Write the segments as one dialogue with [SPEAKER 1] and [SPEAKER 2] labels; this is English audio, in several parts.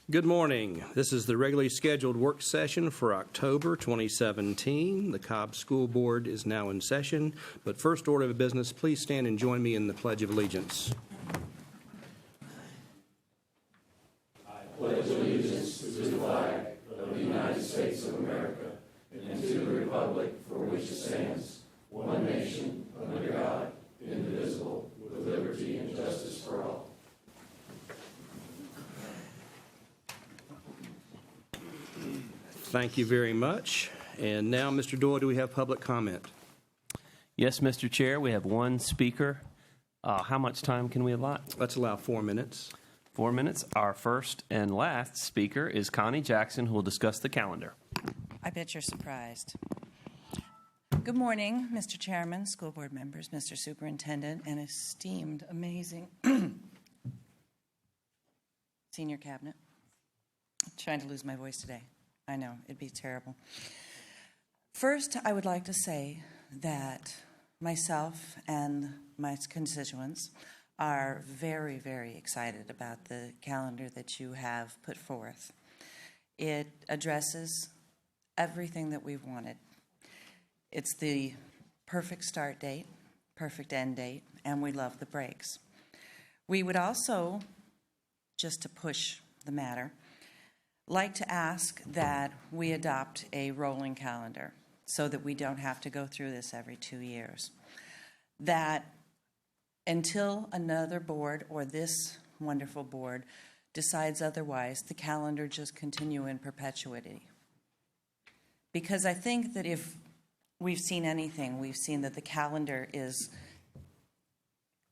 [SPEAKER 1] Good morning. This is the regularly scheduled work session for October 2017. The Cobb School Board is now in session. But first order of business, please stand and join me in the Pledge of Allegiance.
[SPEAKER 2] I pledge allegiance to the flag of the United States of America and to the republic for which it stands, one nation, under God, indivisible, with liberty and justice for all.
[SPEAKER 1] Thank you very much. And now, Mr. Doyle, do we have public comment?
[SPEAKER 3] Yes, Mr. Chair, we have one speaker. How much time can we allot?
[SPEAKER 1] Let's allow 4 minutes.
[SPEAKER 3] 4 minutes. Our first and last speaker is Connie Jackson, who will discuss the calendar.
[SPEAKER 4] I bet you're surprised. Good morning, Mr. Chairman, school board members, Mr. Superintendent, and esteemed, amazing senior cabinet. I'm trying to lose my voice today. I know, it'd be terrible. First, I would like to say that myself and my constituents are very, very excited about the calendar that you have put forth. It addresses everything that we've wanted. It's the perfect start date, perfect end date, and we love the breaks. We would also, just to push the matter, like to ask that we adopt a rolling calendar so that we don't have to go through this every 2 years. That until another board or this wonderful board decides otherwise, the calendar just continue in perpetuity. Because I think that if we've seen anything, we've seen that the calendar is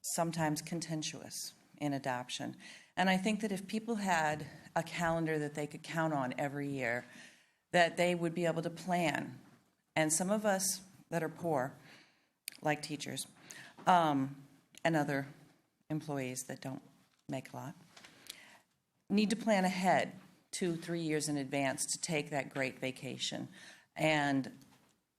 [SPEAKER 4] sometimes contentious in adoption. And I think that if people had a calendar that they could count on every year, that they would be able to plan. And some of us that are poor, like teachers, and other employees that don't make a lot, need to plan ahead 2-3 years in advance to take that great vacation. And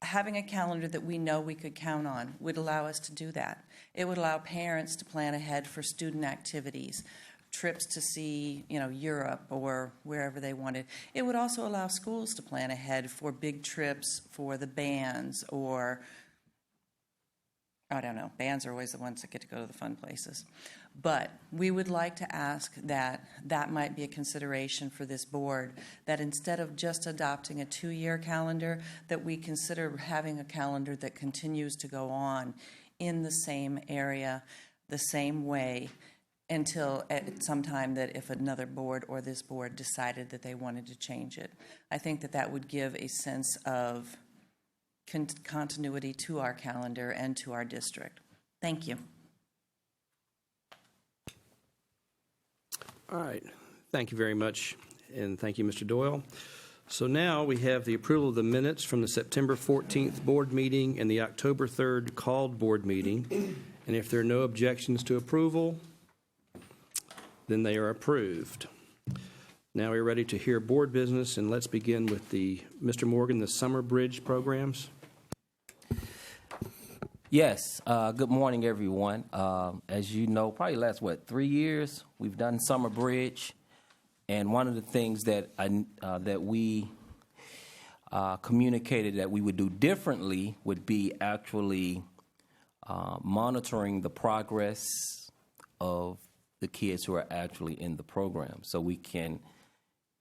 [SPEAKER 4] having a calendar that we know we could count on would allow us to do that. It would allow parents to plan ahead for student activities, trips to see, Europe or wherever they wanted. It would also allow schools to plan ahead for big trips for the bands, or, I don't know, bands are always the ones that get to go to the fun places. But we would like to ask that that might be a consideration for this board, that instead of just adopting a 2-year calendar, that we consider having a calendar that continues to go on in the same area, the same way, until at some time that if another board or this board decided that they wanted to change it. I think that that would give a sense of continuity to our calendar and to our district. Thank you.
[SPEAKER 1] All right. Thank you very much, and thank you, Mr. Doyle. So now we have the approval of the minutes from the September 14th board meeting and the October 3rd called board meeting. And if there are no objections to approval, then they are approved. Now we're ready to hear board business, and let's begin with Mr. Morgan, the Summer Bridge programs.
[SPEAKER 5] Yes. Good morning, everyone. As you know, probably last, 3 years, we've done Summer Bridge. And one of the things that we communicated that we would do differently would be actually monitoring the progress of the kids who are actually in the program. So we can,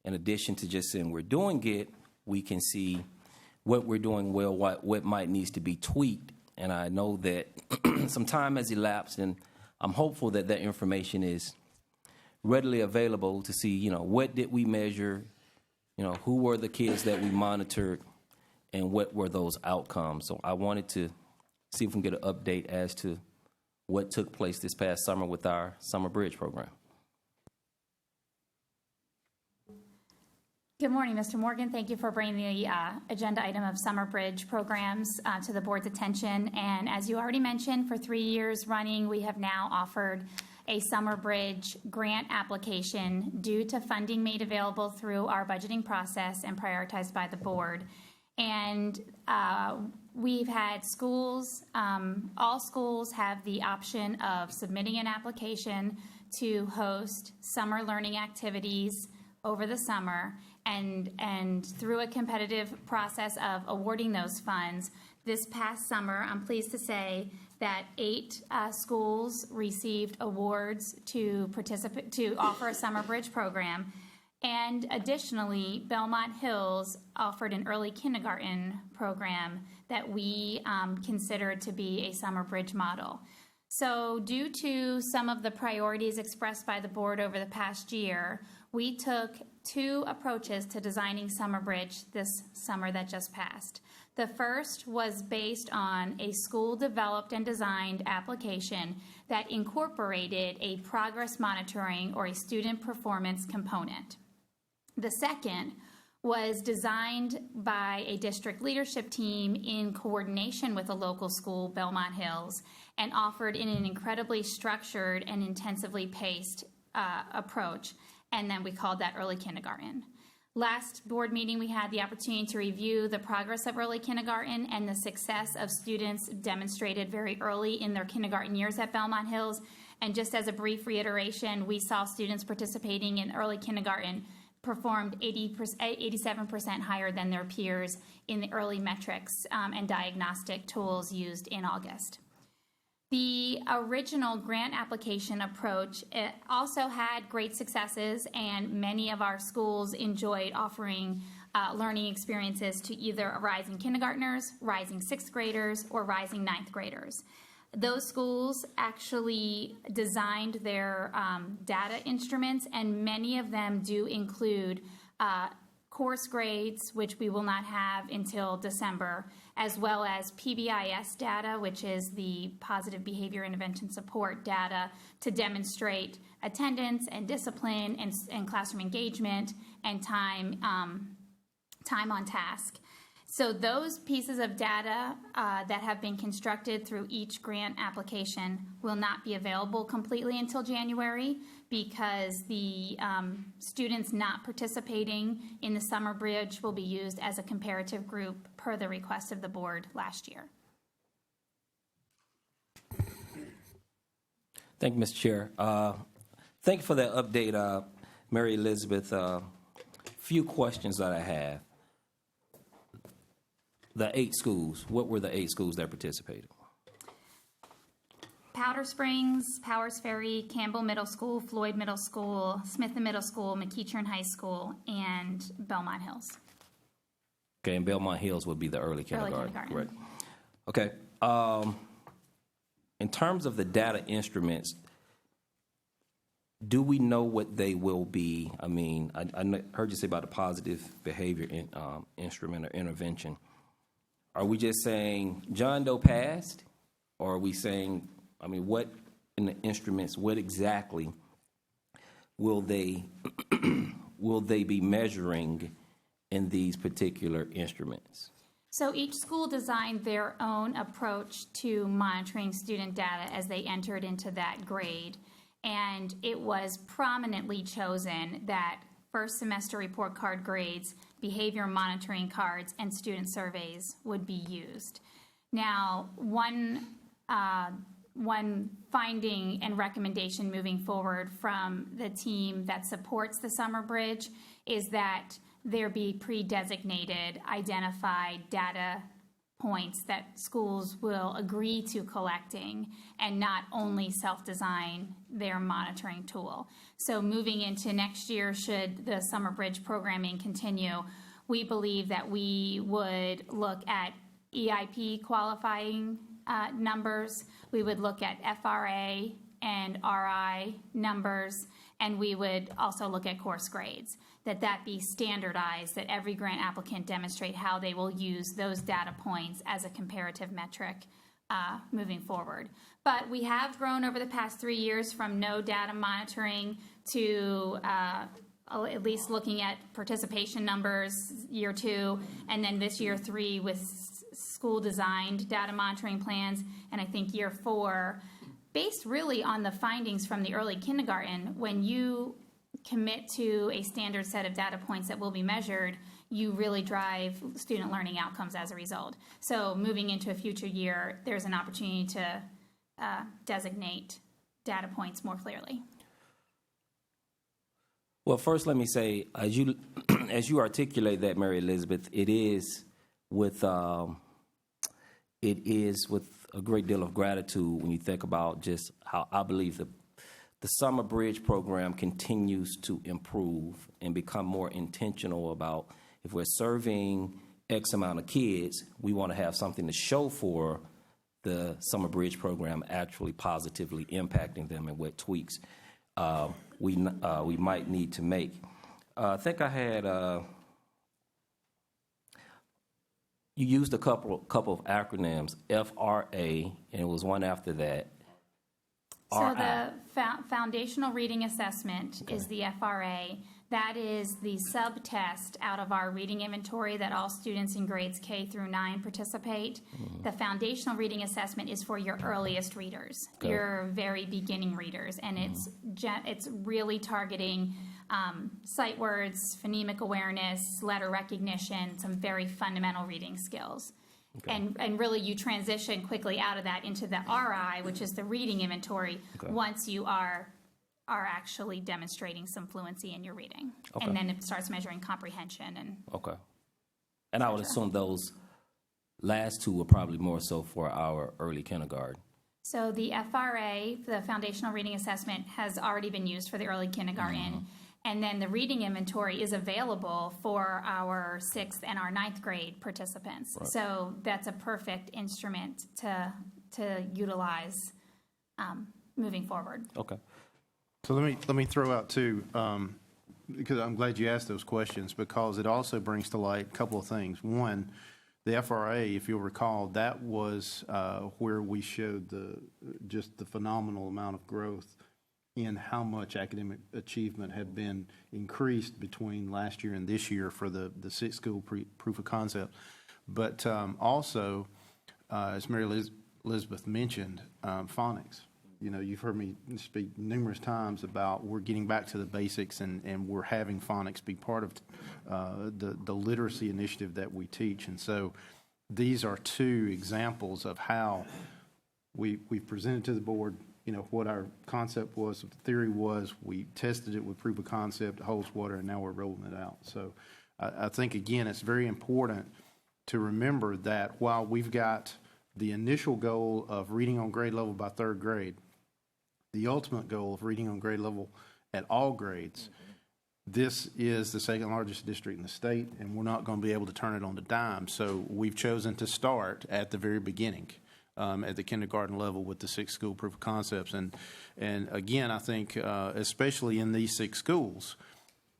[SPEAKER 5] in addition to just saying we're doing it, we can see what we're doing well, what might needs to be tweaked. And I know that some time has elapsed, and I'm hopeful that that information is readily available to see, what did we measure, who were the kids that we monitored, and what were those outcomes. So I wanted to see if we can get an update as to what took place this past summer with our Summer Bridge program.
[SPEAKER 6] Good morning, Mr. Morgan. Thank you for bringing the agenda item of Summer Bridge programs to the board's attention. And as you already mentioned, for 3 years running, we have now offered a Summer Bridge grant application due to funding made available through our budgeting process and prioritized by the board. And we've had schools, all schools have the option of submitting an application to host summer learning activities over the summer, and through a competitive process of awarding those funds, this past summer, I'm pleased to say that 8 schools received awards to offer a summer bridge program. And additionally, Belmont Hills offered an early kindergarten program that we considered to be a summer bridge model. So due to some of the priorities expressed by the board over the past year, we took 2 approaches to designing Summer Bridge this summer that just passed. The first was based on a school-developed and designed application that incorporated a progress monitoring or a student performance component. The second was designed by a district leadership team in coordination with a local school, Belmont Hills, and offered in an incredibly structured and intensively paced approach, and then we called that early kindergarten. Last board meeting, we had the opportunity to review the progress of early kindergarten and the success of students demonstrated very early in their kindergarten years at Belmont Hills. And just as a brief reiteration, we saw students participating in early kindergarten performed 87% higher than their peers in the early metrics and diagnostic tools used in August. The original grant application approach also had great successes, and many of our schools enjoyed offering learning experiences to either rising kindergartners, rising 6th graders, or rising 9th graders. Those schools actually designed their data instruments, and many of them do include course grades, which we will not have until December, as well as PBIS data, which is the Positive Behavior Intervention Support data, to demonstrate attendance and discipline and classroom engagement and time on task. So those pieces of data that have been constructed through each grant application will not be available completely until January, because the students not participating in the Summer Bridge will be used as a comparative group per the request of the board last year.
[SPEAKER 5] Thank you, Mr. Chair. Thank you for that update, Mary Elizabeth. Few questions that I have. The 8 schools, what were the 8 schools that participated?
[SPEAKER 6] Powder Springs, Powers Ferry, Campbell Middle School, Floyd Middle School, Smith Middle School, McEachern High School, and Belmont Hills.
[SPEAKER 5] Okay, and Belmont Hills would be the early kindergarten. Correct. Okay. In terms of the data instruments, do we know what they will be? I mean, I heard you say about the positive behavior instrument or intervention. Are we just saying John Doe passed, or are we saying, I mean, what in the instruments, what exactly will they be measuring in these particular instruments?
[SPEAKER 6] So each school designed their own approach to monitoring student data as they entered into that grade, and it was prominently chosen that first semester report card grades, behavior monitoring cards, and student surveys would be used. Now, one finding and recommendation moving forward from the team that supports the Summer Bridge is that there be pre-designated, identified data points that schools will agree to collecting and not only self-design their monitoring tool. So moving into next year, should the Summer Bridge programming continue, we believe that we would look at EIP qualifying numbers, we would look at FRA and RI numbers, and we would also look at course grades, that be standardized, that every grant applicant demonstrate how they will use those data points as a comparative metric moving forward. But we have grown over the past 3 years from no data monitoring to at least looking at participation numbers year 2, and then this year 3 with school-designed data monitoring plans, and I think year 4, based really on the findings from the early kindergarten. When you commit to a standard set of data points that will be measured, you really drive student learning outcomes as a result. So moving into a future year, there's an opportunity to designate data points more clearly.
[SPEAKER 5] Well, first, let me say, as you as you articulate that, Mary Elizabeth, it is with a great deal of gratitude when you think about just how I believe the Summer Bridge program continues to improve and become more intentional about if we're serving X amount of kids, we want to have something to show for the Summer Bridge program actually positively impacting them and what tweaks we might need to make. I think I had you used a couple of acronyms, FRA, and it was one after that.
[SPEAKER 6] So the foundational reading assessment is the FRA. That is the sub-test out of our reading inventory that all students in grades K through 9 participate. The foundational reading assessment is for your earliest readers, your very beginning readers, and it's really targeting sight words, phonemic awareness, letter recognition, some very fundamental reading skills. And really you transition quickly out of that into the RI, which is the reading inventory, once you are actually demonstrating some fluency in your reading. And then it starts measuring comprehension.
[SPEAKER 5] And I would assume those last two were probably more so for our early kindergarten.
[SPEAKER 6] So the FRA, the Foundational Reading Assessment, has already been used for the early kindergarten. And then the reading inventory is available for our 6th and our 9th grade participants. So that's a perfect instrument to utilize moving forward.
[SPEAKER 7] So let me throw out too, because I'm glad you asked those questions, because it also brings to light a couple of things. One, the FRA, if you'll recall, that was where we showed just the phenomenal amount of growth in how much academic achievement had been increased between last year and this year for the 6th school proof of concept. But also, as Mary Elizabeth mentioned, phonics. You know, you've heard me speak numerous times about we're getting back to the basics, and we're having phonics be part of the literacy initiative that we teach. And so these are two examples of how we've presented to the board, you know, what our concept was, what the theory was. We tested it with proof of concept, it holds water, and now we're rolling it out. So I think, again, it's very important to remember that while we've got the initial goal of reading on grade level by 3rd grade, the ultimate goal of reading on grade level at all grades, this is the 2nd largest district in the state, and we're not going to be able to turn it on a dime. So we've chosen to start at the very beginning. At the kindergarten level with the 6 school proof of concepts. And again, I think especially in these 6 schools,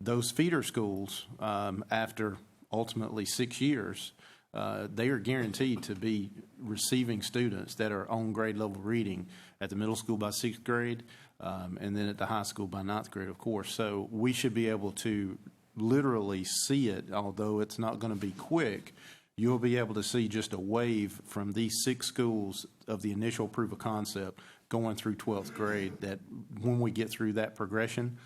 [SPEAKER 7] those feeder schools, after ultimately 6 years, they are guaranteed to be receiving students that are on grade level reading at the middle school by 6th grade, and then at the high school by 9th grade, of course. So we should be able to literally see it, although it's not going to be quick. You'll be able to see just a wave from these 6 schools of the initial proof of concept going through 12th grade, that when we get through that progression,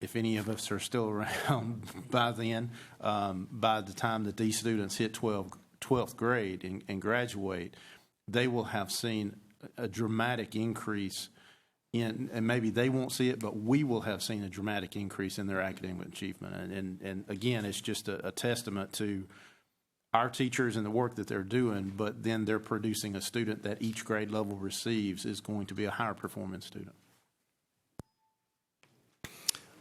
[SPEAKER 7] if any of us are still around by then, by the time that these students hit 12th grade and graduate, they will have seen a dramatic increase in, and maybe they won't see it, but we will have seen a dramatic increase in their academic achievement. And again, it's just a testament to our teachers and the work that they're doing, but then they're producing a student that each grade level receives is going to be a higher performing student.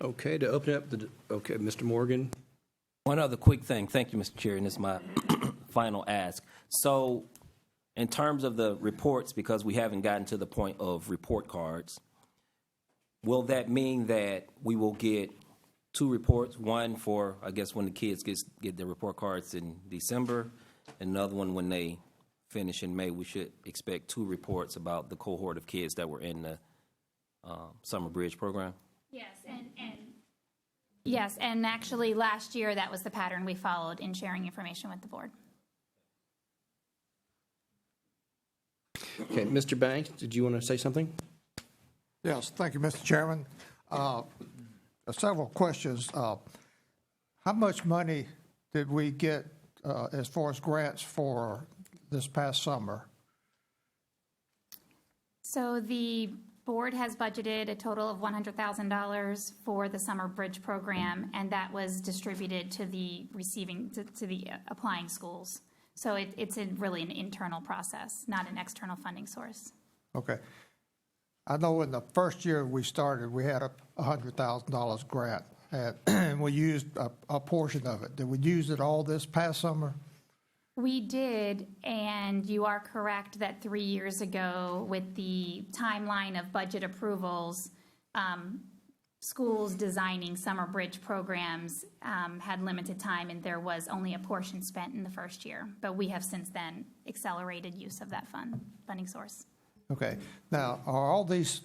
[SPEAKER 1] Okay, to open up Mr. Morgan.
[SPEAKER 5] One other quick thing. Thank you, Mr. Chair, and this is my final ask. So in terms of the reports, because we haven't gotten to the point of report cards, will that mean that we will get 2 reports, one for, I guess, when the kids get their report cards in December, and another one when they finish in May? We should expect 2 reports about the cohort of kids that were in the Summer Bridge program?
[SPEAKER 6] Yes, and actually last year that was the pattern we followed in sharing information with the board.
[SPEAKER 1] Okay, Mr. Banks, did you want to say something?
[SPEAKER 8] Yes, thank you, Mr. Chairman. Several questions. How much money did we get as far as grants for this past summer?
[SPEAKER 6] So the board has budgeted a total of $100,000 for the summer bridge program, and that was distributed to the applying schools. So it's really an internal process, not an external funding source.
[SPEAKER 8] Okay. I know in the first year we started, we had a $100,000 grant, and we used a portion of it. Did we use it all this past summer?
[SPEAKER 6] We did, and you are correct that 3 years ago, with the timeline of budget approvals, schools designing summer bridge programs had limited time, and there was only a portion spent in the first year. But we have since then accelerated use of that funding source.
[SPEAKER 8] Okay. Now, are all these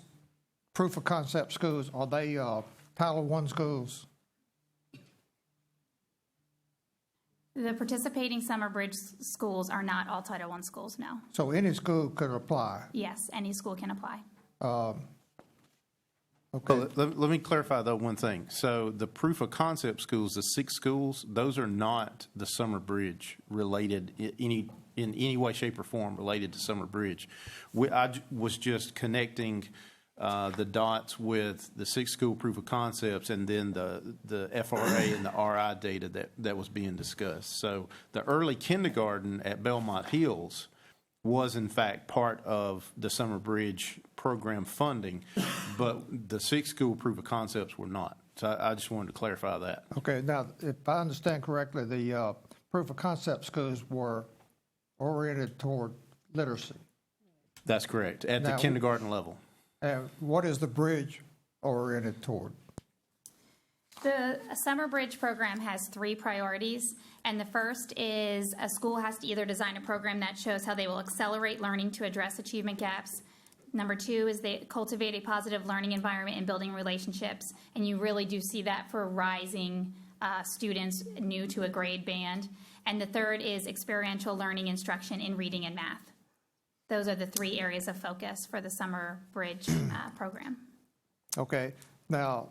[SPEAKER 8] proof of concept schools, are they Title I schools?
[SPEAKER 6] The participating summer bridge schools are not all Title I schools, no.
[SPEAKER 8] So any school could apply?
[SPEAKER 6] Yes, any school can apply.
[SPEAKER 8] Okay.
[SPEAKER 7] Well, let me clarify, though, one thing. So the proof of concept schools, the 6 schools, those are not the Summer Bridge related in any way, shape, or form related to Summer Bridge. I was just connecting the dots with the 6 school proof of concepts and then the FRA and the RI data that was being discussed. So the early kindergarten at Belmont Hills was in fact part of the Summer Bridge program funding, but the 6 school proof of concepts were not. So I just wanted to clarify that.
[SPEAKER 8] Okay. Now, if I understand correctly, the proof of concept schools were oriented toward literacy.
[SPEAKER 7] That's correct, at the kindergarten level.
[SPEAKER 8] And what is the bridge oriented toward?
[SPEAKER 6] The Summer Bridge program has 3 priorities, and the first is a school has to either design a program that shows how they will accelerate learning to address achievement gaps. Number 2 is they cultivate a positive learning environment and building relationships, and you really do see that for rising students new to a grade band. And the third is experiential learning instruction in reading and math. Those are the 3 areas of focus for the Summer Bridge program.
[SPEAKER 8] Okay. Now,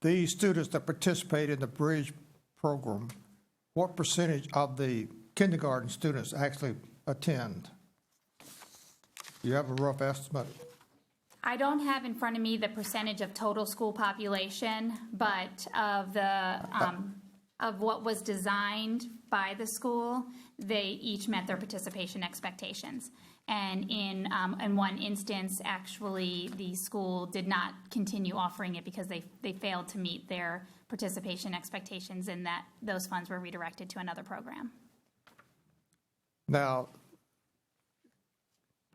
[SPEAKER 8] these students that participate in the bridge program, what percentage of the kindergarten students actually attend? Do you have a rough estimate?
[SPEAKER 6] I don't have in front of me the percentage of total school population, but of the of what was designed by the school, they each met their participation expectations. And in one instance, actually, the school did not continue offering it because they failed to meet their participation expectations, and that those funds were redirected to another program.
[SPEAKER 8] Now,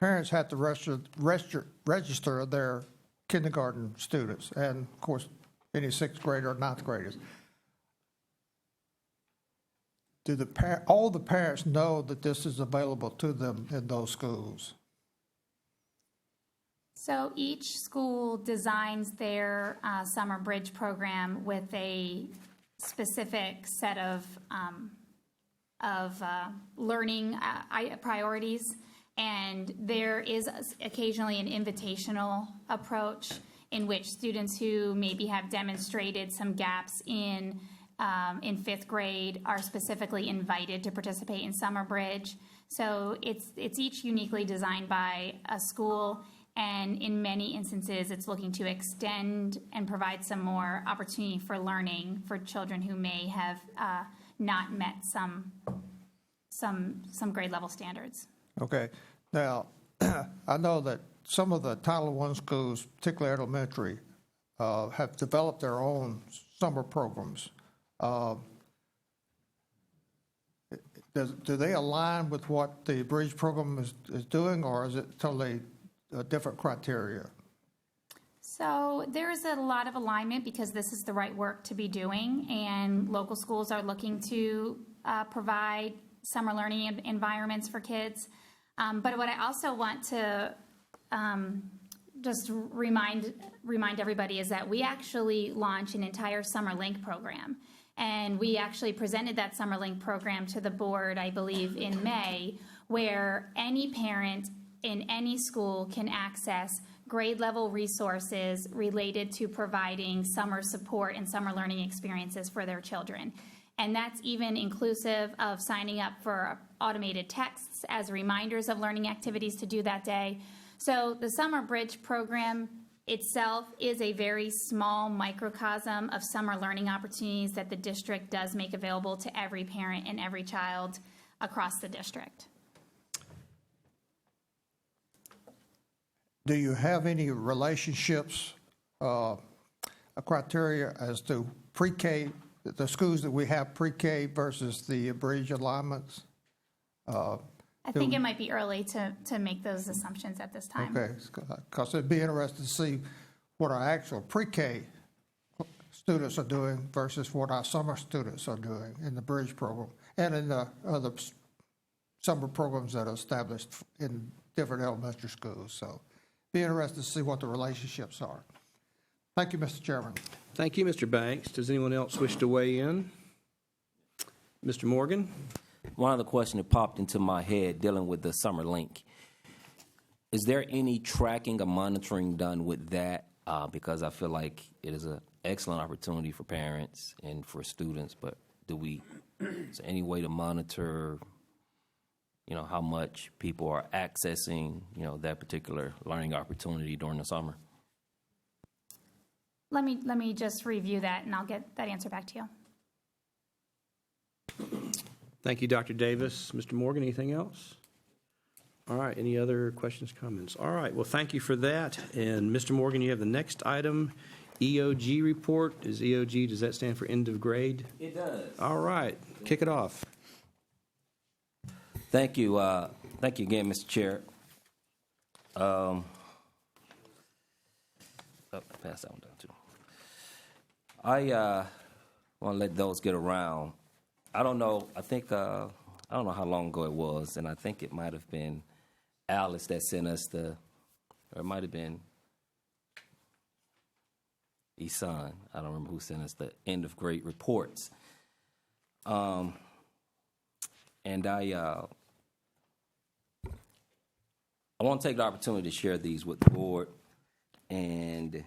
[SPEAKER 8] parents have to register their kindergarten students, and of course, any 6th grader or 9th graders. Do all the parents know that this is available to them in those schools?
[SPEAKER 6] So each school designs their summer bridge program with a specific set of learning priorities, and there is occasionally an invitational approach in which students who maybe have demonstrated some gaps in 5th grade are specifically invited to participate in Summer Bridge. So it's each uniquely designed by a school, and in many instances it's looking to extend and provide some more opportunity for learning for children who may have not met some grade level standards.
[SPEAKER 8] Okay. Now, I know that some of the Title I schools, particularly elementary, have developed their own summer programs. Do they align with what the bridge program is doing, or is it totally a different criteria?
[SPEAKER 6] So there is a lot of alignment because this is the right work to be doing, and local schools are looking to provide summer learning environments for kids. But what I also want to just remind everybody is that we actually launched an entire Summer Link program. And we actually presented that Summer Link program to the board, I believe, in May, where any parent in any school can access grade level resources related to providing summer support and summer learning experiences for their children. And that's even inclusive of signing up for automated texts as reminders of learning activities to do that day. So the Summer Bridge program itself is a very small microcosm of summer learning opportunities that the district does make available to every parent and every child across the district.
[SPEAKER 8] Do you have any relationships, a criteria as to pre-K, the schools that we have pre-K versus the bridge alignments?
[SPEAKER 6] I think it might be early to make those assumptions at this time.
[SPEAKER 8] Okay, because it'd be interesting to see what our actual pre-K students are doing versus what our summer students are doing in the bridge program and in the other summer programs that are established in different elementary schools. So be interested to see what the relationships are. Thank you, Mr. Chairman.
[SPEAKER 1] Thank you, Mr. Banks. Does anyone else wish to weigh in? Mr. Morgan?
[SPEAKER 5] One other question that popped into my head dealing with the summer link. Is there any tracking or monitoring done with that? Because I feel like it is an excellent opportunity for parents and for students, but is there any way to monitor, how much people are accessing, that particular learning opportunity during the summer?
[SPEAKER 6] Let me just review that, and I'll get that answer back to you.
[SPEAKER 1] Thank you, Dr. Davis. Mr. Morgan, anything else? All right, any other questions, comments? All right, well, thank you for that. And Mr. Morgan, you have the next item, EOG report. Is EOG, does that stand for end of grade?
[SPEAKER 5] It does.
[SPEAKER 1] All right, kick it off.
[SPEAKER 5] Thank you. Thank you again, Mr. Chair. Pass that one down, too. I want to let those get around. I don't know. I don't know how long ago it was, and I think it might have been Alice that sent us or it might have been Isan. I don't remember who sent us the end of grade reports. And I want to take the opportunity to share these with the board. And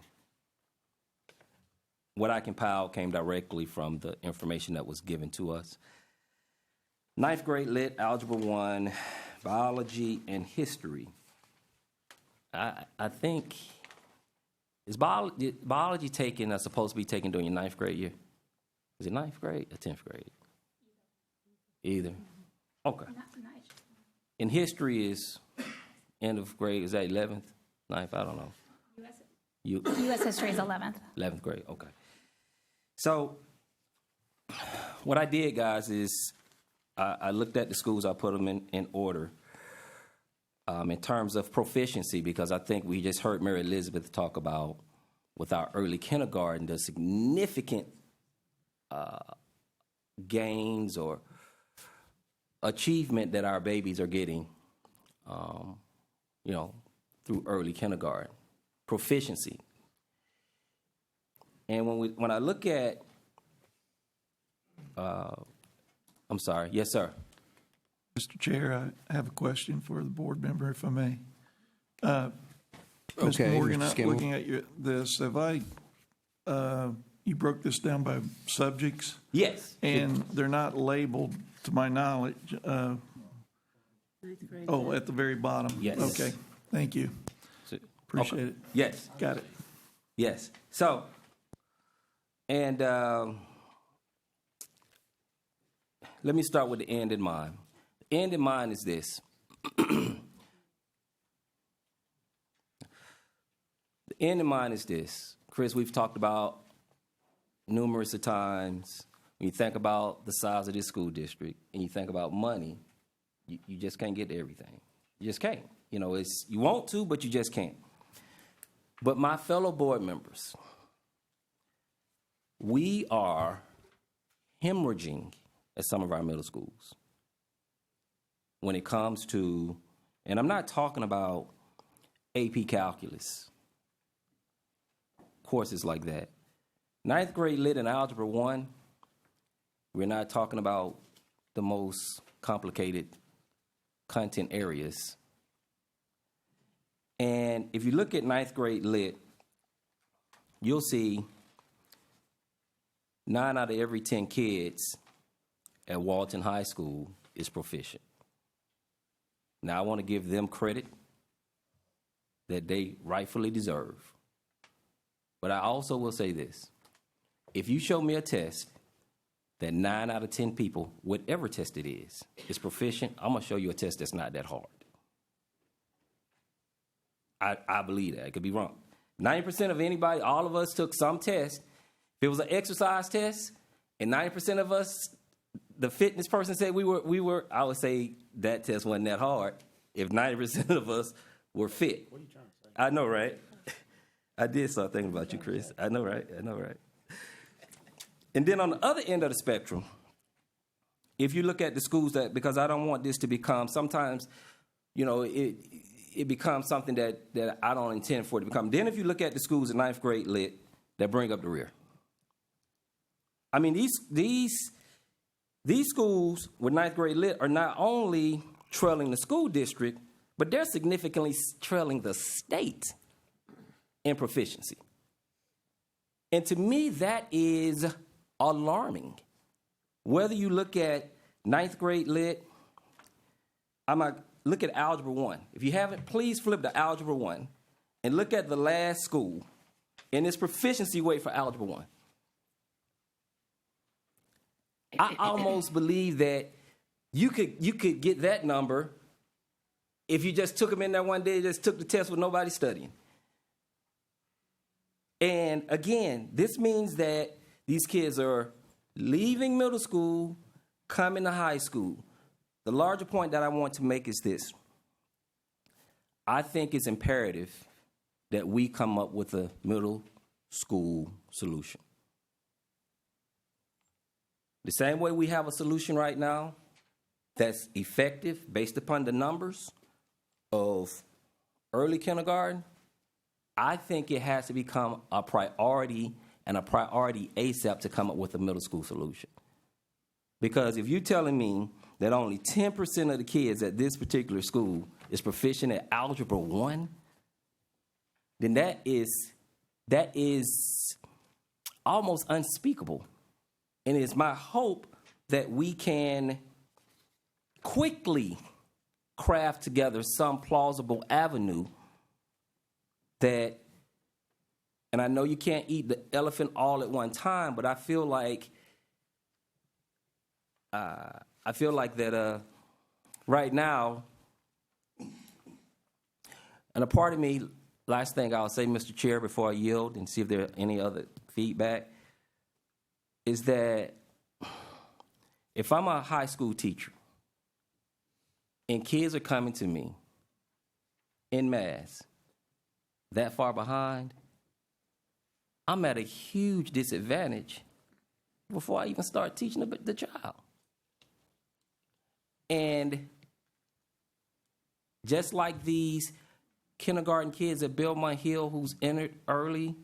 [SPEAKER 5] what I compiled came directly from the information that was given to us. 9th grade lit, Algebra 1, biology, and history. I think, is biology taken, supposed to be taken during your 9th grade year? Is it 9th grade or 10th grade? Either. Okay. And history is end of grade, is that 11th, 9th? I don't know.
[SPEAKER 6] U.S. history is 11th.
[SPEAKER 5] 11th grade, okay. So what I did, guys, is I looked at the schools, I put them in order in terms of proficiency, because I think we just heard Mary Elizabeth talk about, with our early kindergarten, the significant gains or achievement that our babies are getting, through early kindergarten. Proficiency. And when I look at, I'm sorry, yes, sir.
[SPEAKER 2] Mr. Chair, I have a question for the board member, if I may.
[SPEAKER 1] Okay,
[SPEAKER 2] Mr. Morgan,
[SPEAKER 1] Mr. Scammell.
[SPEAKER 2] looking at this, you broke this down by subjects?
[SPEAKER 5] Yes.
[SPEAKER 2] And they're not labeled, to my knowledge. At the very bottom?
[SPEAKER 5] Yes.
[SPEAKER 2] Okay, thank you. Appreciate it.
[SPEAKER 5] Yes.
[SPEAKER 2] Got it.
[SPEAKER 5] Yes. So, and let me start with the end in mind. The end in mind is this. The end in mind is this. Chris, we've talked about numerous of times, when you think about the size of this school district and you think about money, you just can't get to everything. You just can't. You want to, but you just can't. But my fellow board members, we are hemorrhaging at some of our middle schools when it comes to, and I'm not talking about AP calculus, courses like that. 9th grade lit and Algebra 1, we're not talking about the most complicated content areas. And if you look at 9th grade lit, you'll see 9 out of every 10 kids at Walton High School is proficient. Now, I want to give them credit that they rightfully deserve. But I also will say this. If you show me a test that 9 out of 10 people, whatever test it is proficient, I'm going to show you a test that's not that hard. I believe that. I could be wrong. 90% of anybody, all of us took some test. If it was an exercise test, and 90% of us, the fitness person said we were, I would say that test wasn't that hard if 90% of us were fit. What are you trying to say? I know, right? I did start thinking about you, Chris. I know, right? And then on the other end of the spectrum, if you look at the schools that, because I don't want this to become, sometimes, it becomes something that I don't intend for it to become. Then if you look at the schools in 9th grade lit that bring up the rear. I mean, these schools with 9th grade lit are not only trailing the school district, but they're significantly trailing the state in proficiency. And to me, that is alarming. Whether you look at 9th grade lit, look at Algebra 1. If you haven't, please flip to Algebra 1 and look at the last school and its proficiency rate for Algebra 1. I almost believe that you could get that number if you just took them in there one day, just took the test with nobody studying. And again, this means that these kids are leaving middle school, coming to high school. The larger point that I want to make is this. I think it's imperative that we come up with a middle school solution. The same way we have a solution right now that's effective based upon the numbers of early kindergarten, I think it has to become a priority and a priority ASAP to come up with a middle school solution. Because if you're telling me that only 10% of the kids at this particular school is proficient at Algebra 1, then that is almost unspeakable. And it's my hope that we can quickly craft together some plausible avenue that, and I know you can't eat the elephant all at one time, but I feel like that right now, and a part of me, last thing I'll say, Mr. Chair, before I yield and see if there are any other feedback, is that if I'm a high school teacher and kids are coming to me en masse that far behind, I'm at a huge disadvantage before I even start teaching the child. And just like these kindergarten kids at Belmont Hill who's entered early,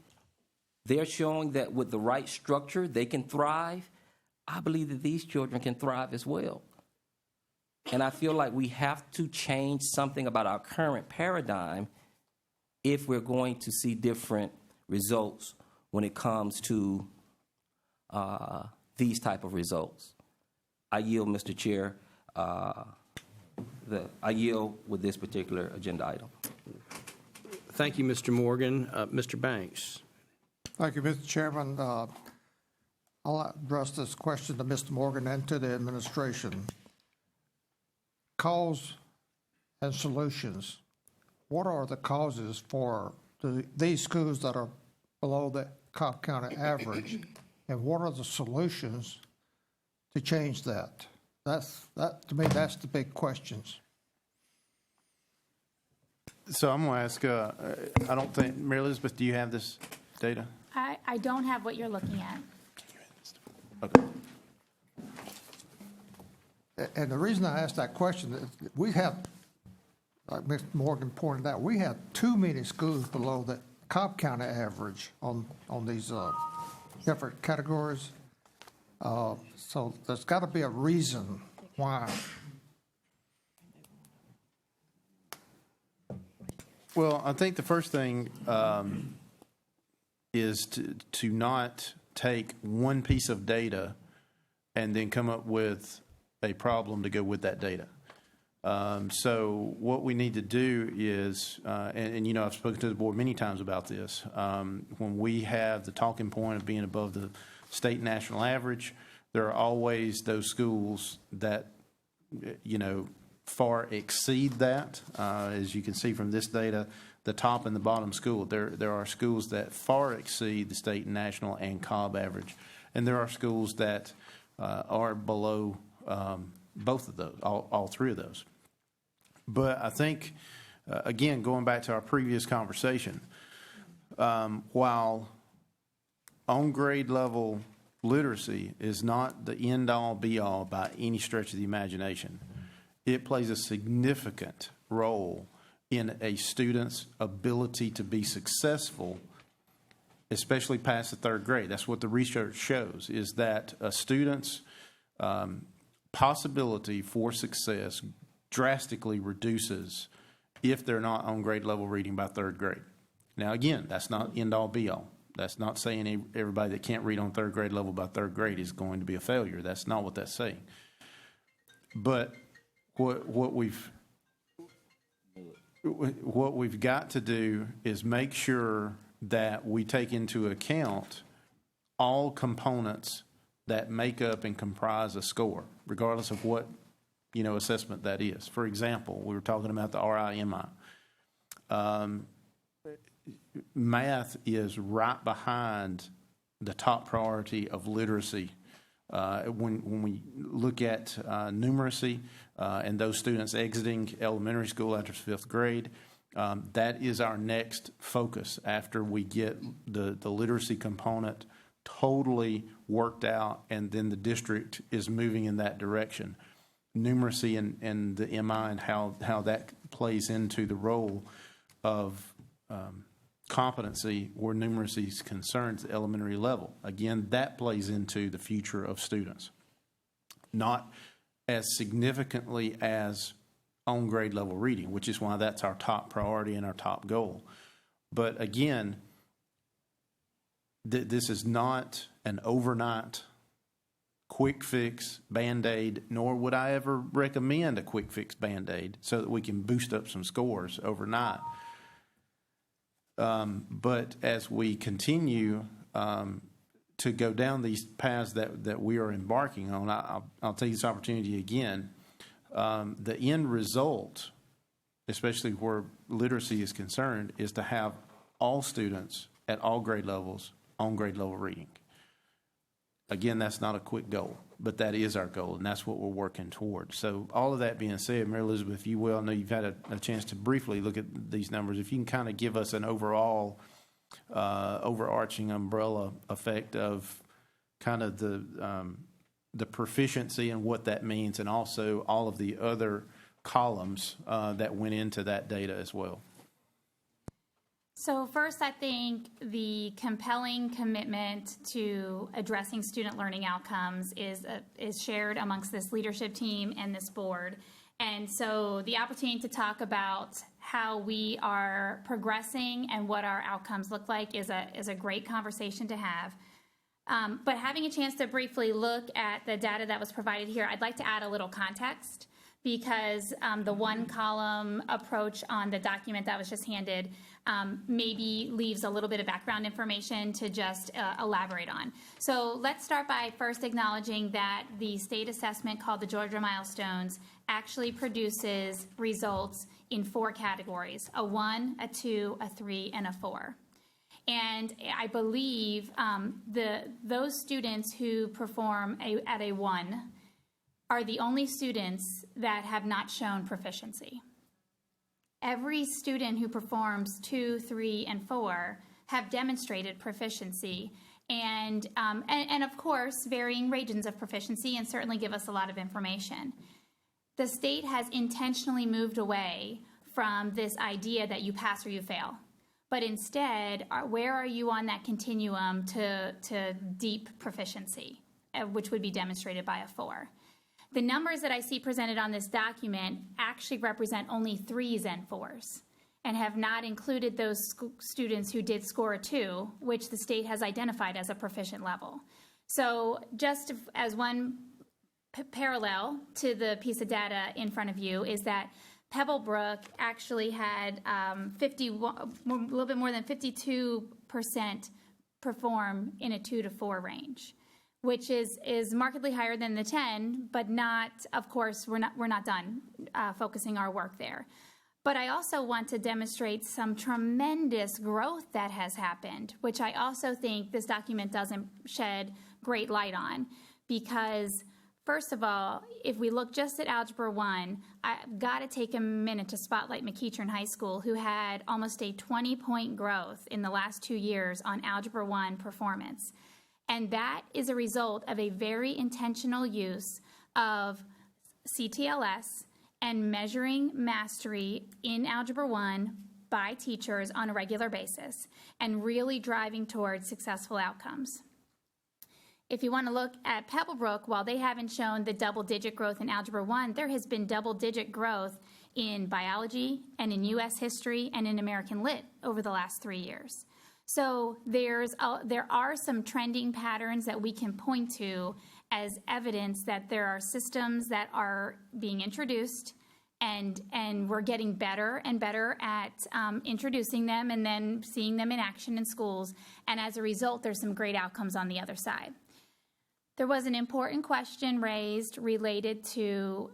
[SPEAKER 5] they're showing that with the right structure, they can thrive. I believe that these children can thrive as well. And I feel like we have to change something about our current paradigm if we're going to see different results when it comes to these type of results. I yield, Mr. Chair. I yield with this particular agenda item.
[SPEAKER 1] Thank you, Mr. Morgan. Mr. Banks.
[SPEAKER 8] Thank you, Mr. Chairman. I'll address this question to Mr. Morgan and to the administration. Cause and solutions. What are the causes for these schools that are below the Cobb County average, and what are the solutions to change that? To me, that's the big questions.
[SPEAKER 7] So I'm going to ask, I don't think, Mary Elizabeth, do you have this data?
[SPEAKER 6] I don't have what you're looking at.
[SPEAKER 7] Okay.
[SPEAKER 8] And the reason I asked that question is we have, like Mr. Morgan pointed out, we have too many schools below the Cobb County average on these different categories. So there's got to be a reason why.
[SPEAKER 7] Well, I think the first thing is to not take one piece of data and then come up with a problem to go with that data. So what we need to do is, and you know, I've spoken to the board many times about this, when we have the talking point of being above the state and national average, there are always those schools that, you know, far exceed that. As you can see from this data, the top and the bottom school, there are schools that far exceed the state and national and Cobb average. And there are schools that are below both of those, all three of those. But I think, again, going back to our previous conversation, while on grade level literacy is not the end-all, be-all by any stretch of the imagination, it plays a significant role in a student's ability to be successful, especially past the third grade. That's what the research shows, is that a student's possibility for success drastically reduces if they're not on grade level reading by third grade. Now, again, that's not end-all, be-all. That's not saying everybody that can't read on third grade level by third grade is going to be a failure. That's not what that's saying. But what we've got to do is make sure that we take into account all components that make up and comprise a score, regardless of what, you know, assessment that is. For example, we were talking about the RIMI. Math is right behind the top priority of literacy. When we look at numeracy and those students exiting elementary school after fifth grade, that is our next focus after we get the literacy component totally worked out, and then the district is moving in that direction. Numeracy and the MI and how that plays into the role of competency where numeracy is concerned at the elementary level. Again, that plays into the future of students. Not as significantly as on grade level reading, which is why that's our top priority and our top goal. But again, this is not an overnight quick fix Band-Aid, nor would I ever recommend a quick fix Band-Aid so that we can boost up some scores overnight. But as we continue to go down these paths that we are embarking on, I'll take this opportunity again. The end result, especially where literacy is concerned, is to have all students at all grade levels on grade level reading. Again, that's not a quick goal, but that is our goal, and that's what we're working towards. So all of that being said, Mary Elizabeth, if you will, I know you've had a chance to briefly look at these numbers. If you can kind of give us an overall overarching umbrella effect of kind of the proficiency and what that means, and also all of the other columns that went into that data as well.
[SPEAKER 6] So first, I think the compelling commitment to addressing student learning outcomes is shared amongst this leadership team and this board. And so the opportunity to talk about how we are progressing and what our outcomes look like is a great conversation to have. But having a chance to briefly look at the data that was provided here, I'd like to add a little context, because the one column approach on the document that was just handed maybe leaves a little bit of background information to just elaborate on. So let's start by first acknowledging that the state assessment called the Georgia Milestones actually produces results in 4 categories: a 1, a 2, a 3, and a 4. And I believe those students who perform at a 1 are the only students that have not shown proficiency. Every student who performs 2, 3, and 4 have demonstrated proficiency, and of course, varying regions of proficiency, and certainly give us a lot of information. The state has intentionally moved away from this idea that you pass or you fail, but instead, where are you on that continuum to deep proficiency, which would be demonstrated by a 4. The numbers that I see presented on this document actually represent only 3s and 4s, and have not included those students who did score a 2, which the state has identified as a proficient level. So just as one parallel to the piece of data in front of you is that Pebblebrook actually had a little bit more than 52% perform in a 2 to 4 range, which is markedly higher than the 10, but not, of course, we're not done focusing our work there. But I also want to demonstrate some tremendous growth that has happened, which I also think this document doesn't shed great light on, because first of all, if we look just at Algebra 1, I've got to take a minute to spotlight McEachern High School, who had almost a 20-point growth in the last 2 years on Algebra 1 performance. And that is a result of a very intentional use of CTLS and measuring mastery in Algebra 1 by teachers on a regular basis, and really driving towards successful outcomes. If you want to look at Pebblebrook, while they haven't shown the double-digit growth in Algebra 1, there has been double-digit growth in biology and in U.S. history and in American Lit over the last 3 years. So there are some trending patterns that we can point to as evidence that there are systems that are being introduced, and we're getting better and better at introducing them and then seeing them in action in schools. And as a result, there's some great outcomes on the other side. There was an important question raised related to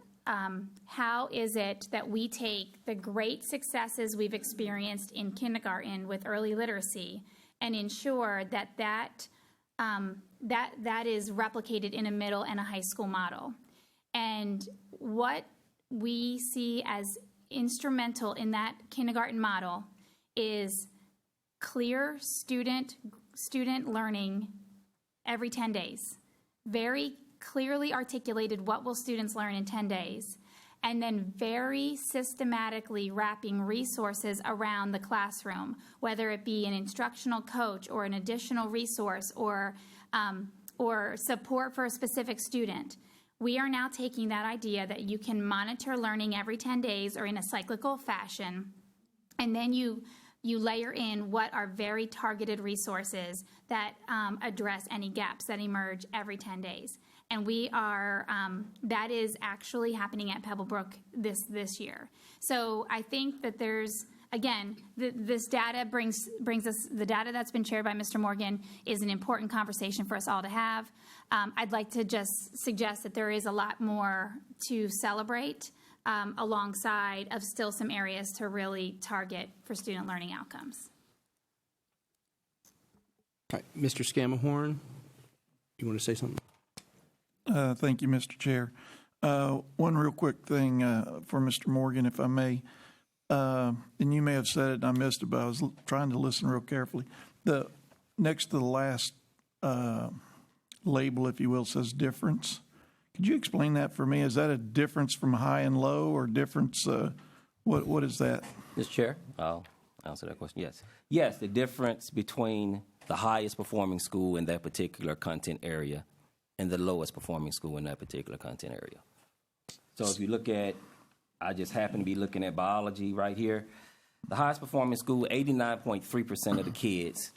[SPEAKER 6] how is it that we take the great successes we've experienced in kindergarten with early literacy and ensure that is replicated in a middle and a high school model. And what we see as instrumental in that kindergarten model is clear student learning every 10 days. Very clearly articulated what will students learn in 10 days, and then very systematically wrapping resources around the classroom, whether it be an instructional coach or an additional resource or support for a specific student. We are now taking that idea that you can monitor learning every 10 days or in a cyclical fashion, and then you layer in what are very targeted resources that address any gaps that emerge every 10 days. And we are, that is actually happening at Pebblebrook this year. So I think that there's, again, this data brings us, the data that's been shared by Mr. Morgan is an important conversation for us all to have. I'd like to just suggest that there is a lot more to celebrate alongside of still some areas to really target for student learning outcomes.
[SPEAKER 1] All right, Mr. Scamahorn, you want to say something?
[SPEAKER 9] Thank you, Mr. Chair. One real quick thing for Mr. Morgan, if I may. And you may have said it and I missed it, but I was trying to listen real carefully. The next to the last label, if you will, says difference. Could you explain that for me? Is that a difference from high and low, or difference? What is that?
[SPEAKER 5] Mr. Chair, I'll answer that question. Yes, the difference between the highest performing school in that particular content area and the lowest performing school in that particular content area. So if you look at, I just happen to be looking at biology right here. The highest performing school, 89.3% of the kids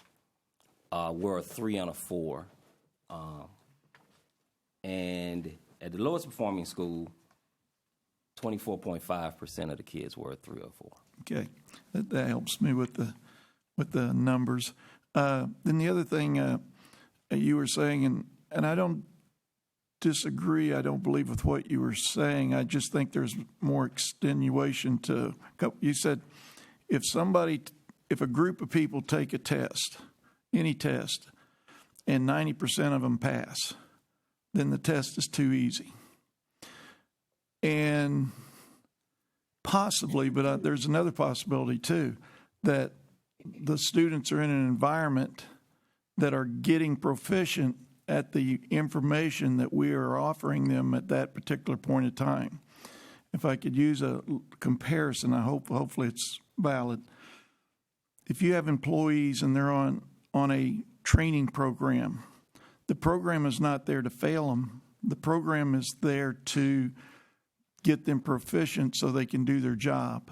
[SPEAKER 5] were a 3 and a 4. And at the lowest performing school, 24.5% of the kids were a 3 or 4.
[SPEAKER 9] Okay, that helps me with the numbers. Then the other thing you were saying, and I don't disagree, I don't believe with what you were saying. I just think there's more extenuation to, you said if a group of people take a test, any test, and 90% of them pass, then the test is too easy. And possibly, but there's another possibility too, that the students are in an environment that are getting proficient at the information that we are offering them at that particular point in time. If I could use a comparison, hopefully it's valid. If you have employees and they're on a training program, the program is not there to fail them. The program is there to get them proficient so they can do their job.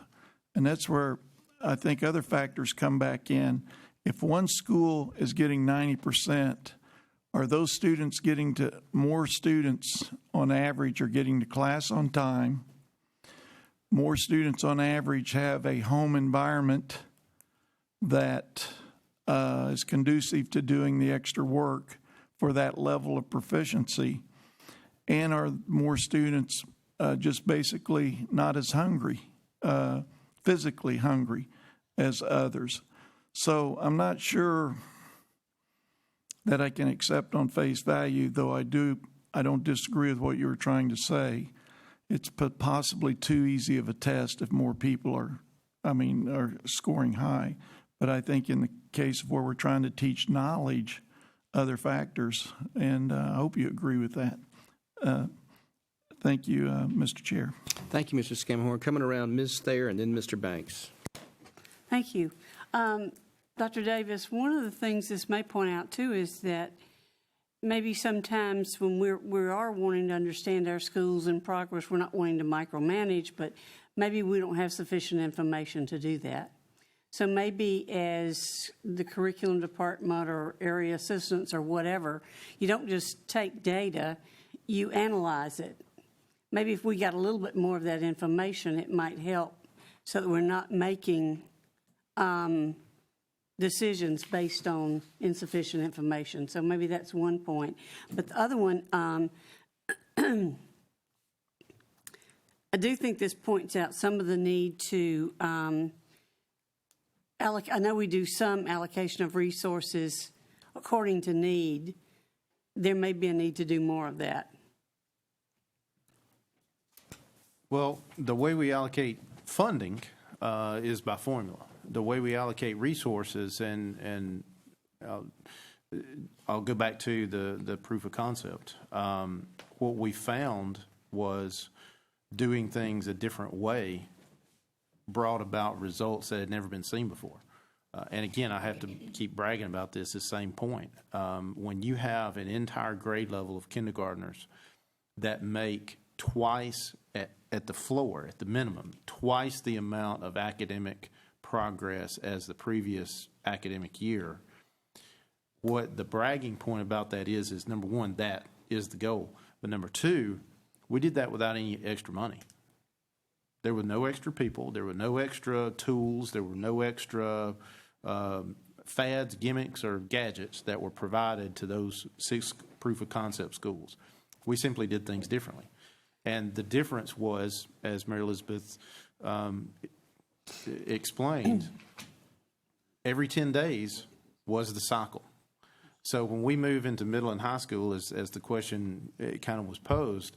[SPEAKER 9] And that's where I think other factors come back in. If one school is getting 90%, are those students getting to, more students on average are getting to class on time. More students on average have a home environment that is conducive to doing the extra work for that level of proficiency. And are more students just basically not as hungry, physically hungry as others. So I'm not sure that I can accept on face value, though I don't disagree with what you were trying to say. It's possibly too easy of a test if more people are scoring high. But I think in the case of where we're trying to teach knowledge, other factors, and I hope you agree with that. Thank you, Mr. Chair.
[SPEAKER 1] Thank you, Mr. Scamhorn. Coming around, Ms. Thayer and then Mr. Banks.
[SPEAKER 10] Thank you. Dr. Davis, one of the things this may point out, too, is that maybe sometimes when we are wanting to understand our schools and progress, we're not wanting to micromanage, but maybe we don't have sufficient information to do that. So maybe as the curriculum department or area assistants or whatever, you don't just take data, you analyze it. Maybe if we got a little bit more of that information, it might help so that we're not making decisions based on insufficient information. So maybe that's one point. But the other one, I do think this points out some of the need to I know we do some allocation of resources according to need. There may be a need to do more of that.
[SPEAKER 7] Well, the way we allocate funding is by formula. The way we allocate resources, and I'll go back to the proof of concept. What we found was doing things a different way brought about results that had never been seen before. And again, I have to keep bragging about this, the same point. When you have an entire grade level of kindergartners that make twice at the floor, at the minimum, twice the amount of academic progress as the previous academic year, what the bragging point about that is number one, that is the goal. But number two, we did that without any extra money. There were no extra people. There were no extra tools. There were no extra fads, gimmicks, or gadgets that were provided to those 6 proof of concept schools. We simply did things differently. And the difference was, as Mary Elizabeth explained, every 10 days was the cycle. So when we move into middle and high school, as the question kind of was posed,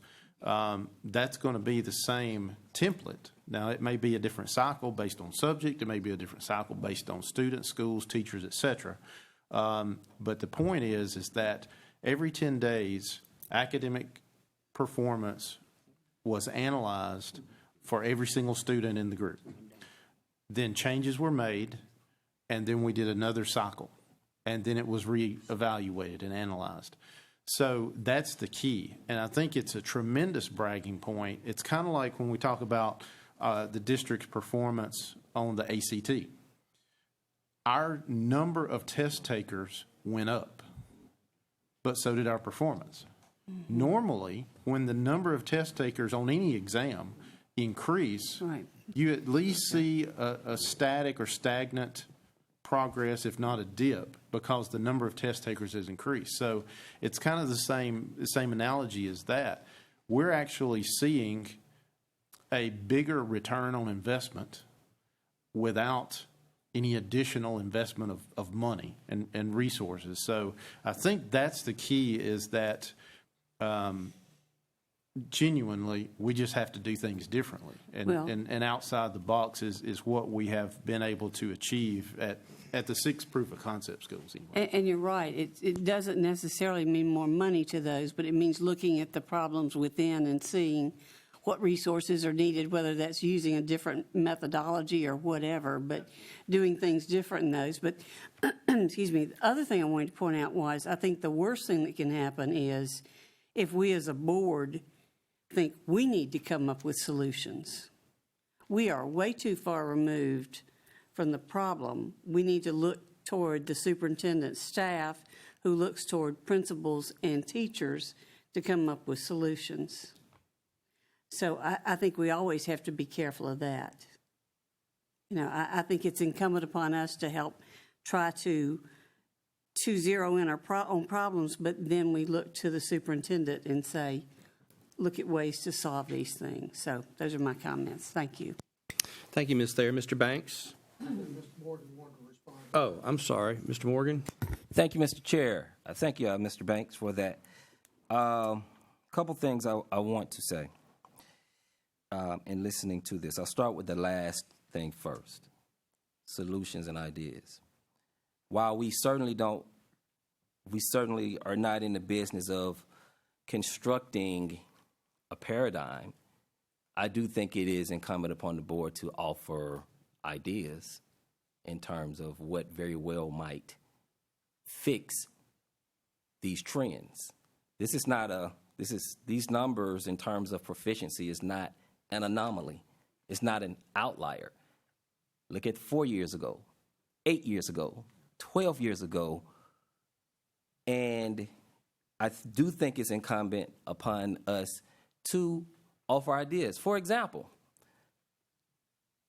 [SPEAKER 7] that's going to be the same template. Now, it may be a different cycle based on subject. It may be a different cycle based on students, schools, teachers, et cetera. But the point is that every 10 days, academic performance was analyzed for every single student in the group. Then changes were made, and then we did another cycle. And then it was reevaluated and analyzed. So that's the key. And I think it's a tremendous bragging point. It's kind of like when we talk about the district's performance on the ACT. Our number of test takers went up, but so did our performance. Mm-hmm. Normally, when the number of test takers on any exam increase, right, you at least see a static or stagnant progress, if not a dip, because the number of test takers has increased. So it's kind of the same analogy as that. We're actually seeing a bigger return on investment without any additional investment of money and resources. So I think that's the key, is that genuinely we just have to do things differently. And outside the box is what we have been able to achieve at the 6 proof of concept schools. Anyway.
[SPEAKER 10] And you're right. It doesn't necessarily mean more money to those, but it means looking at the problems within and seeing what resources are needed, whether that's using a different methodology or whatever, but doing things different in those. But, excuse me, the other thing I wanted to point out was I think the worst thing that can happen is if we as a board think we need to come up with solutions. We are way too far removed from the problem. We need to look toward the superintendent's staff who looks toward principals and teachers to come up with solutions. So I think we always have to be careful of that. You know, I think it's incumbent upon us to help try to zero in on problems, but then we look to the superintendent and say, look at ways to solve these things. So those are my comments. Thank you.
[SPEAKER 1] Thank you, Ms. Thayer. Mr. Banks? Oh, I'm sorry. Mr. Morgan?
[SPEAKER 5] Thank you, Mr. Chair. Thank you, Mr. Banks, for that. Couple things I want to say in listening to this. I'll start with the last thing first, solutions and ideas. While we certainly are not in the business of constructing a paradigm, I do think it is incumbent upon the board to offer ideas in terms of what very well might fix these trends. These numbers in terms of proficiency is not an anomaly. It's not an outlier. Look at 4 years ago, 8 years ago, 12 years ago, and I do think it's incumbent upon us to offer ideas. For example,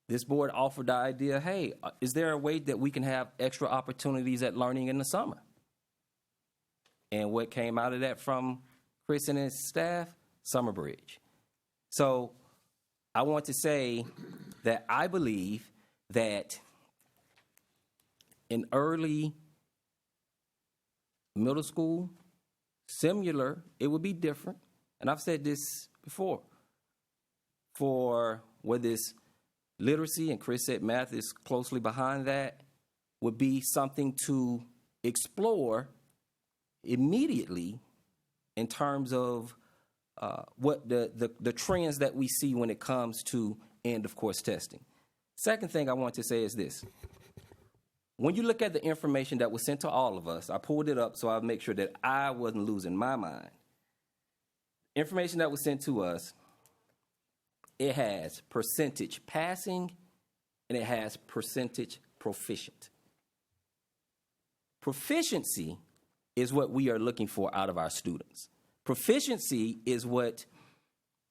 [SPEAKER 5] this board offered the idea, hey, is there a way that we can have extra opportunities at learning in the summer? And what came out of that from Chris and his staff? Summer Bridge. So I want to say that I believe that in early middle school, similar, it would be different. And I've said this before. For whether it's literacy, and Chris said math is closely behind that, would be something to explore immediately in terms of what the trends that we see when it comes to end-of-course testing. Second thing I want to say is this. When you look at the information that was sent to all of us, I pulled it up so I'll make sure that I wasn't losing my mind. Information that was sent to us, it has percentage passing and it has percentage proficient. Proficiency is what we are looking for out of our students. Proficiency is what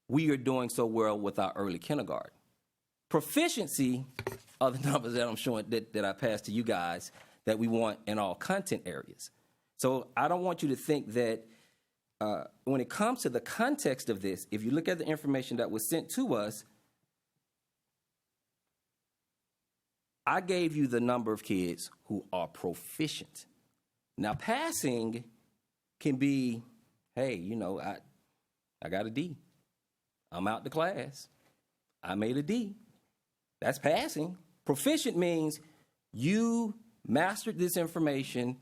[SPEAKER 5] we are doing so well with our early kindergarten. Proficiency are the numbers that I'm showing that I passed to you guys that we want in all content areas. So I don't want you to think that when it comes to the context of this, if you look at the information that was sent to us, I gave you the number of kids who are proficient. Now, passing can be, hey, you know, I got a D. I'm out the class. I made a D. That's passing. Proficient means you mastered this information,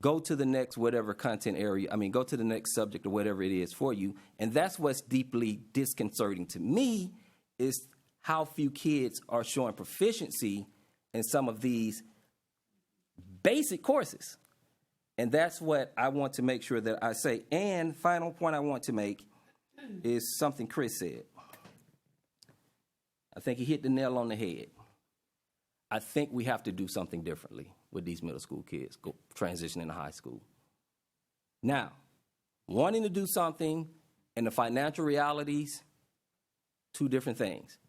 [SPEAKER 5] go to the next whatever content area, go to the next subject or whatever it is for you. And that's what's deeply disconcerting to me is how few kids are showing proficiency in some of these basic courses. And that's what I want to make sure that I say. And final point I want to make is something Chris said. I think he hit the nail on the head. I think we have to do something differently with these middle school kids transitioning to high school. Now, wanting to do something and the financial realities, two different things.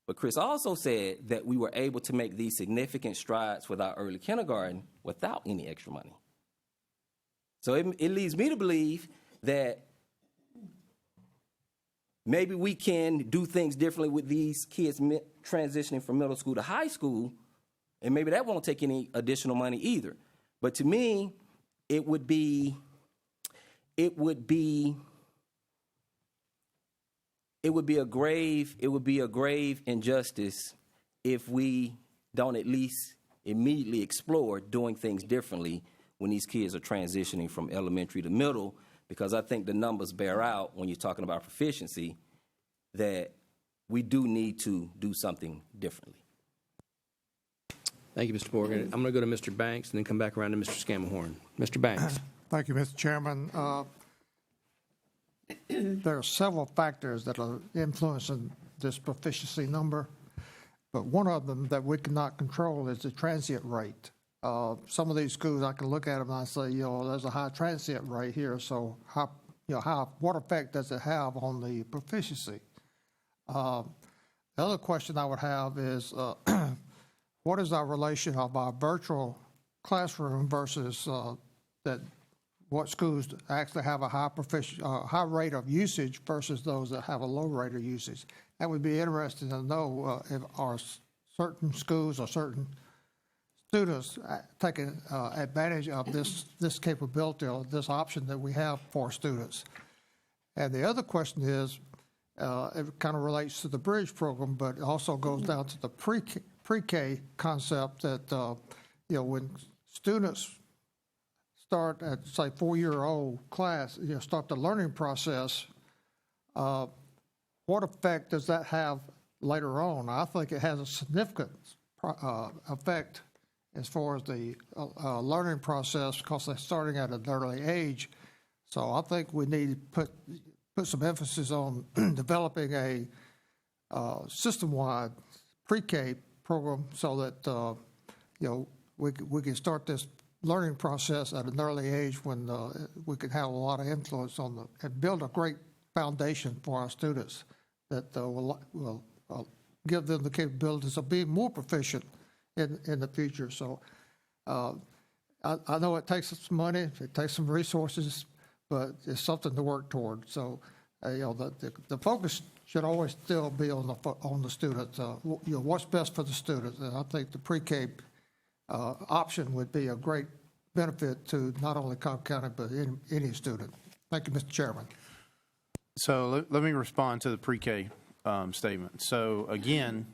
[SPEAKER 5] But Chris also said that we were able to make these significant strides with our early kindergarten without any extra money. So it leads me to believe that maybe we can do things differently with these kids transitioning from middle school to high school, and maybe that won't take any additional money either. But to me, it would be a grave injustice if we don't at least immediately explore doing things differently when these kids are transitioning from elementary to middle, because I think the numbers bear out when you're talking about proficiency that we do need to do something differently.
[SPEAKER 1] Thank you, Mr. Morgan. I'm going to go to Mr. Banks and then come back around to Mr. Scamahorn. Mr. Banks.
[SPEAKER 8] Thank you, Mr. Chairman. There are several factors that are influencing this proficiency number, but one of them that we cannot control is the transient rate. Some of these schools, I can look at them and I say, there's a high transient rate here, so what effect does it have on the proficiency? The other question I would have is, what is our relation of our virtual classroom versus what schools actually have a high rate of usage versus those that have a low rate of usage? That would be interesting to know if are certain schools or certain students taking advantage of this capability or this option that we have for students. And the other question is, it kind of relates to the bridge program, but it also goes down to the pre-K concept that, when students start at, say, 4-year-old class, start the learning process, what effect does that have later on? I think it has a significant effect as far as the learning process because they're starting at an early age. So I think we need to put some emphasis on developing a system-wide pre-K program so that we can start this learning process at an early age when we can have a lot of influence on and build a great foundation for our students that will give them the capabilities of being more proficient in the future. So I know it takes some money, it takes some resources, but it's something to work toward. So the focus should always still be on the students. What's best for the students, and I think the pre-K option would be a great benefit to not only Cobb County but any student. Thank you, Mr. Chairman.
[SPEAKER 7] So let me respond to the pre-K statement. So again,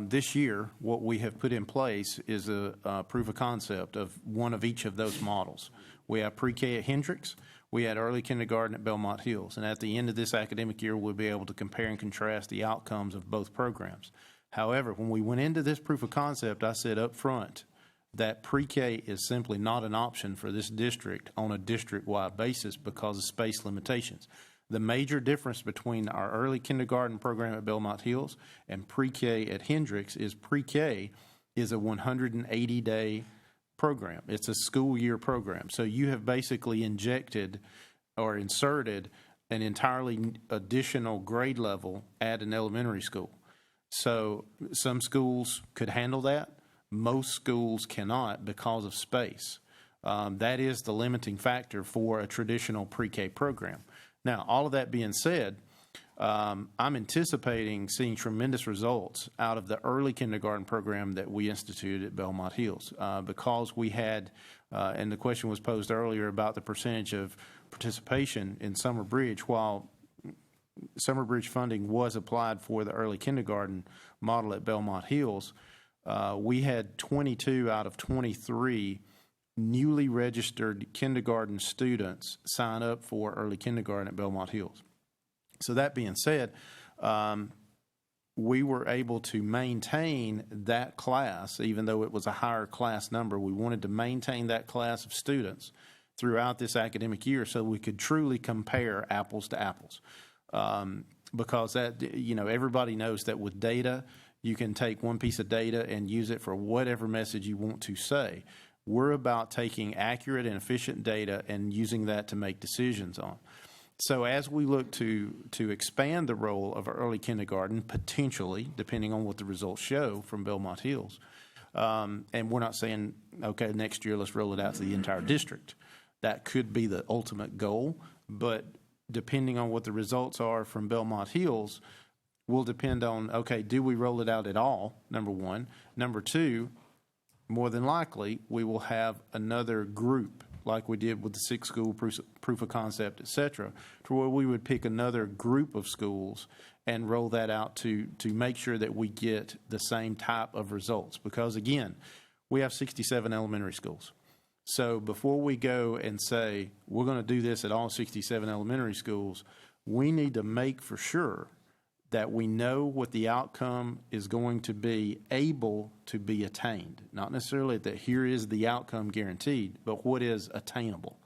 [SPEAKER 7] this year, what we have put in place is a proof of concept of one of each of those models. We have pre-K at Hendricks. We had early kindergarten at Belmont Hills. And at the end of this academic year, we'll be able to compare and contrast the outcomes of both programs. However, when we went into this proof of concept, I said up front that pre-K is simply not an option for this district on a district-wide basis because of space limitations. The major difference between our early kindergarten program at Belmont Hills and pre-K at Hendricks is pre-K is a 180-day program. It's a school year program. So you have basically injected or inserted an entirely additional grade level at an elementary school. So some schools could handle that. Most schools cannot because of space. That is the limiting factor for a traditional pre-K program. Now, all of that being said, I'm anticipating seeing tremendous results out of the early kindergarten program that we instituted at Belmont Hills because we had, and the question was posed earlier about the percentage of participation in Summer Bridge. While Summer Bridge funding was applied for the early kindergarten model at Belmont Hills, we had 22 out of 23 newly registered kindergarten students sign up for early kindergarten at Belmont Hills. So that being said, we were able to maintain that class, even though it was a higher class number. We wanted to maintain that class of students throughout this academic year so we could truly compare apples to apples. Because that, everybody knows that with data, you can take one piece of data and use it for whatever message you want to say. We're about taking accurate and efficient data and using that to make decisions on. So as we look to expand the role of early kindergarten, potentially, depending on what the results show from Belmont Hills, and we're not saying, okay, next year let's roll it out to the entire district. That could be the ultimate goal, but depending on what the results are from Belmont Hills will depend on, okay, do we roll it out at all, number one. Number two, more than likely, we will have another group like we did with the 6-school proof of concept, et cetera, to where we would pick another group of schools and roll that out to make sure that we get the same type of results. Because, again, we have 67 elementary schools. So before we go and say we're going to do this at all 67 elementary schools, we need to make for sure that we know what the outcome is going to be able to be attained. Not necessarily that here is the outcome guaranteed, but what is attainable.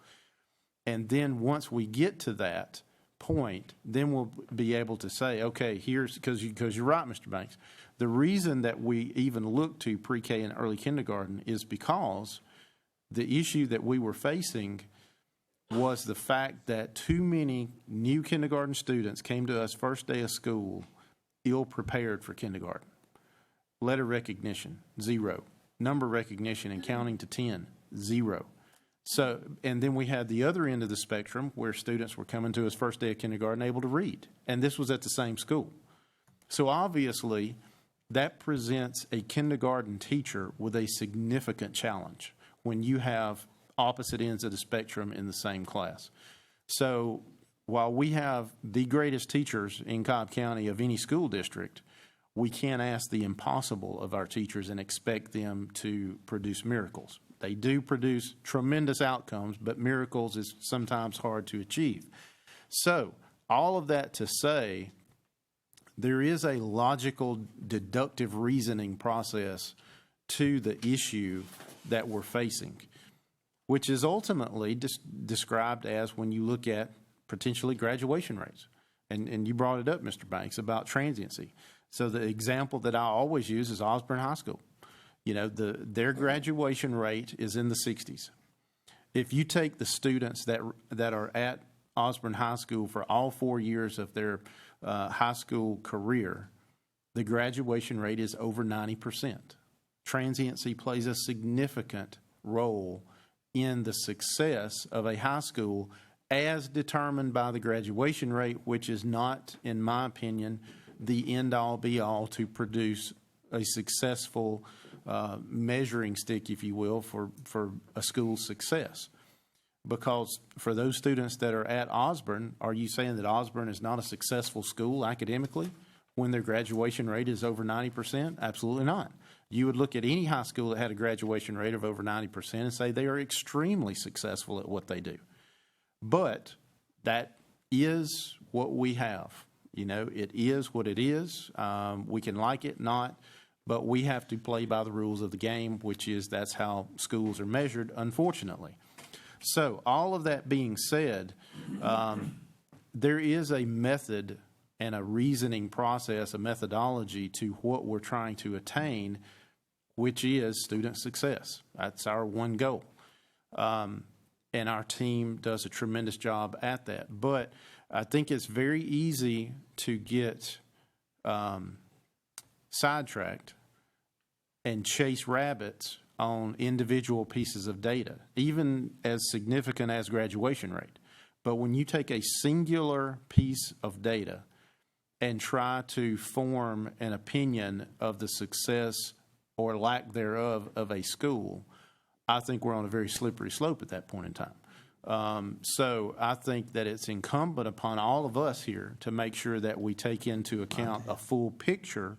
[SPEAKER 7] And then once we get to that, point, then we'll be able to say, okay, here's, because you're right, Mr. Banks. The reason that we even look to pre-K and early kindergarten is because the issue that we were facing was the fact that too many new kindergarten students came to us first day of school ill prepared for kindergarten. Letter recognition, 0. Number recognition and counting to 10, 0. So, and then we had the other end of the spectrum where students were coming to us first day of kindergarten able to read. And this was at the same school. So obviously, that presents a kindergarten teacher with a significant challenge when you have opposite ends of the spectrum in the same class. So while we have the greatest teachers in Cobb County of any school district, we can't ask the impossible of our teachers and expect them to produce miracles. They do produce tremendous outcomes, but miracles is sometimes hard to achieve. So all of that to say, there is a logical, deductive reasoning process to the issue that we're facing, which is ultimately described as when you look at potentially graduation rates. And you brought it up, Mr. Banks, about transiency. So the example that I always use is Osborne High School. You know, their graduation rate is in the 60s. If you take the students that are at Osborne High School for all 4 years of their high school career, the graduation rate is over 90%. Transiency plays a significant role in the success of a high school as determined by the graduation rate, which is not, in my opinion, the end-all, be-all to produce a successful measuring stick, if you will, for a school's success. Because for those students that are at Osborne, are you saying that Osborne is not a successful school academically when their graduation rate is over 90%? Absolutely not. You would look at any high school that had a graduation rate of over 90% and say they are extremely successful at what they do. But that is what we have. You know, it is what it is. We can like it, not, but we have to play by the rules of the game, which is that's how schools are measured, unfortunately. So all of that being said, there is a method and a reasoning process, a methodology to what we're trying to attain, which is student success. That's our one goal. And our team does a tremendous job at that. But I think it's very easy to get sidetracked and chase rabbits on individual pieces of data, even as significant as graduation rate. But when you take a singular piece of data and try to form an opinion of the success or lack thereof of a school, I think we're on a very slippery slope at that point in time. So I think that it's incumbent upon all of us here to make sure that we take into account a full picture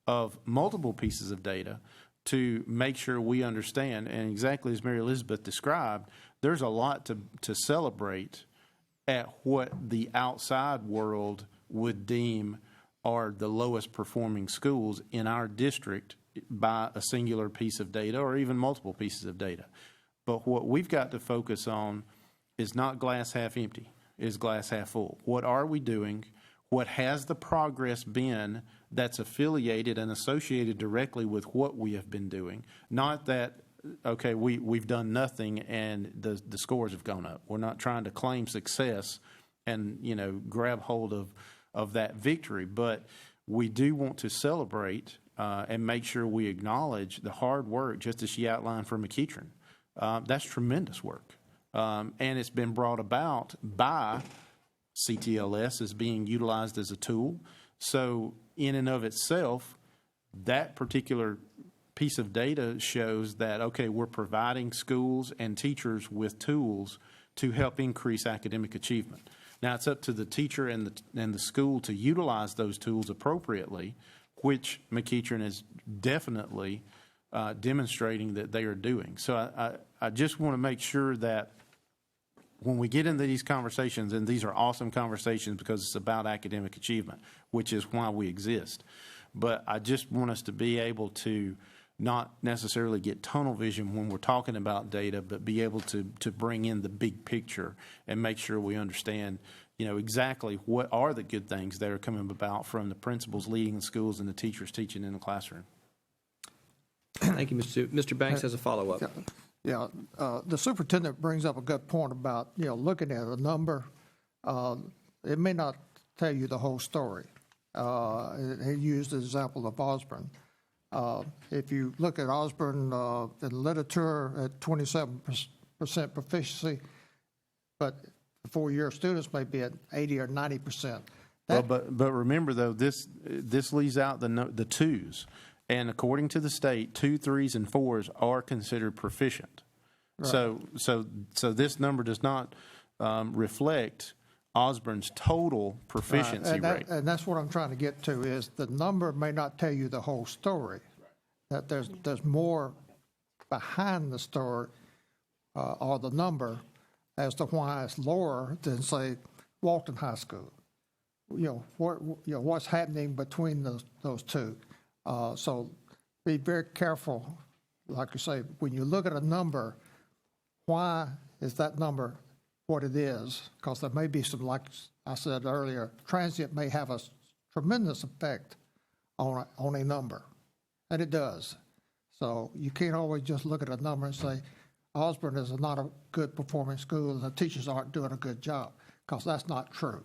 [SPEAKER 7] of multiple pieces of data to make sure we understand. And exactly as Mary Elizabeth described, there's a lot to celebrate at what the outside world would deem are the lowest performing schools in our district by a singular piece of data or even multiple pieces of data. But what we've got to focus on is not glass half empty, is glass half full. What are we doing? What has the progress been that's affiliated and associated directly with what we have been doing? Not that, okay, we've done nothing and the scores have gone up. We're not trying to claim success and, you know, grab hold of that victory. But we do want to celebrate and make sure we acknowledge the hard work, just as she outlined for McEachern. That's tremendous work. And it's been brought about by CTLS as being utilized as a tool. So in and of itself, that particular piece of data shows that, okay, we're providing schools and teachers with tools to help increase academic achievement. Now, it's up to the teacher and the school to utilize those tools appropriately, which McEachern is definitely demonstrating that they are doing. So I just want to make sure that when we get into these conversations, and these are awesome conversations because it's about academic achievement, which is why we exist. But I just want us to be able to not necessarily get tunnel vision when we're talking about data, but be able to bring in the big picture and make sure we understand, exactly what are the good things that are coming about from the principals leading the schools and the teachers teaching in the classroom.
[SPEAKER 1] Thank you, Mr. Banks has a follow-up.
[SPEAKER 8] Yeah, the superintendent brings up a good point about, looking at a number. It may not tell you the whole story. He used the example of Osborne. If you look at Osborne in literature at 27% proficiency, but the 4-year students may be at 80 or 90%.
[SPEAKER 7] Well, but remember though, this leaves out the twos, and according to the state, 2s, 3s, and 4s are considered proficient. Right. So this number does not reflect Osborne's total proficiency rate.
[SPEAKER 8] And that's what I'm trying to get to, is the number may not tell you the whole story. That there's more behind the story or the number as to why it's lower than, say, Walton High School. What's happening between those two. So be very careful, like you say, when you look at a number, why is that number what it is? Because there may be some, like I said earlier, transient may have a tremendous effect on a number, and it does. So you can't always just look at a number and say, Osborne is not a good performing school and the teachers aren't doing a good job, because that's not true.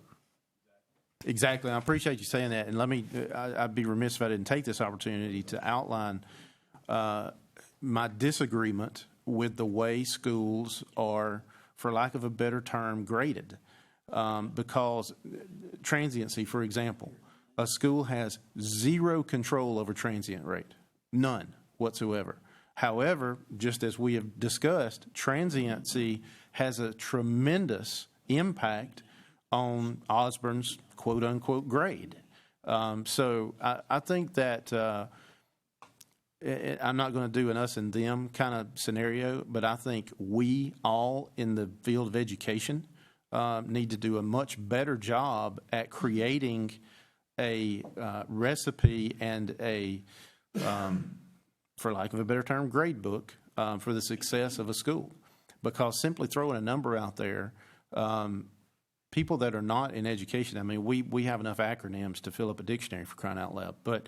[SPEAKER 7] Exactly. I appreciate you saying that. And I'd be remiss if I didn't take this opportunity to outline my disagreement with the way schools are, for lack of a better term, graded. Because transiency, for example, a school has zero control over transient rate, none whatsoever. However, just as we have discussed, transiency has a tremendous impact on Osborne's quote-unquote grade. So I think that I'm not going to do an us and them kind of scenario, but I think we all in the field of education need to do a much better job at creating a recipe and a, for lack of a better term, grade book for the success of a school. Because simply throwing a number out there, people that are not in education, I mean, we have enough acronyms to fill up a dictionary, for crying out loud, but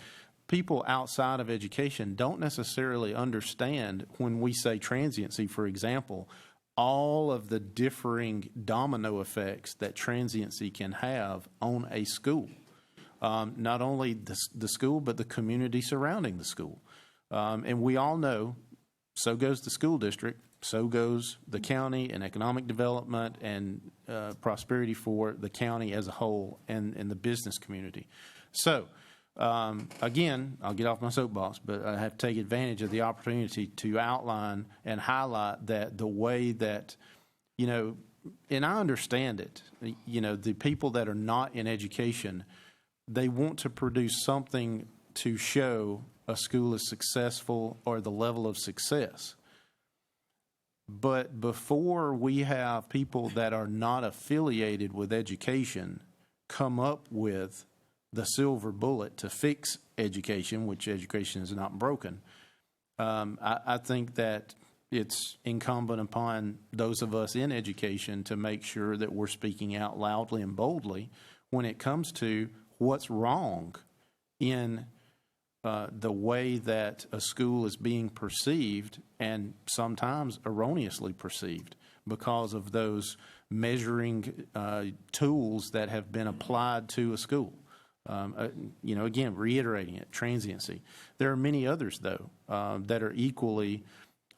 [SPEAKER 7] people outside of education don't necessarily understand when we say transiency, for example, all of the differing domino effects that transiency can have on a school. Not only the school, but the community surrounding the school. And we all know, so goes the school district, so goes the county and economic development and prosperity for the county as a whole and the business community. So, again, I'll get off my soapbox, but I have to take advantage of the opportunity to outline and highlight that the way that, and I understand it, the people that are not in education, they want to produce something to show a school is successful or the level of success. But before we have people that are not affiliated with education come up with the silver bullet to fix education, which education is not broken, I think that it's incumbent upon those of us in education to make sure that we're speaking out loudly and boldly when it comes to what's wrong in the way that a school is being perceived, and sometimes erroneously perceived because of those measuring tools that have been applied to a school. Again, reiterating it, transiency. There are many others, though, that are equally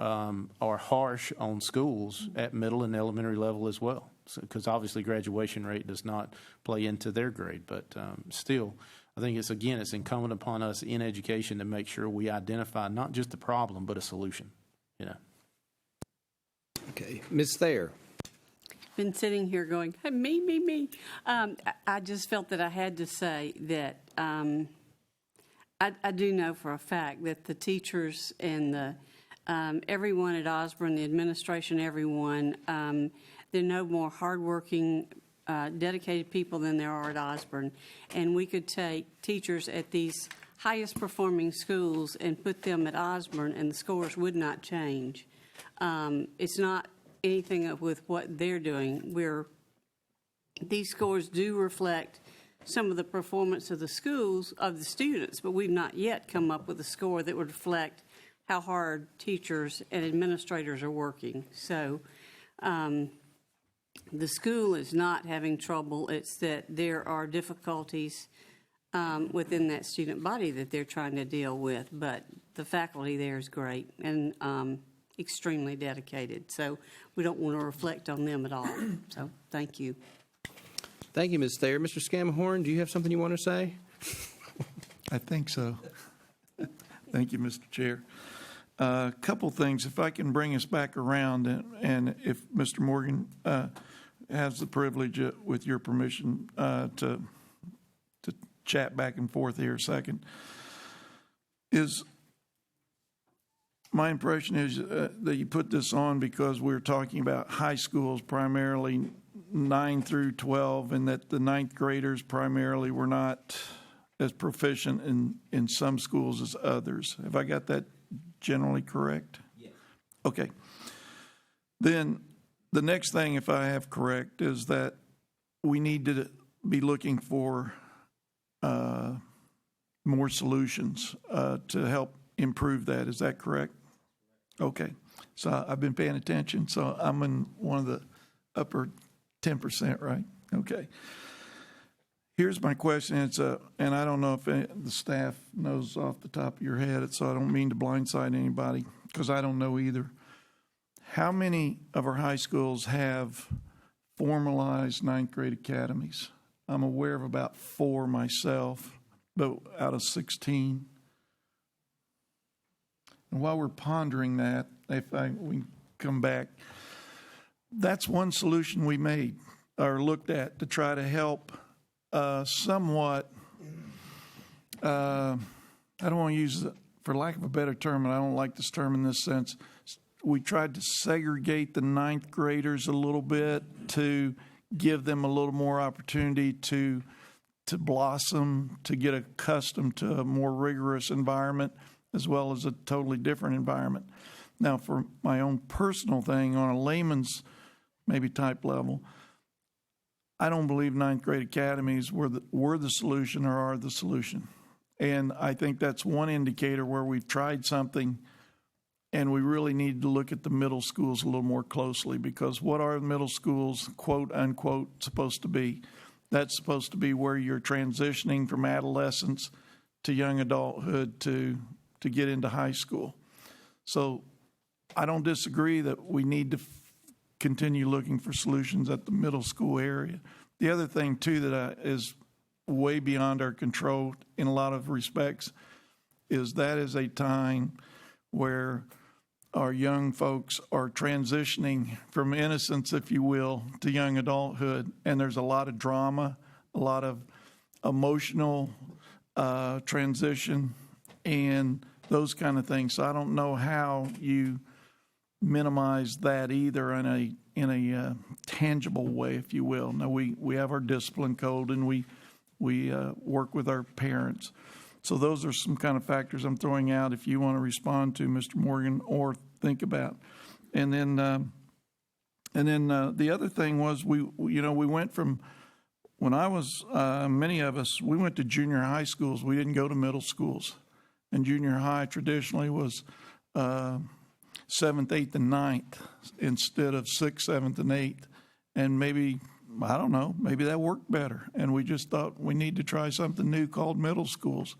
[SPEAKER 7] are harsh on schools at middle and elementary level as well, because obviously graduation rate does not play into their grade, but still, I think it's incumbent upon us in education to make sure we identify not just the problem, but a solution,
[SPEAKER 1] Okay. Ms. Thayer.
[SPEAKER 10] Been sitting here going, hey, me. I just felt that I had to say that I do know for a fact that the teachers and the everyone at Osborne, the administration, everyone, they're no more hardworking, dedicated people than there are at Osborne. And we could take teachers at these highest performing schools and put them at Osborne, and the scores would not change. It's not anything with what they're doing. These scores do reflect some of the performance of the schools, of the students, but we've not yet come up with a score that would reflect how hard teachers and administrators are working. So the school is not having trouble. It's that there are difficulties within that student body that they're trying to deal with. But the faculty there is great and extremely dedicated. So we don't want to reflect on them at all. So thank you.
[SPEAKER 1] Thank you, Ms. Thayer. Mr. Scamahorn, do you have something you want to say?
[SPEAKER 9] I think so. Thank you, Mr. Chair. A couple things, if I can bring us back around, and if Mr. Morgan has the privilege, with your permission, to chat back and forth here a second, is my impression is that you put this on because we're talking about high schools, primarily 9 through 12, and that the ninth graders primarily were not as proficient in some schools as others. Have I got that generally correct?
[SPEAKER 5] Yes.
[SPEAKER 9] Okay. Then the next thing, if I have correct, is that we need to be looking for more solutions to help improve that. Is that correct? Okay. So I've been paying attention. So I'm in one of the upper 10%, right? Okay. Here's my question. And I don't know if the staff knows off the top of your head, so I don't mean to blindside anybody because I don't know either. How many of our high schools have formalized ninth grade academies? I'm aware of about 4 myself, but out of 16. And while we're pondering that, we come back, that's one solution we made or looked at to try to help somewhat, I don't want to use, for lack of a better term, and I don't like this term in this sense, we tried to segregate the ninth graders a little bit to give them a little more opportunity to blossom, to get accustomed to a more rigorous environment as well as a totally different environment. Now, for my own personal thing on a layman's maybe type level, I don't believe ninth grade academies were the solution or are the solution. And I think that's one indicator where we've tried something and we really need to look at the middle schools a little more closely, because what are the middle schools, quote unquote, supposed to be? That's supposed to be where you're transitioning from adolescence to young adulthood to get into high school. So I don't disagree that we need to continue looking for solutions at the middle school area. The other thing, too, that is way beyond our control in a lot of respects is that is a time where our young folks are transitioning from innocence, if you will, to young adulthood. And there's a lot of drama, a lot of emotional transition, and those kind of things. So I don't know how you minimize that either in a tangible way, if you will. Now, we have our discipline code, and we work with our parents. So those are some kind of factors I'm throwing out if you want to respond to, Mr. Morgan, or think about. And then the other thing was we went from, when I was, many of us, we went to junior high schools. We didn't go to middle schools. And junior high traditionally was 7th, 8th, and 9th instead of 6th, 7th, and 8th. And maybe, I don't know, maybe that worked better. And we just thought we need to try something new called middle schools.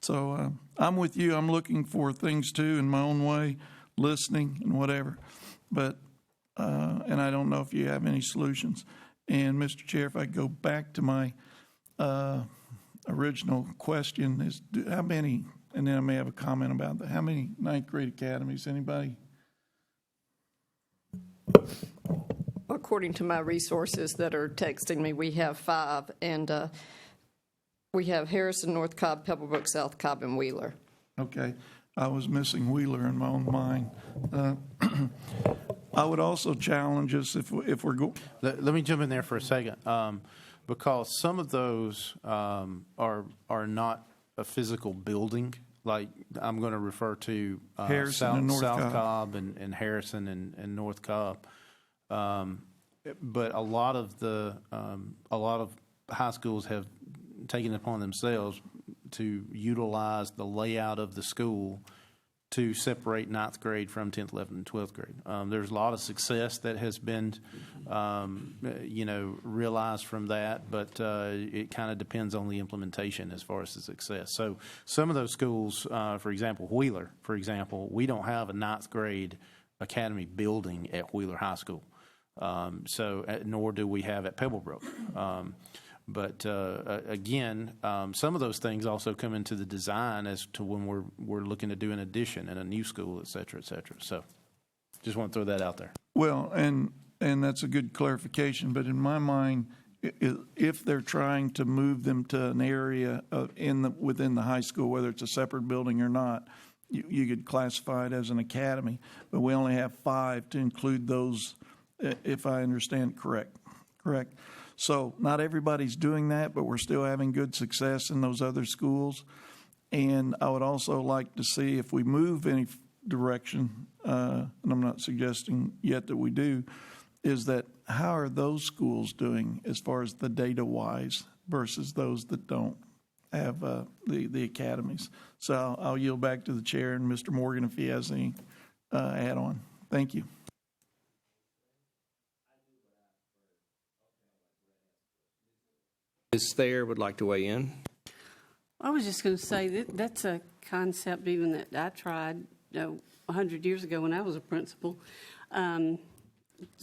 [SPEAKER 9] So I'm with you. I'm looking for things too in my own way, listening and whatever. But, and I don't know if you have any solutions. And Mr. Chair, if I go back to my original question, is how many, and then I may have a comment about that, how many ninth grade academies, anybody?
[SPEAKER 11] According to my resources that are texting me, we have 5, and we have Harrison, North Cobb, Pebblebrook, South Cobb, and Wheeler.
[SPEAKER 9] Okay. I was missing Wheeler in my own mind. I would also challenge us if we're going.
[SPEAKER 7] Let me jump in there for a second, because some of those are not a physical building. Like, I'm going to refer to
[SPEAKER 9] Harrison and North
[SPEAKER 7] South
[SPEAKER 9] Cobb.
[SPEAKER 7] Cobb and Harrison and North Cobb. But a lot of high schools have taken it upon themselves to utilize the layout of the school to separate ninth grade from 10th, 11th, and 12th grade. There's a lot of success that has been, realized from that, but it kind of depends on the implementation as far as the success. So some of those schools, for example, Wheeler, we don't have a ninth grade academy building at Wheeler High School. Nor do we have at Pebblebrook. But again, some of those things also come into the design as to when we're looking to do an addition in a new school, et cetera, et cetera. So just want to throw that out there.
[SPEAKER 9] Well, and that's a good clarification, but in my mind, if they're trying to move them to an area within the high school, whether it's a separate building or not, you could classify it as an academy, but we only have 5 to include those, if I understand correct. So not everybody's doing that, but we're still having good success in those other schools. And I would also like to see if we move any direction, and I'm not suggesting yet that we do, is that how are those schools doing as far as the data-wise versus those that don't have the academies? So I'll yield back to the chair and Mr. Morgan if he has any add-on. Thank you.
[SPEAKER 1] Ms. Thayer would like to weigh in.
[SPEAKER 10] I was just going to say that's a concept even that I tried 100 years ago when I was a principal. Some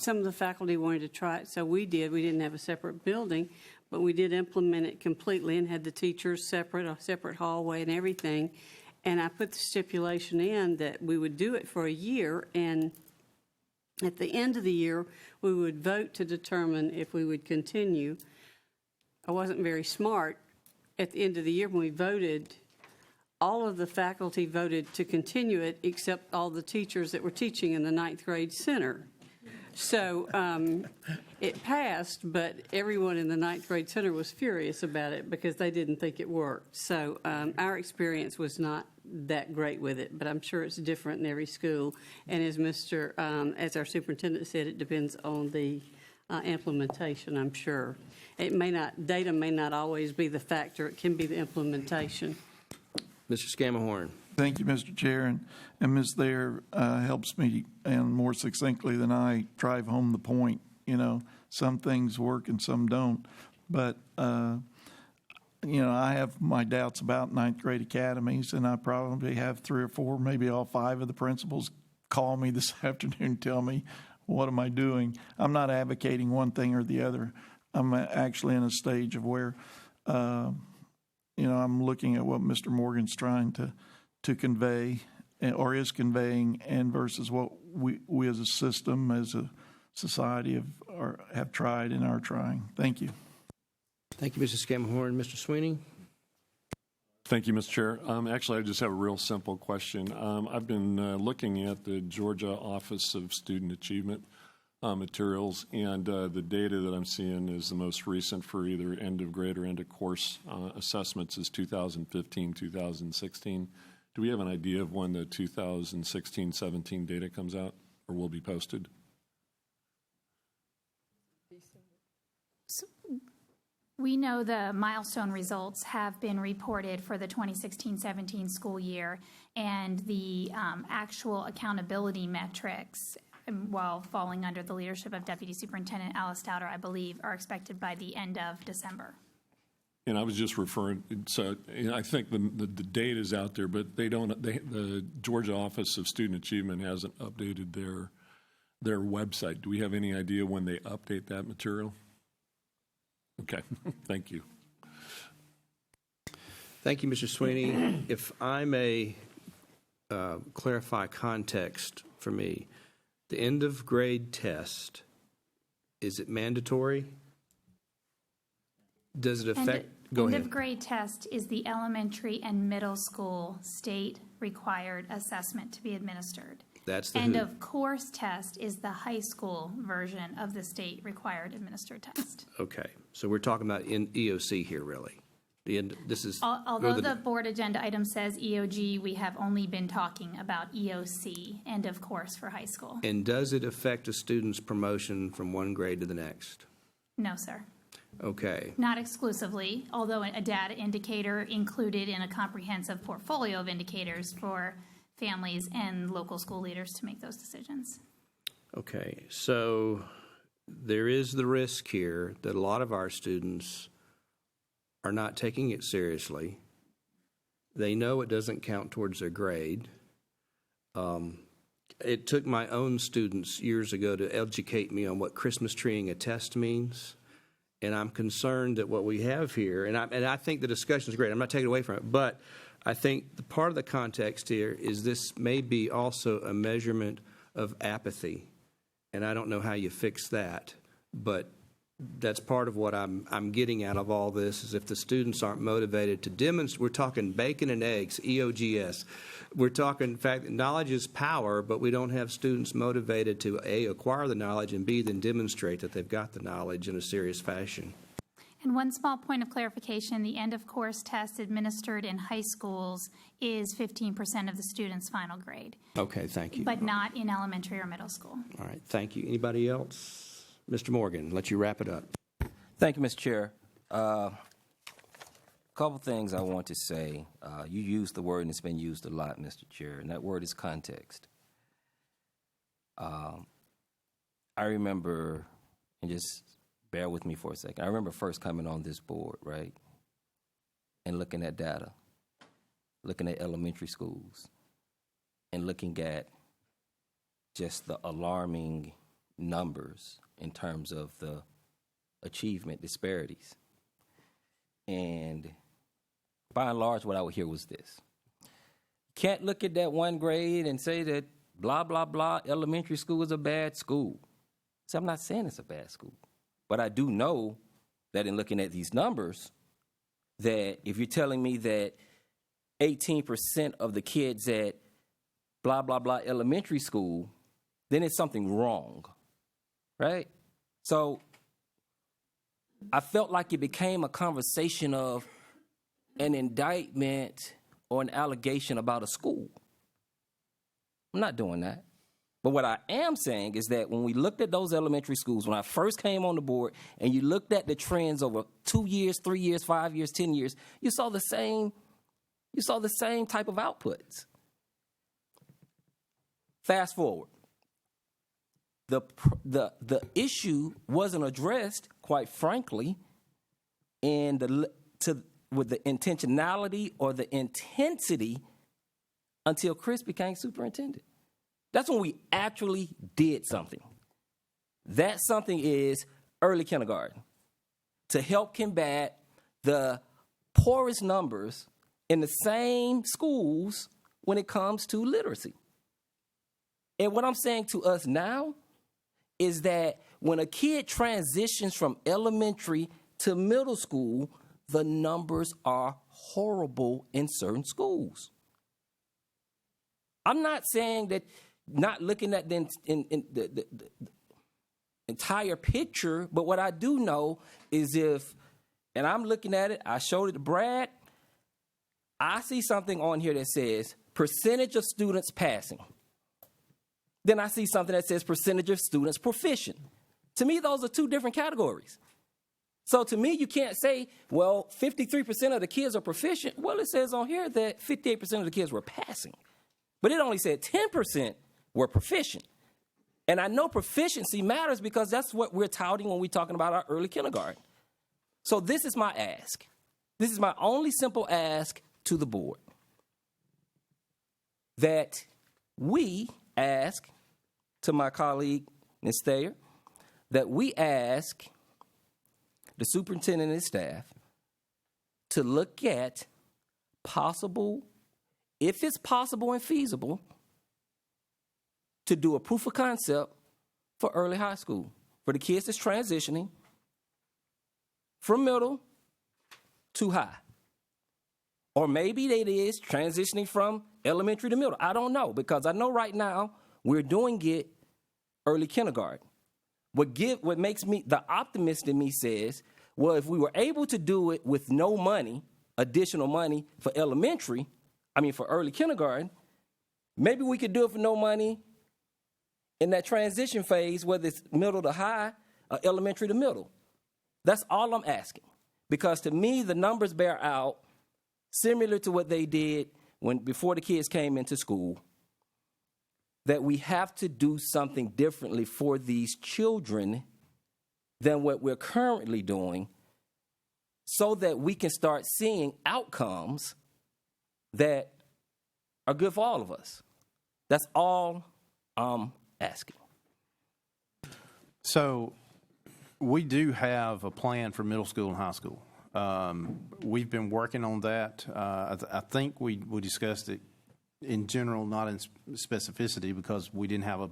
[SPEAKER 10] of the faculty wanted to try it, so we did. We didn't have a separate building, but we did implement it completely and had the teachers separate, a separate hallway and everything. And I put the stipulation in that we would do it for a year, and at the end of the year, we would vote to determine if we would continue. I wasn't very smart. At the end of the year when we voted, all of the faculty voted to continue it except all the teachers that were teaching in the ninth grade center. So it passed, but everyone in the ninth grade center was furious about it because they didn't think it worked. So our experience was not that great with it, but I'm sure it's different in every school. And as our superintendent said, it depends on the implementation, I'm sure. Data may not always be the factor. It can be the implementation.
[SPEAKER 1] Mr. Scamahorn.
[SPEAKER 9] Thank you, Mr. Chair. And Ms. Thayer helps me, and more succinctly than I, drive home the point. Some things work and some don't. But, I have my doubts about ninth grade academies, and I probably have 3 or 4, maybe all 5 of the principals call me this afternoon and tell me, what am I doing? I'm not advocating one thing or the other. I'm actually in a stage of where, I'm looking at what Mr. Morgan's trying to convey or is conveying, and versus what we as a system, as a society have tried and are trying. Thank you.
[SPEAKER 1] Thank you, Mr. Scamahorn. Mr. Sweeney?
[SPEAKER 2] Thank you, Mr. Chair. Actually, I just have a real simple question. I've been looking at the Georgia Office of Student Achievement materials, and the data that I'm seeing is the most recent for either end of grade or end of course assessments is 2015, 2016. Do we have an idea of when the 2016-17 data comes out or will be posted?
[SPEAKER 6] We know the milestone results have been reported for the 2016-17 school year, and the actual accountability metrics, while falling under the leadership of Deputy Superintendent Alice Stouter, I believe, are expected by the end of December. And
[SPEAKER 2] I was just referring, so I think the data is out there, but the Georgia Office of Student Achievement hasn't updated their website. Do we have any idea when they update that material? Okay, thank you.
[SPEAKER 1] Thank you, Mr. Sweeney. If I may clarify context for me, the end of grade test, is it mandatory? Does it affect? Go ahead.
[SPEAKER 6] End of grade test is the elementary and middle school state required assessment to be administered.
[SPEAKER 1] That's the
[SPEAKER 6] end of course test is the high school version of the state required administered test.
[SPEAKER 1] Okay, so we're talking about in EOC here, really. This is
[SPEAKER 6] Although the board agenda item says EOG, we have only been talking about EOC, end of course for high school.
[SPEAKER 1] And does it affect a student's promotion from one grade to the next?
[SPEAKER 6] No, sir.
[SPEAKER 1] Okay.
[SPEAKER 6] Not exclusively, although a data indicator included in a comprehensive portfolio of indicators for families and local school leaders to make those decisions.
[SPEAKER 1] Okay. So there is the risk here that a lot of our students are not taking it seriously. They know it doesn't count towards their grade. It took my own students years ago to educate me on what Christmas treeing a test means. And I'm concerned that what we have here, and I think the discussion is great. I'm not taking away from it, but I think the part of the context here is this may be also a measurement of apathy, and I don't know how you fix that, but that's part of what I'm getting out of all this is if the students aren't motivated to demonstrate. We're talking bacon and eggs, EOGS. We're talking, in fact, knowledge is power, but we don't have students motivated to A, acquire the knowledge, and B, then demonstrate that they've got the knowledge in a serious fashion.
[SPEAKER 6] And one small point of clarification, the end of course test administered in high schools is 15% of the student's final grade.
[SPEAKER 1] Okay, thank you.
[SPEAKER 6] But not in elementary or middle school.
[SPEAKER 1] All right, thank you. Anybody else? Mr. Morgan, let you wrap it up.
[SPEAKER 5] Thank you, Mr. Chair. Couple things I want to say. You used the word, and it's been used a lot, Mr. Chair, and that word is context. I remember, and just bear with me for a second, I remember first coming on this board, right, and looking at data, looking at elementary schools, and looking at just the alarming numbers in terms of the achievement disparities. And by and large, what I would hear was this. Can't look at that one grade and say that blah, blah, blah, elementary school is a bad school. So I'm not saying it's a bad school. But I do know that in looking at these numbers, that if you're telling me that 18% of the kids at blah, blah, blah elementary school, then it's something wrong. Right? So I felt like it became a conversation of an indictment or an allegation about a school. I'm not doing that. But what I am saying is that when we looked at those elementary schools, when I first came on the board, and you looked at the trends over 2 years, 3 years, 5 years, 10 years, you saw the same type of outputs. Fast forward. The issue wasn't addressed, quite frankly, with the intentionality or the intensity until Chris became superintendent. That's when we actually did something. That something is early kindergarten to help combat the poorest numbers in the same schools when it comes to literacy. And what I'm saying to us now is that when a kid transitions from elementary to middle school, the numbers are horrible in certain schools. I'm not saying that not looking at the entire picture, but what I do know is and I'm looking at it, I showed it to Brad, I see something on here that says percentage of students passing. Then I see something that says percentage of students proficient. To me, those are two different categories. So to me, you can't say, well, 53% of the kids are proficient. Well, it says on here that 58% of the kids were passing. But it only said 10% were proficient. And I know proficiency matters because that's what we're touting when we're talking about our early kindergarten. So this is my ask. This is my only simple ask to the board. That we ask, to my colleague, Ms. Thayer, that we ask the superintendent and his staff to look at possible, if it's possible and feasible, to do a proof of concept for early high school, for the kids that's transitioning from middle to high. Or maybe it is transitioning from elementary to middle. I don't know, because I know right now we're doing it early kindergarten. What makes me, the optimist in me says, well, if we were able to do it with no money, additional money for for early kindergarten, maybe we could do it for no money in that transition phase, whether it's middle to high or elementary to middle. That's all I'm asking. Because to me, the numbers bear out similar to what they did before the kids came into school, that we have to do something differently for these children than what we're currently doing, so that we can start seeing outcomes that are good for all of us. That's all I'm asking.
[SPEAKER 7] So we do have a plan for middle school and high school. We've been working on that. I think we discussed it in general, not in specificity, because we didn't have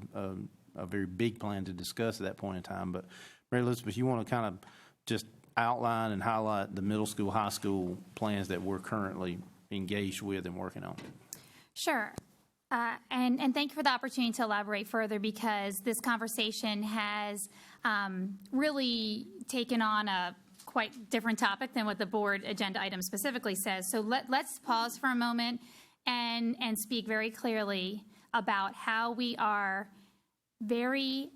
[SPEAKER 7] a very big plan to discuss at that point in time. But Mary Elizabeth, you want to kind of just outline and highlight the middle school, high school plans that we're currently engaged with and working on?
[SPEAKER 6] Sure. And thank you for the opportunity to elaborate further, because this conversation has really taken on a quite different topic than what the board agenda item specifically says. So let's pause for a moment and speak very clearly about how we are very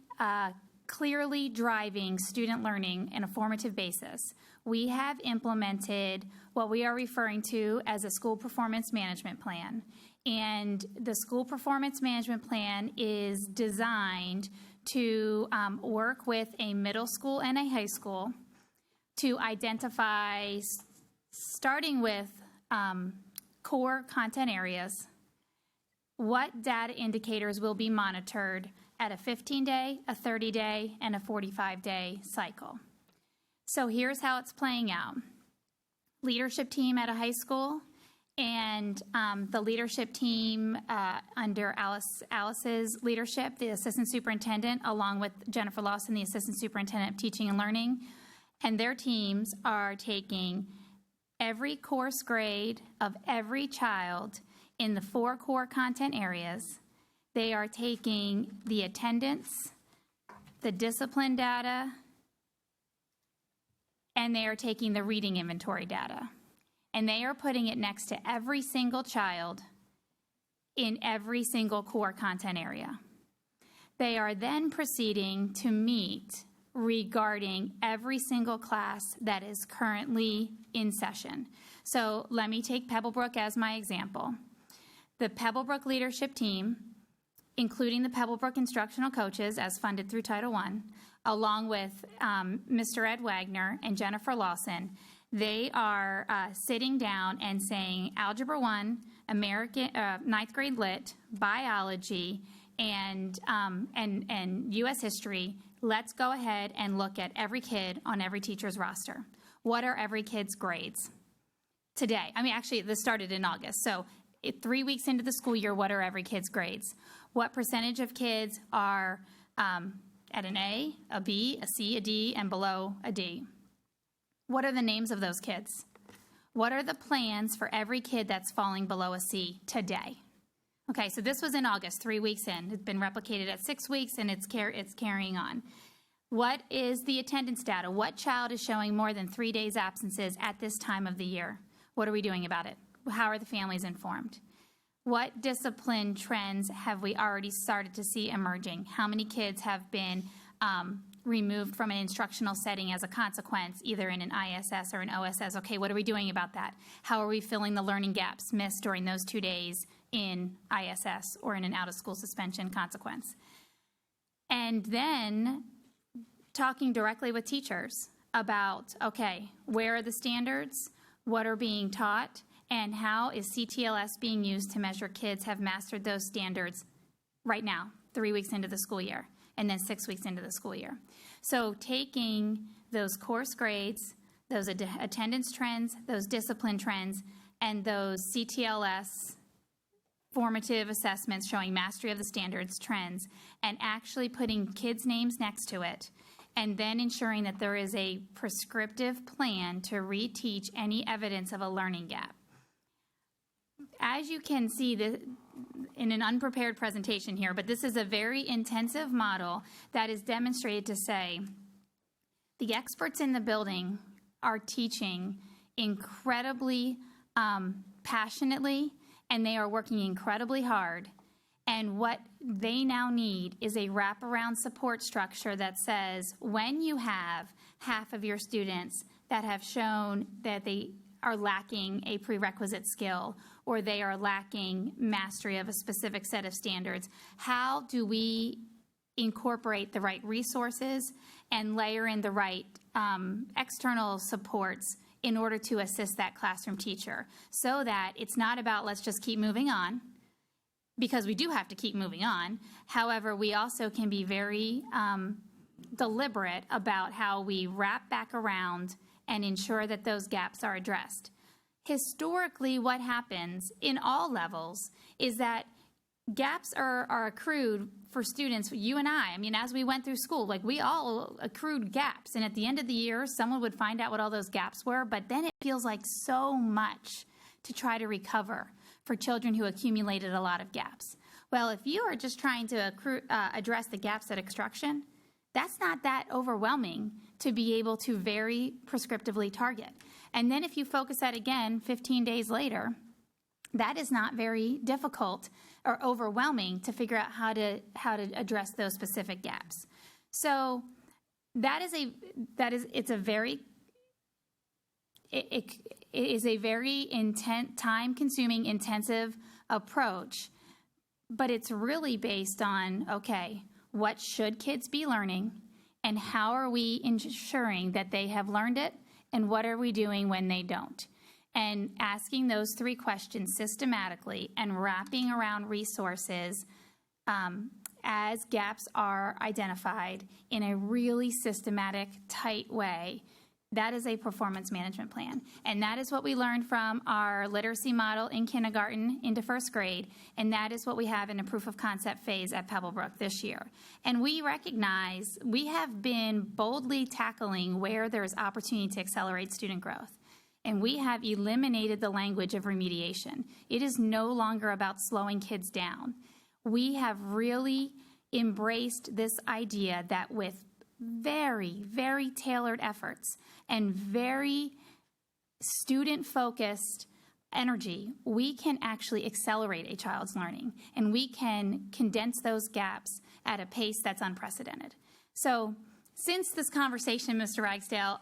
[SPEAKER 6] clearly driving student learning in a formative basis. We have implemented what we are referring to as a school performance management plan. And the school performance management plan is designed to work with a middle school and a high school to identify, starting with core content areas, what data indicators will be monitored at a 15-day, a 30-day, and a 45-day cycle. So here's how it's playing out. Leadership team at a high school, and the leadership team under Alice's leadership, the assistant superintendent, along with Jennifer Lawson, the assistant superintendent of teaching and learning, and their teams are taking every course grade of every child in the 4 core content areas. They are taking the attendance, the discipline data, and they are taking the reading inventory data. And they are putting it next to every single child in every single core content area. They are then proceeding to meet regarding every single class that is currently in session. So let me take Pebblebrook as my example. The Pebblebrook leadership team, including the Pebblebrook instructional coaches as funded through Title I, along with Mr. Ed Wagner and Jennifer Lawson, they are sitting down and saying Algebra 1, American 9th grade Lit, biology, and U.S. history. Let's go ahead and look at every kid on every teacher's roster. What are every kid's grades today? I mean, actually, this started in August. So 3 weeks into the school year, what are every kid's grades? What percentage of kids are at an A, a B, a C, a D, and below a D? What are the names of those kids? What are the plans for every kid that's falling below a C today? Okay, so this was in August, 3 weeks in. It's been replicated at 6 weeks, and it's carrying on. What is the attendance data? What child is showing more than 3 days absences at this time of the year? What are we doing about it? How are the families informed? What discipline trends have we already started to see emerging? How many kids have been removed from an instructional setting as a consequence, either in an ISS or an OSS? Okay, what are we doing about that? How are we filling the learning gaps missed during those 2 days in ISS or in an out-of-school suspension consequence? And then talking directly with teachers about, okay, where are the standards? What are being taught? And how is CTLS being used to measure kids have mastered those standards right now, 3 weeks into the school year, and then 6 weeks into the school year? So taking those course grades, those attendance trends, those discipline trends, and those CTLS formative assessments showing mastery of the standards trends, and actually putting kids' names next to it, and then ensuring that there is a prescriptive plan to reteach any evidence of a learning gap. As you can see in an unprepared presentation here, but this is a very intensive model that is demonstrated to say the experts in the building are teaching incredibly passionately, and they are working incredibly hard. And what they now need is a wraparound support structure that says when you have half of your students that have shown that they are lacking a prerequisite skill or they are lacking mastery of a specific set of standards, how do we incorporate the right resources and layer in the right external supports in order to assist that classroom teacher so that it's not about let's just keep moving on, because we do have to keep moving on. However, we also can be very deliberate about how we wrap back around and ensure that those gaps are addressed. Historically, what happens in all levels is that gaps are accrued for students, you and I mean, as we went through school, like we all accrued gaps. And at the end of the year, someone would find out what all those gaps were, but then it feels like so much to try to recover for children who accumulated a lot of gaps. Well, if you are just trying to address the gaps at extraction, that's not that overwhelming to be able to very prescriptively target. And then if you focus that again 15 days later, that is not very difficult or overwhelming to figure out how to address those specific gaps. So it is a very time-consuming, intensive approach, but it's really based on, okay, what should kids be learning, and how are we ensuring that they have learned it, and what are we doing when they don't? And asking those three questions systematically and wrapping around resources as gaps are identified in a really systematic, tight way. That is a performance management plan. And that is what we learned from our literacy model in kindergarten into first grade. And that is what we have in a proof of concept phase at Pebblebrook this year. And we recognize we have been boldly tackling where there is opportunity to accelerate student growth. And we have eliminated the language of remediation. It is no longer about slowing kids down. We have really embraced this idea that with very, very tailored efforts and very student-focused energy, we can actually accelerate a child's learning, and we can condense those gaps at a pace that's unprecedented. So since this conversation, Mr. Ragsdale,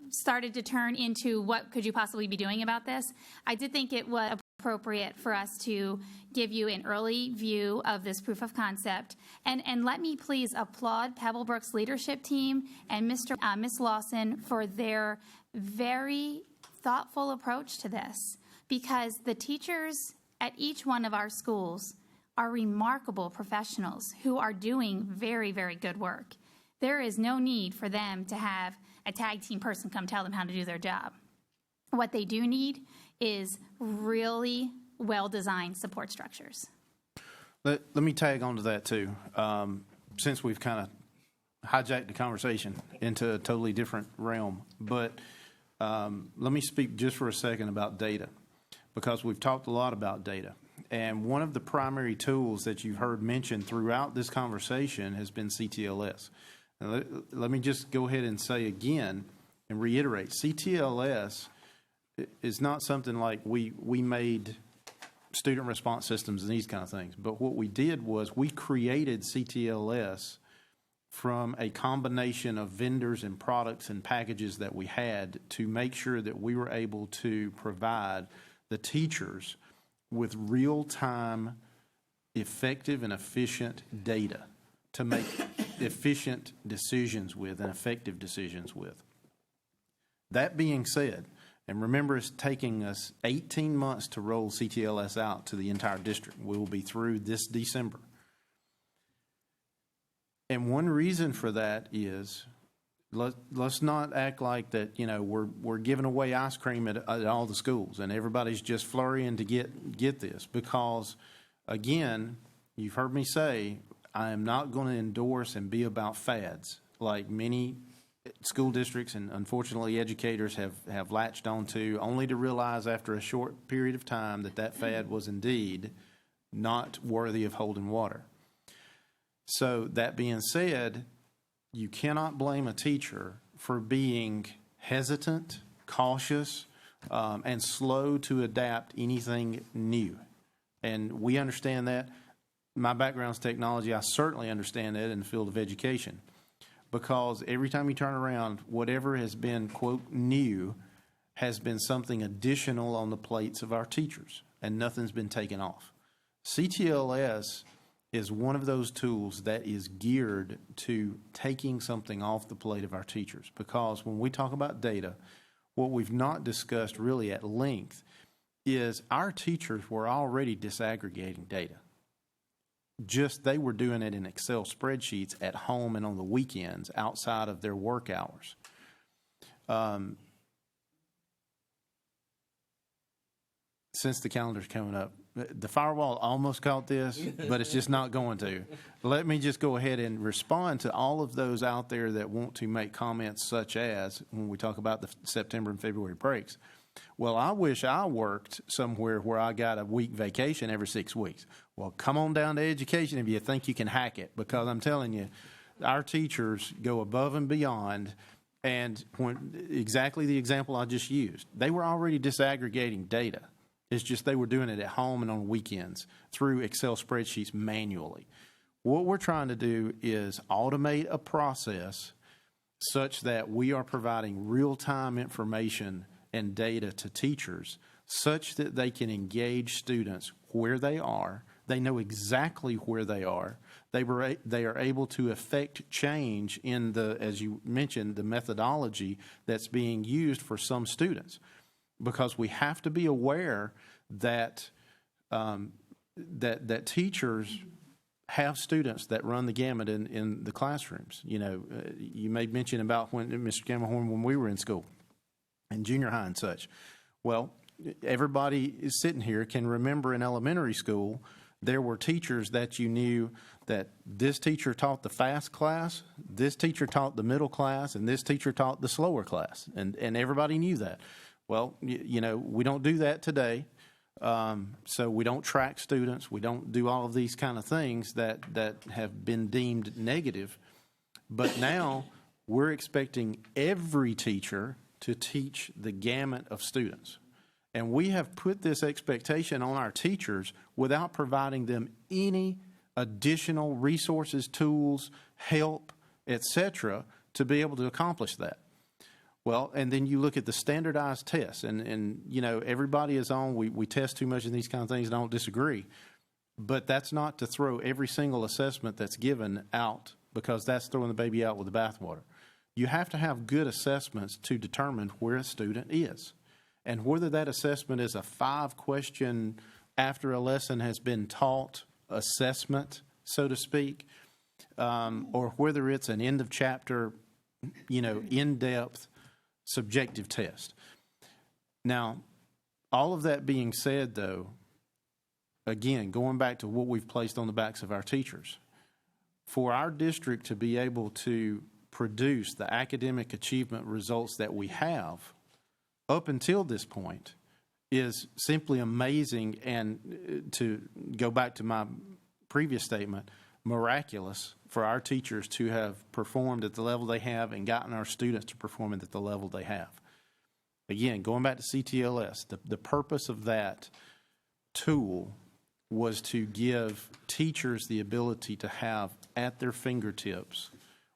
[SPEAKER 6] started to turn into what could you possibly be doing about this, I did think it was appropriate for us to give you an early view of this proof of concept. And let me please applaud Pebblebrook's leadership team and Ms. Lawson for their very thoughtful approach to this, because the teachers at each one of our schools are remarkable professionals who are doing very, very good work. There is no need for them to have a tag team person come tell them how to do their job. What they do need is really well-designed support structures.
[SPEAKER 7] Let me tag on to that, too, since we've kind of hijacked the conversation into a totally different realm. But let me speak just for a second about data, because we've talked a lot about data. And one of the primary tools that you've heard mentioned throughout this conversation has been CTLS. And let me just go ahead and say again and reiterate, CTLS is not something like we made student response systems and these kind of things. But what we did was we created CTLS from a combination of vendors and products and packages that we had to make sure that we were able to provide the teachers with real-time, effective and efficient data to make efficient decisions with and effective decisions with. That being said, and remember, it's taking us 18 months to roll CTLS out to the entire district. We will be through this December. And one reason for that is, let's not act like that, you know, we're giving away ice cream at all the schools and everybody's just flurrying to get this. Because, again, you've heard me say, I am not going to endorse and be about fads like many school districts and unfortunately educators have latched onto, only to realize after a short period of time that fad was indeed not worthy of holding water. So that being said, you cannot blame a teacher for being hesitant, cautious, and slow to adapt anything new. And we understand that. My background's technology. I certainly understand that in the field of education, because every time you turn around, whatever has been, quote, new has been something additional on the plates of our teachers, and nothing's been taken off. CTLS is one of those tools that is geared to taking something off the plate of our teachers, because when we talk about data, what we've not discussed really at length is our teachers were already disaggregating data. Just they were doing it in Excel spreadsheets at home and on the weekends outside of their work hours. Since the calendar's coming up, the firewall almost caught this, but it's just not going to. Let me just go ahead and respond to all of those out there that want to make comments such as, when we talk about the September and February breaks, well, I wish I worked somewhere where I got a week vacation every 6 weeks. Well, come on down to education if you think you can hack it, because I'm telling you, our teachers go above and beyond. And exactly the example I just used, they were already disaggregating data. It's just they were doing it at home and on weekends through Excel spreadsheets manually. What we're trying to do is automate a process such that we are providing real-time information and data to teachers such that they can engage students where they are. They know exactly where they are. They are able to affect change in the, as you mentioned, the methodology that's being used for some students. Because we have to be aware that that teachers have students that run the gamut in the classrooms. You know, you made mention about when, Mr. Camerhorn, when we were in school, in junior high and such. Well, everybody is sitting here can remember in elementary school, there were teachers that you knew that this teacher taught the fast class, this teacher taught the middle class, and this teacher taught the slower class. And everybody knew that. Well, you know, we don't do that today. So we don't track students. We don't do all of these kind of things that have been deemed negative. But now we're expecting every teacher to teach the gamut of students. And we have put this expectation on our teachers without providing them any additional resources, tools, help, etc., to be able to accomplish that. Well, and then you look at the standardized tests, and you know, everybody is on, we test too much in these kind of things, and I don't disagree. But that's not to throw every single assessment that's given out, because that's throwing the baby out with the bathwater. You have to have good assessments to determine where a student is. And whether that assessment is a 5-question after a lesson has been taught assessment, so to speak, or whether it's an end of chapter, you know, in-depth subjective test. Now, all of that being said, though, again, going back to what we've placed on the backs of our teachers, for our district to be able to produce the academic achievement results that we have up until this point is simply amazing, and to go back to my previous statement, miraculous for our teachers to have performed at the level they have and gotten our students to perform at the level they have. Again, going back to CTLS, the purpose of that tool was to give teachers the ability to have at their fingertips,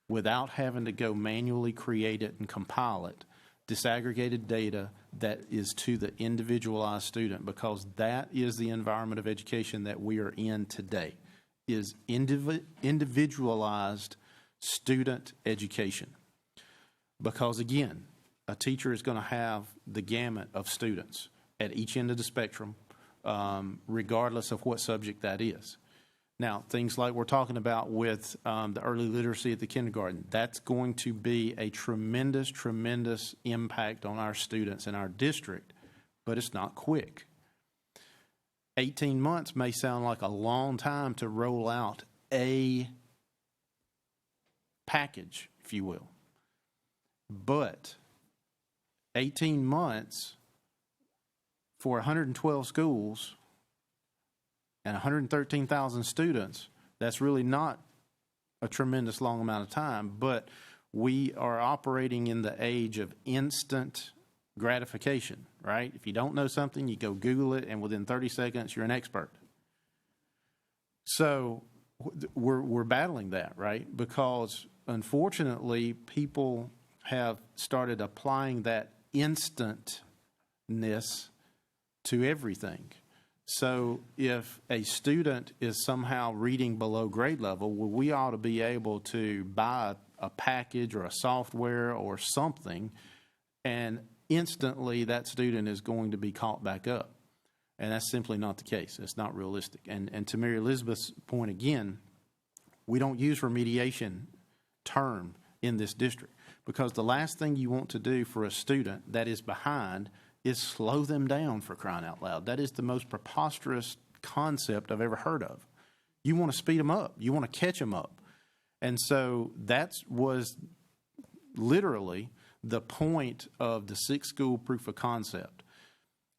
[SPEAKER 7] without having to go manually create it and compile it, disaggregated data that is to the individualized student, because that is the environment of education that we are in today, is individualized student education. Because again, a teacher is going to have the gamut of students at each end of the spectrum, regardless of what subject that is. Now, things like we're talking about with the early literacy at the kindergarten, that's going to be a tremendous, tremendous impact on our students in our district, but it's not quick. 18 months may sound like a long time to roll out a package, if you will. But 18 months for 112 schools and 113,000 students, that's really not a tremendous long amount of time, but we are operating in the age of instant gratification, right? If you don't know something, you go Google it, and within 30 seconds, you're an expert. So we're battling that, right? Because unfortunately, people have started applying that instantness to everything. So if a student is somehow reading below grade level, well, we ought to be able to buy a package or a software or something, and instantly that student is going to be caught back up. And that's simply not the case. It's not realistic. And to Mary Elizabeth's point again, we don't use remediation term in this district, because the last thing you want to do for a student that is behind is slow them down, for crying out loud. That is the most preposterous concept I've ever heard of. You want to speed them up. You want to catch them up. And so that was literally the point of the 6-school proof of concept.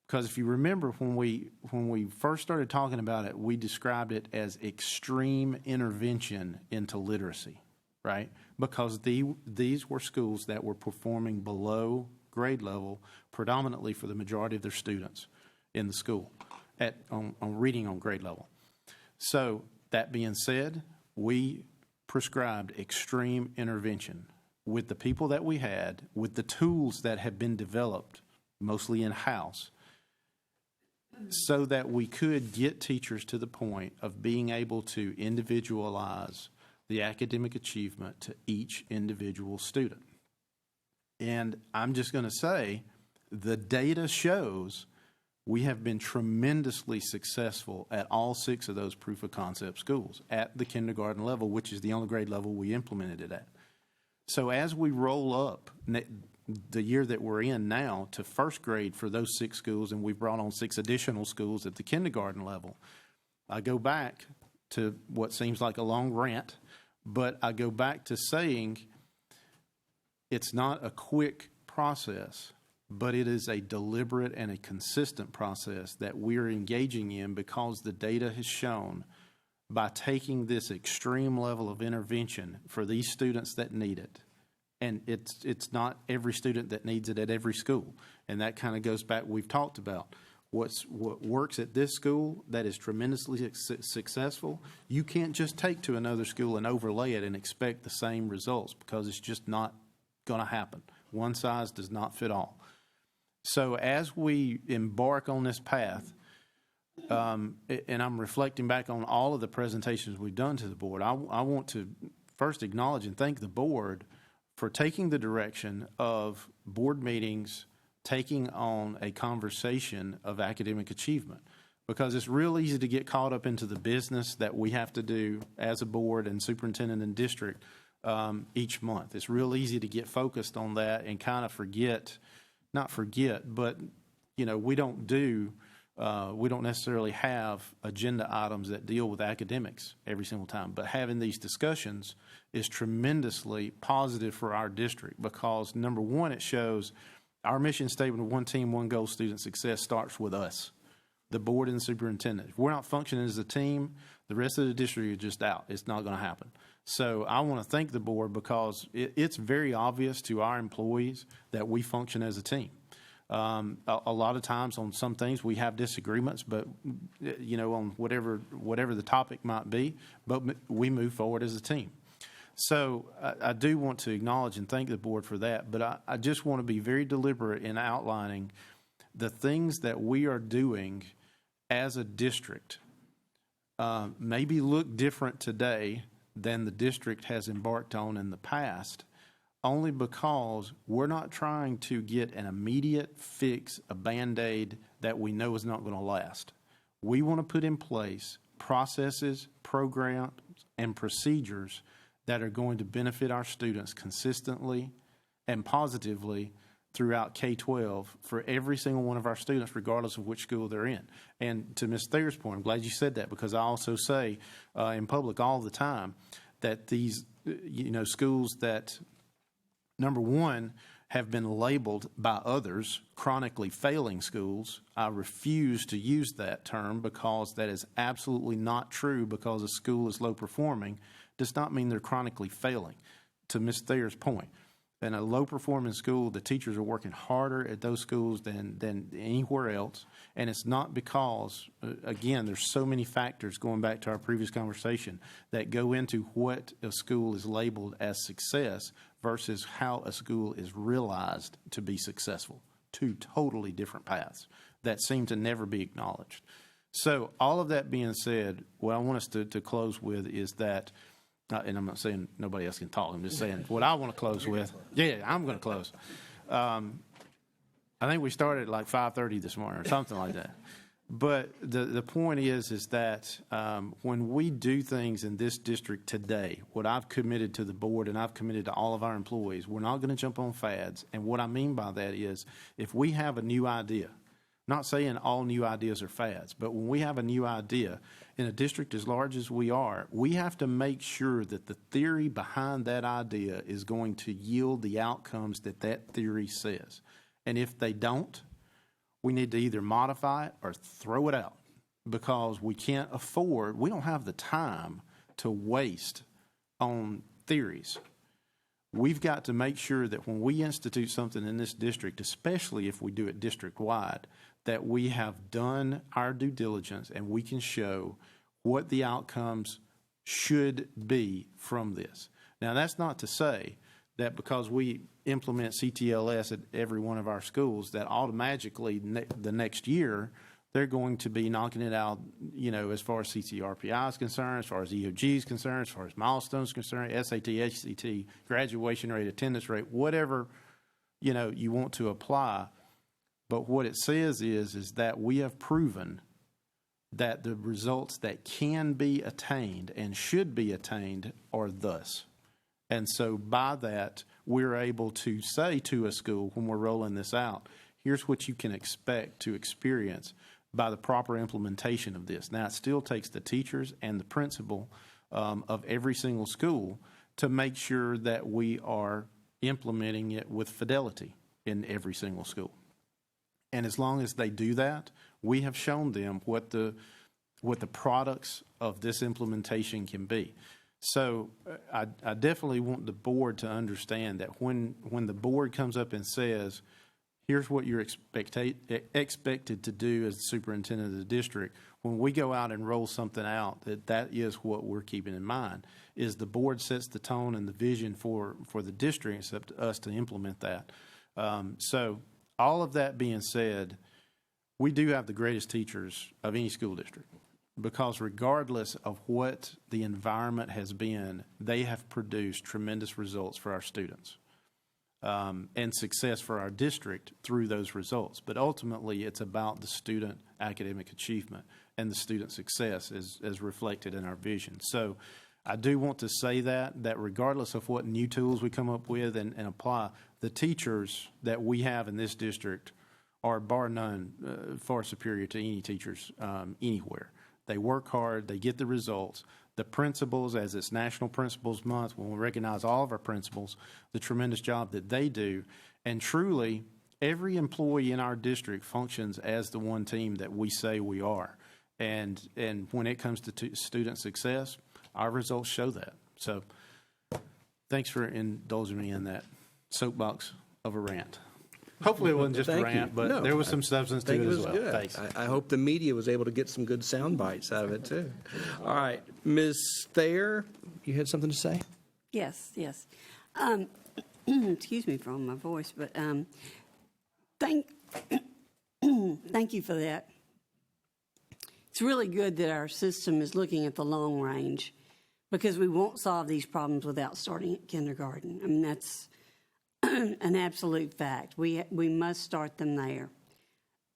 [SPEAKER 7] Because if you remember, when we first started talking about it, we described it as extreme intervention into literacy, right? Because these were schools that were performing below grade level predominantly for the majority of their students in the school on reading on grade level. So that being said, we prescribed extreme intervention with the people that we had, with the tools that had been developed, mostly in-house, so that we could get teachers to the point of being able to individualize the academic achievement to each individual student. And I'm just going to say, the data shows we have been tremendously successful at all 6 of those proof of concept schools at the kindergarten level, which is the only grade level we implemented it at. So as we roll up the year that we're in now to first grade for those 6 schools, and we've brought on 6 additional schools at the kindergarten level, I go back to what seems like a long rant, but I go back to saying it's not a quick process, but it is a deliberate and a consistent process that we're engaging in, because the data has shown by taking this extreme level of intervention for these students that need it, and it's not every student that needs it at every school, and that kind of goes back, we've talked about what works at this school that is tremendously successful, you can't just take to another school and overlay it and expect the same results, because it's just not going to happen. One size does not fit all. So as we embark on this path, and I'm reflecting back on all of the presentations we've done to the board, I want to first acknowledge and thank the board for taking the direction of board meetings, taking on a conversation of academic achievement, because it's real easy to get caught up into the business that we have to do as a board and superintendent and district each month. It's real easy to get focused on that and kind of not forget, but we don't necessarily have agenda items that deal with academics every single time. But having these discussions is tremendously positive for our district, because number one, it shows our mission statement of one team, one goal, student success starts with us, the board and the superintendent. If we're not functioning as a team, the rest of the district is just out. It's not going to happen. So I want to thank the board, because it's very obvious to our employees that we function as a team. A lot of times on some things we have disagreements, but on whatever the topic might be, but we move forward as a team. So I do want to acknowledge and thank the board for that, but I just want to be very deliberate in outlining the things that we are doing as a district. Maybe look different today than the district has embarked on in the past, only because we're not trying to get an immediate fix, a Band-Aid that we know is not going to last. We want to put in place processes, programs, and procedures that are going to benefit our students consistently and positively throughout K-12 for every single one of our students, regardless of which school they're in. And to Ms. Thayer's point, I'm glad you said that, because I also say in public all the time that these schools that, number one, have been labeled by others chronically failing schools. I refuse to use that term, because that is absolutely not true. Because a school is low performing does not mean they're chronically failing. To Ms. Thayer's point, In a low-performing school, the teachers are working harder at those schools than anywhere else. And it's not because, again, there's so many factors, going back to our previous conversation, that go into what a school is labeled as success versus how a school is realized to be successful. Two totally different paths that seem to never be acknowledged. So all of that being said, what I want us to close with is that, and I'm not saying nobody else can talk, I'm just saying what I want to close with. Yeah, I'm going to close. I think we started at like 5:30 this morning or something like that. But the point is that when we do things in this district today, what I've committed to the board and I've committed to all of our employees, we're not going to jump on fads. And what I mean by that is if we have a new idea, not saying all new ideas are fads, but when we have a new idea in a district as large as we are, we have to make sure that the theory behind that idea is going to yield the outcomes that that theory says. And if they don't, we need to either modify it or throw it out because we can't afford, we don't have the time to waste on theories. We've got to make sure that when we institute something in this district, especially if we do it district-wide, that we have done our due diligence and we can show what the outcomes should be from this. Now, that's not to say that because we implement CTLS at every one of our schools, that automatically the next year they're going to be knocking it out, you know, as far as CCRPI is concerned, as far as EOG is concerned, as far as milestones concerned, SAT, HCT, graduation rate, attendance rate, whatever, you know, you want to apply. But what it says is that we have proven that the results that can be attained and should be attained are thus. And so by that, we're able to say to a school when we're rolling this out, here's what you can expect to experience by the proper implementation of this. Now, it still takes the teachers and the principal of every single school to make sure that we are implementing it with fidelity in every single school. And as long as they do that, we have shown them what the products of this implementation can be. So I definitely want the board to understand that when the board comes up and says, here's what you're expected to do as the superintendent of the district, when we go out and roll something out, that is what we're keeping in mind, is the board sets the tone and the vision for the district. It's up to us to implement that. So all of that being said, we do have the greatest teachers of any school district. Because regardless of what the environment has been, they have produced tremendous results for our students and success for our district through those results. But ultimately, it's about the student academic achievement and the student success as reflected in our vision. So I do want to say that regardless of what new tools we come up with and apply, the teachers that we have in this district are bar none far superior to any teachers anywhere. They work hard. They get the results. The principals, as it's National Principals Month, when we recognize all of our principals, the tremendous job that they do. And truly, every employee in our district functions as the one team that we say we are. And when it comes to student success, our results show that. So thanks for indulging me in that soapbox of a rant. Hopefully it wasn't just a rant, but there was some substance to it as well.
[SPEAKER 1] Good.
[SPEAKER 7] Thanks.
[SPEAKER 1] I hope the media was able to get some good sound bites out of it, too. All right. Ms. Thayer, you had something to say?
[SPEAKER 10] Yes. Excuse me for my voice, but thank you for that. It's really good that our system is looking at the long range because we won't solve these problems without starting at kindergarten. I mean, that's an absolute fact. We must start them there.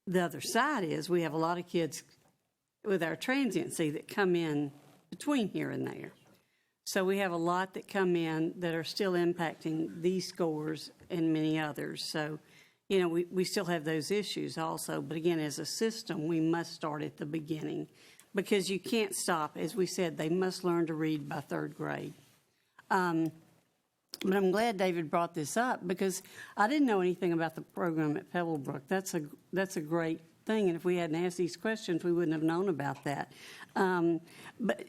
[SPEAKER 10] The other side is we have a lot of kids with our transiency that come in between here and there. So we have a lot that come in that are still impacting these scores and many others. So, you know, we still have those issues also. But again, as a system, we must start at the beginning because you can't stop. As we said, they must learn to read by third grade. But I'm glad David brought this up because I didn't know anything about the program at Pebblebrook. That's a great thing, and if we hadn't asked these questions, we wouldn't have known about that. But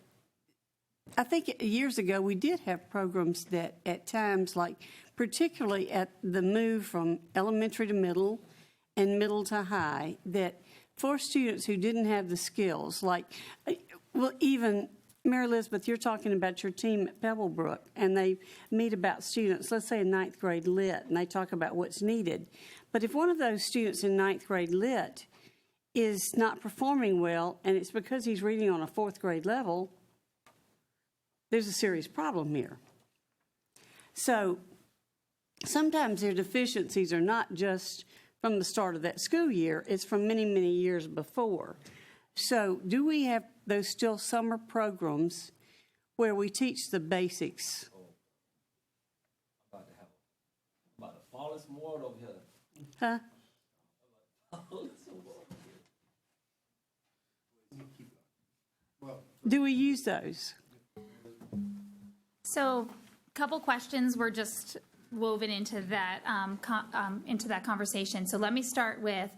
[SPEAKER 10] I think years ago we did have programs that at times, like particularly at the move from elementary to middle and middle to high, that for students who didn't have the skills, like, well, even Mary Elizabeth, you're talking about your team at Pebblebrook, and they meet about students, let's say in ninth grade lit, and they talk about what's needed. But if one of those students in ninth grade lit is not performing well, and it's because he's reading on a fourth grade level, there's a serious problem here. So sometimes their deficiencies are not just from the start of that school year, it's from many, many years before. So do we have those still summer programs where we teach the basics?
[SPEAKER 5] About to fall some water over here.
[SPEAKER 10] Huh? Do we use those?
[SPEAKER 6] So, a couple questions were just woven into that conversation. So let me start with,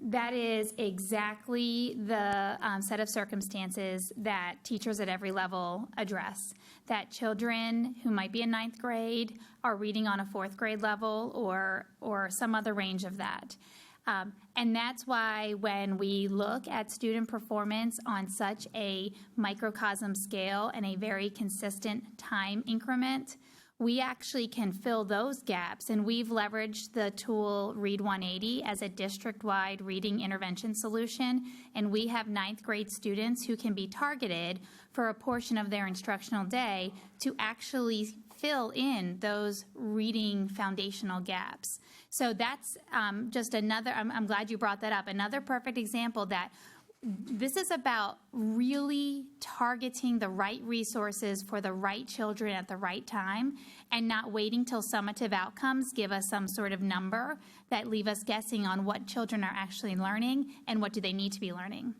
[SPEAKER 6] that is exactly the set of circumstances that teachers at every level address. That children who might be in ninth grade are reading on a fourth grade level or some other range of that. And that's why when we look at student performance on such a microcosm scale and a very consistent time increment, we actually can fill those gaps. And we've leveraged the tool Read 180 as a district-wide reading intervention solution. And we have ninth grade students who can be targeted for a portion of their instructional day to actually fill in those reading foundational gaps. So that's just another, I'm glad you brought that up, another perfect example that this is about really targeting the right resources for the right children at the right time and not waiting till summative outcomes give us some sort of number that leave us guessing on what children are actually learning and what do they need to be learning.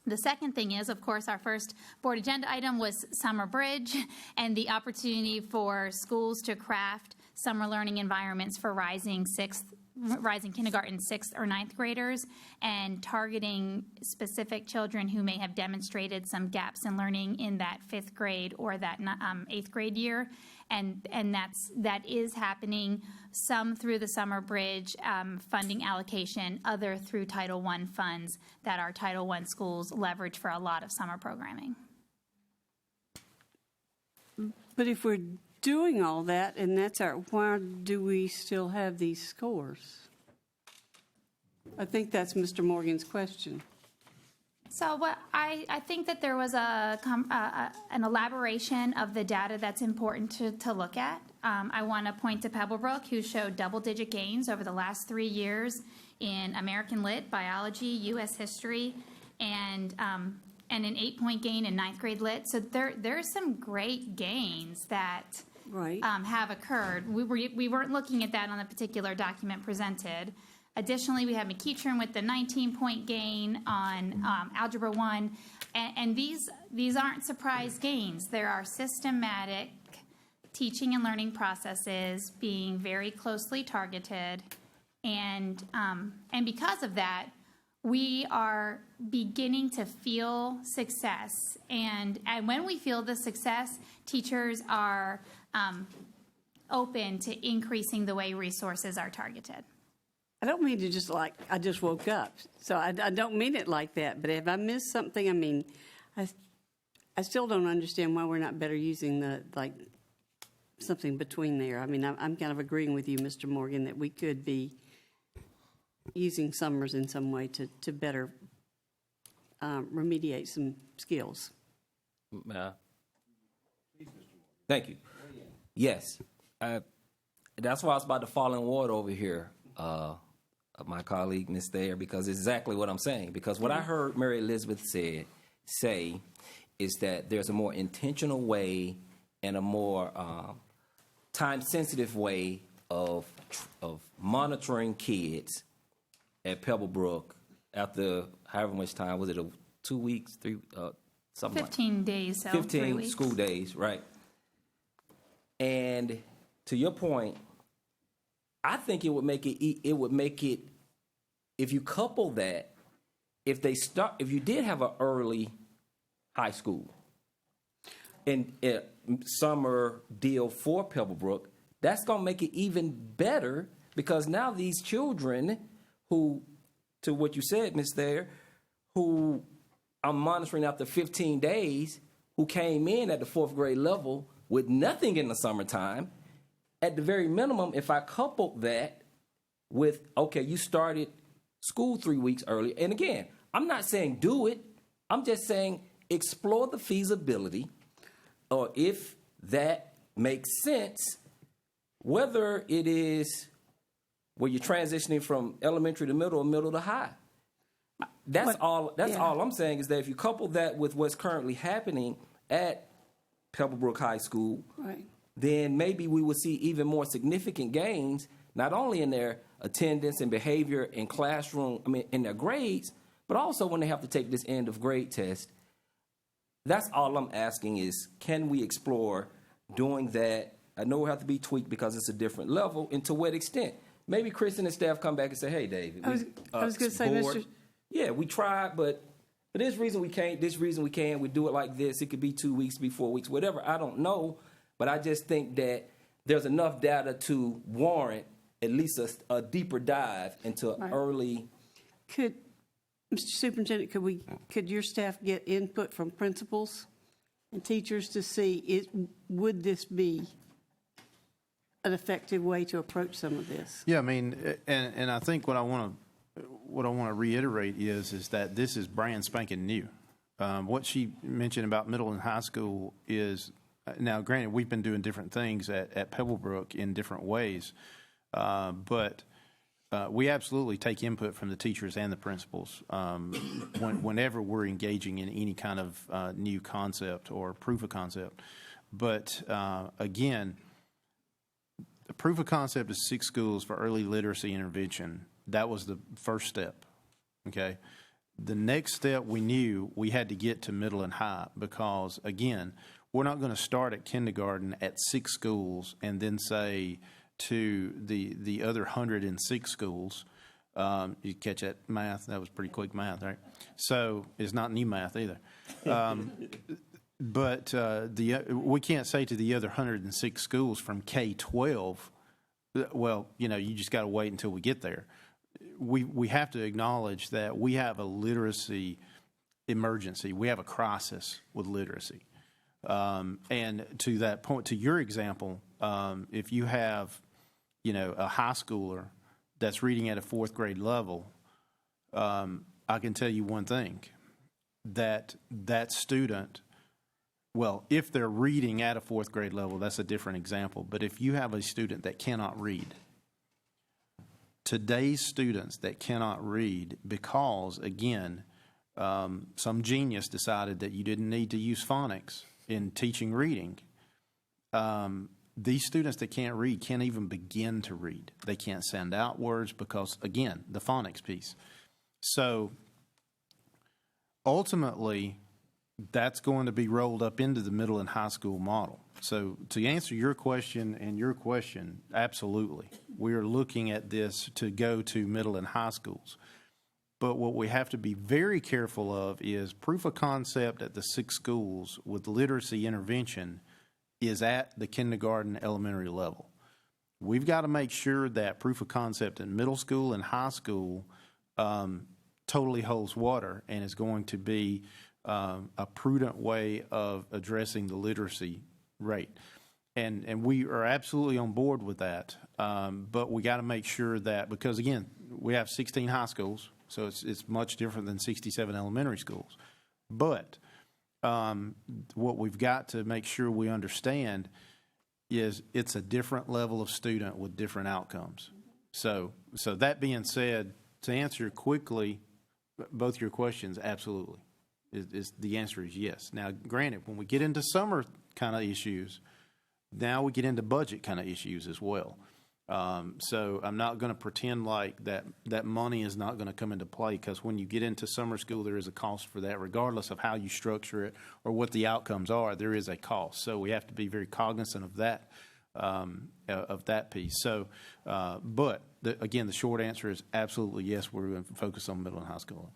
[SPEAKER 6] The second thing is, of course, our first board agenda item was Summer Bridge and the opportunity for schools to craft summer learning environments for rising kindergarten, 6th or 9th graders, and targeting specific children who may have demonstrated some gaps in learning in that 5th grade or that 8th grade year. And that is happening, some through the Summer Bridge funding allocation, other through Title I funds that our Title I schools leverage for a lot of summer programming.
[SPEAKER 10] But if we're doing all that, and that's why do we still have these scores? I think that's Mr. Morgan's question.
[SPEAKER 6] So I think that there was an elaboration of the data that's important to look at. I want to point to Pebblebrook, who showed double-digit gains over the last 3 years in American Lit, Biology, U.S. History, and an 8-point gain in 9th grade Lit. So there's some great gains that have occurred. We weren't looking at that on the particular document presented. Additionally, we have McEachern with the 19-point gain on Algebra 1. And these aren't surprise gains. There are systematic teaching and learning processes being very closely targeted. And because of that, we are beginning to feel success. And when we feel the success, teachers are open to increasing the way resources are targeted.
[SPEAKER 10] I don't mean to just I just woke up. So I don't mean it like that. But if I missed something, I mean, I still don't understand why we're not better using something between there. I mean, I'm kind of agreeing with you, Mr. Morgan, that we could be using summers in some way to better remediate some skills.
[SPEAKER 5] Thank you. Yes. That's why I was about to fall in water over here. My colleague, Ms. Thayer, because it's exactly what I'm saying. Because what I heard Mary Elizabeth say is that there's a more intentional way and a more time-sensitive way of monitoring kids at Pebblebrook after however much time, was it 2 weeks, 3, something
[SPEAKER 6] 15 days, so
[SPEAKER 5] 15
[SPEAKER 6] 3 weeks.
[SPEAKER 5] School days, right? And to your point, I think it would make it, if you couple that, if you did have an early high school and summer deal for Pebblebrook, that's going to make it even better because now these children who, to what you said, Ms. Thayer, who I'm monitoring after 15 days, who came in at the 4th grade level with nothing in the summertime, at the very minimum, if I coupled that with, okay, you started school 3 weeks earlier, and again, I'm not saying do it, I'm just saying explore the feasibility, or if that makes sense, whether it is where you're transitioning from elementary to middle or middle to high. That's all I'm saying is that if you couple that with what's currently happening at Pebblebrook High School,
[SPEAKER 10] Right.
[SPEAKER 5] then maybe we will see even more significant gains, not only in their attendance and behavior in classroom, in their grades, but also when they have to take this end of grade test. That's all I'm asking is, can we explore doing that? I know it have to be tweaked because it's a different level, and to what extent? Maybe Chris and his staff come back and say, hey, David.
[SPEAKER 10] I was going to say, Mr.
[SPEAKER 5] Yeah, we tried, but for this reason we can't, this reason we can. We do it like this. It could be 2 weeks, be 4 weeks, whatever. I don't know, but I just think that there's enough data to warrant at least a deeper dive into early.
[SPEAKER 10] Mr. Superintendent, could your staff get input from principals and teachers to see would this be an effective way to approach some of this?
[SPEAKER 7] Yeah, I mean, and I think what I want to reiterate is that this is brand spanking new. What she mentioned about middle and high school is, now granted, we've been doing different things at Pebblebrook in different ways, but we absolutely take input from the teachers and the principals whenever we're engaging in any kind of new concept or proof of concept. But again, the proof of concept is 6 schools for early literacy intervention. That was the first step, okay? The next step we knew we had to get to middle and high because, again, we're not going to start at kindergarten at 6 schools and then say to the other 106 schools, you catch that math? That was pretty quick math, right? So it's not new math either. But we can't say to the other 106 schools from K-12, well, you just got to wait until we get there. We have to acknowledge that we have a literacy emergency. We have a crisis with literacy. And to that point, to your example, if you have, a high schooler that's reading at a 4th grade level, I can tell you one thing, that student, well, if they're reading at a 4th grade level, that's a different example. But if you have a student that cannot read, today's students that cannot read because, again, some genius decided that you didn't need to use phonics in teaching reading, these students that can't read can't even begin to read. They can't send out words because, again, the phonics piece. So ultimately, that's going to be rolled up into the middle and high school model. So to answer your question and your question, absolutely. We are looking at this to go to middle and high schools. But what we have to be very careful of is proof of concept at the 6 schools with literacy intervention is at the kindergarten, elementary level. We've got to make sure that proof of concept in middle school and high school totally holds water and is going to be a prudent way of addressing the literacy rate. And we are absolutely on board with that. But we got to make sure that, because again, we have 16 high schools, so it's much different than 67 elementary schools. But what we've got to make sure we understand is it's a different level of student with different outcomes. So that being said, to answer quickly both your questions, absolutely. The answer is yes. Now, granted, when we get into summer kind of issues, now we get into budget kind of issues as well. So I'm not going to pretend like that money is not going to come into play, because when you get into summer school, there is a cost for that, regardless of how you structure it or what the outcomes are. There is a cost, so we have to be very cognizant of that piece. So, but again, the short answer is absolutely yes. We're going to focus on middle and high school.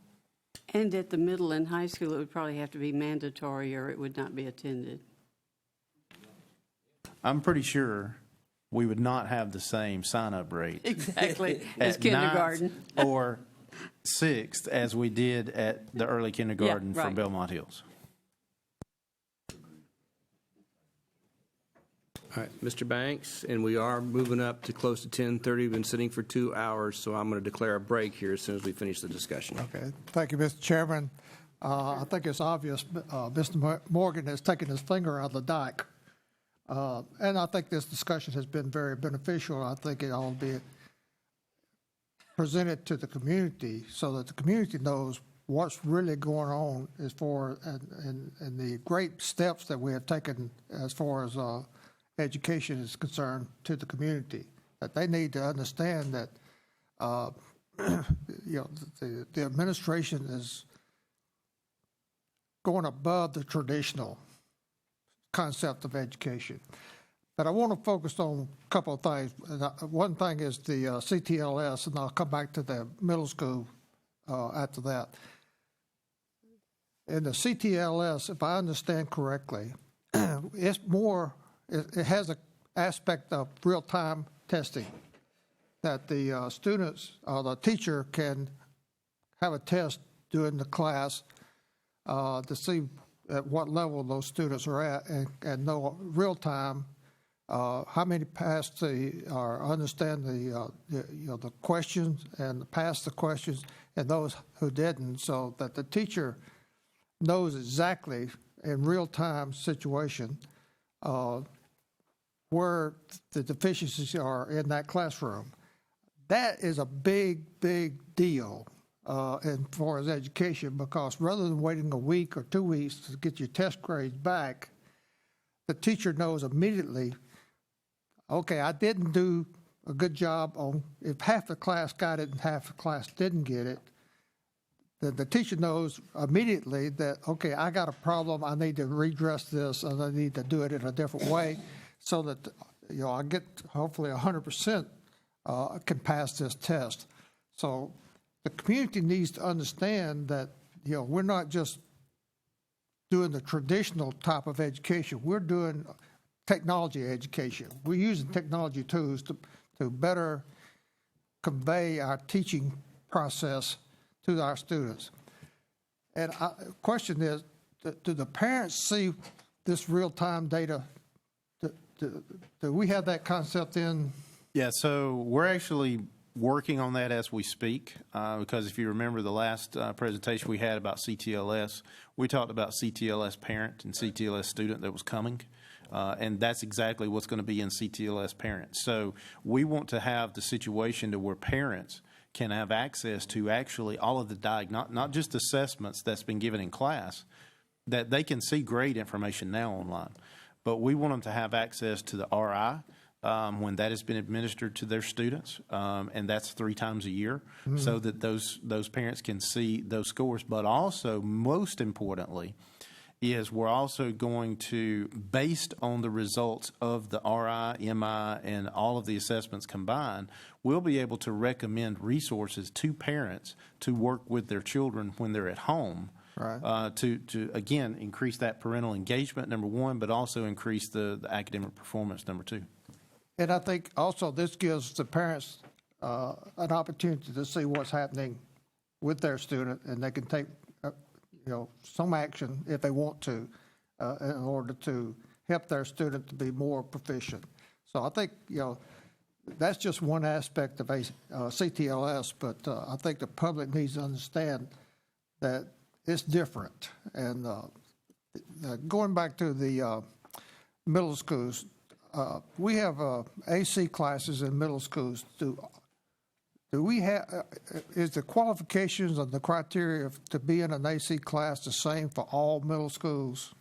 [SPEAKER 10] And at the middle and high school, it would probably have to be mandatory, or it would not be attended.
[SPEAKER 7] I'm pretty sure we would not have the same sign-up rate
[SPEAKER 10] Exactly, as
[SPEAKER 7] at
[SPEAKER 10] kindergarten.
[SPEAKER 7] 9th or 6th as we did at the early kindergarten
[SPEAKER 10] Yeah,
[SPEAKER 7] for
[SPEAKER 10] right.
[SPEAKER 7] Belmont Hills.
[SPEAKER 1] All right, Mr. Banks, and we are moving up to close to 10:30. We've been sitting for 2 hours, so I'm going to declare a break here as soon as we finish the discussion.
[SPEAKER 8] Okay, thank you, Mr. Chairman. I think it's obvious Mr. Morgan has taken his finger out of the dike. And I think this discussion has been very beneficial. I think it ought to be presented to the community so that the community knows what's really going on as far and the great steps that we have taken as far as education is concerned to the community. That they need to understand that the administration is going above the traditional concept of education. But I want to focus on a couple of things. One thing is the CTLS, and I'll come back to the middle school after that. In the CTLS, if I understand correctly, it's more, it has an aspect of real-time testing, that the students or the teacher can have a test during the class to see at what level those students are at and know real time how many passed or understand the questions and pass the questions, and those who didn't, so that the teacher knows exactly in real time situation where the deficiencies are in that classroom. That is a big deal as far as education, because rather than waiting a week or 2 weeks to get your test grades back, the teacher knows immediately, okay, I didn't do a good job on, if half the class got it and half the class didn't get it, then the teacher knows immediately that, okay, I got a problem, I need to redress this, and I need to do it in a different way so that, I get hopefully 100% can pass this test. So the community needs to understand that, we're not just doing the traditional type of education. We're doing technology education. We're using technology tools to better convey our teaching process to our students. And the question is, do the parents see this real-time data? Do we have that concept in?
[SPEAKER 7] Yeah, so we're actually working on that as we speak, because if you remember the last presentation we had about CTLS, we talked about CTLS parent and CTLS student that was coming, and that's exactly what's going to be in CTLS parent. So we want to have the situation to where parents can have access to actually all of the not just assessments that's been given in class, that they can see grade information now online, but we want them to have access to the RI, when that has been administered to their students, and that's 3 times a year, so that those parents can see those scores. But also, most importantly, is we're also going to, based on the results of the RI, MI, and all of the assessments combined, we'll be able to recommend resources to parents to work with their children when they're at home. Right. To again, increase that parental engagement, number one, but also increase the academic performance, number 2.
[SPEAKER 8] And I think also this gives the parents an opportunity to see what's happening with their student, and they can take, some action if they want to in order to help their student to be more proficient. So I think, that's just one aspect of CTLS, but I think the public needs to understand that it's different. And going back to the middle schools, we have AC classes in middle schools. Do we have, is the qualifications and the criteria to be in an AC class the same for all middle schools?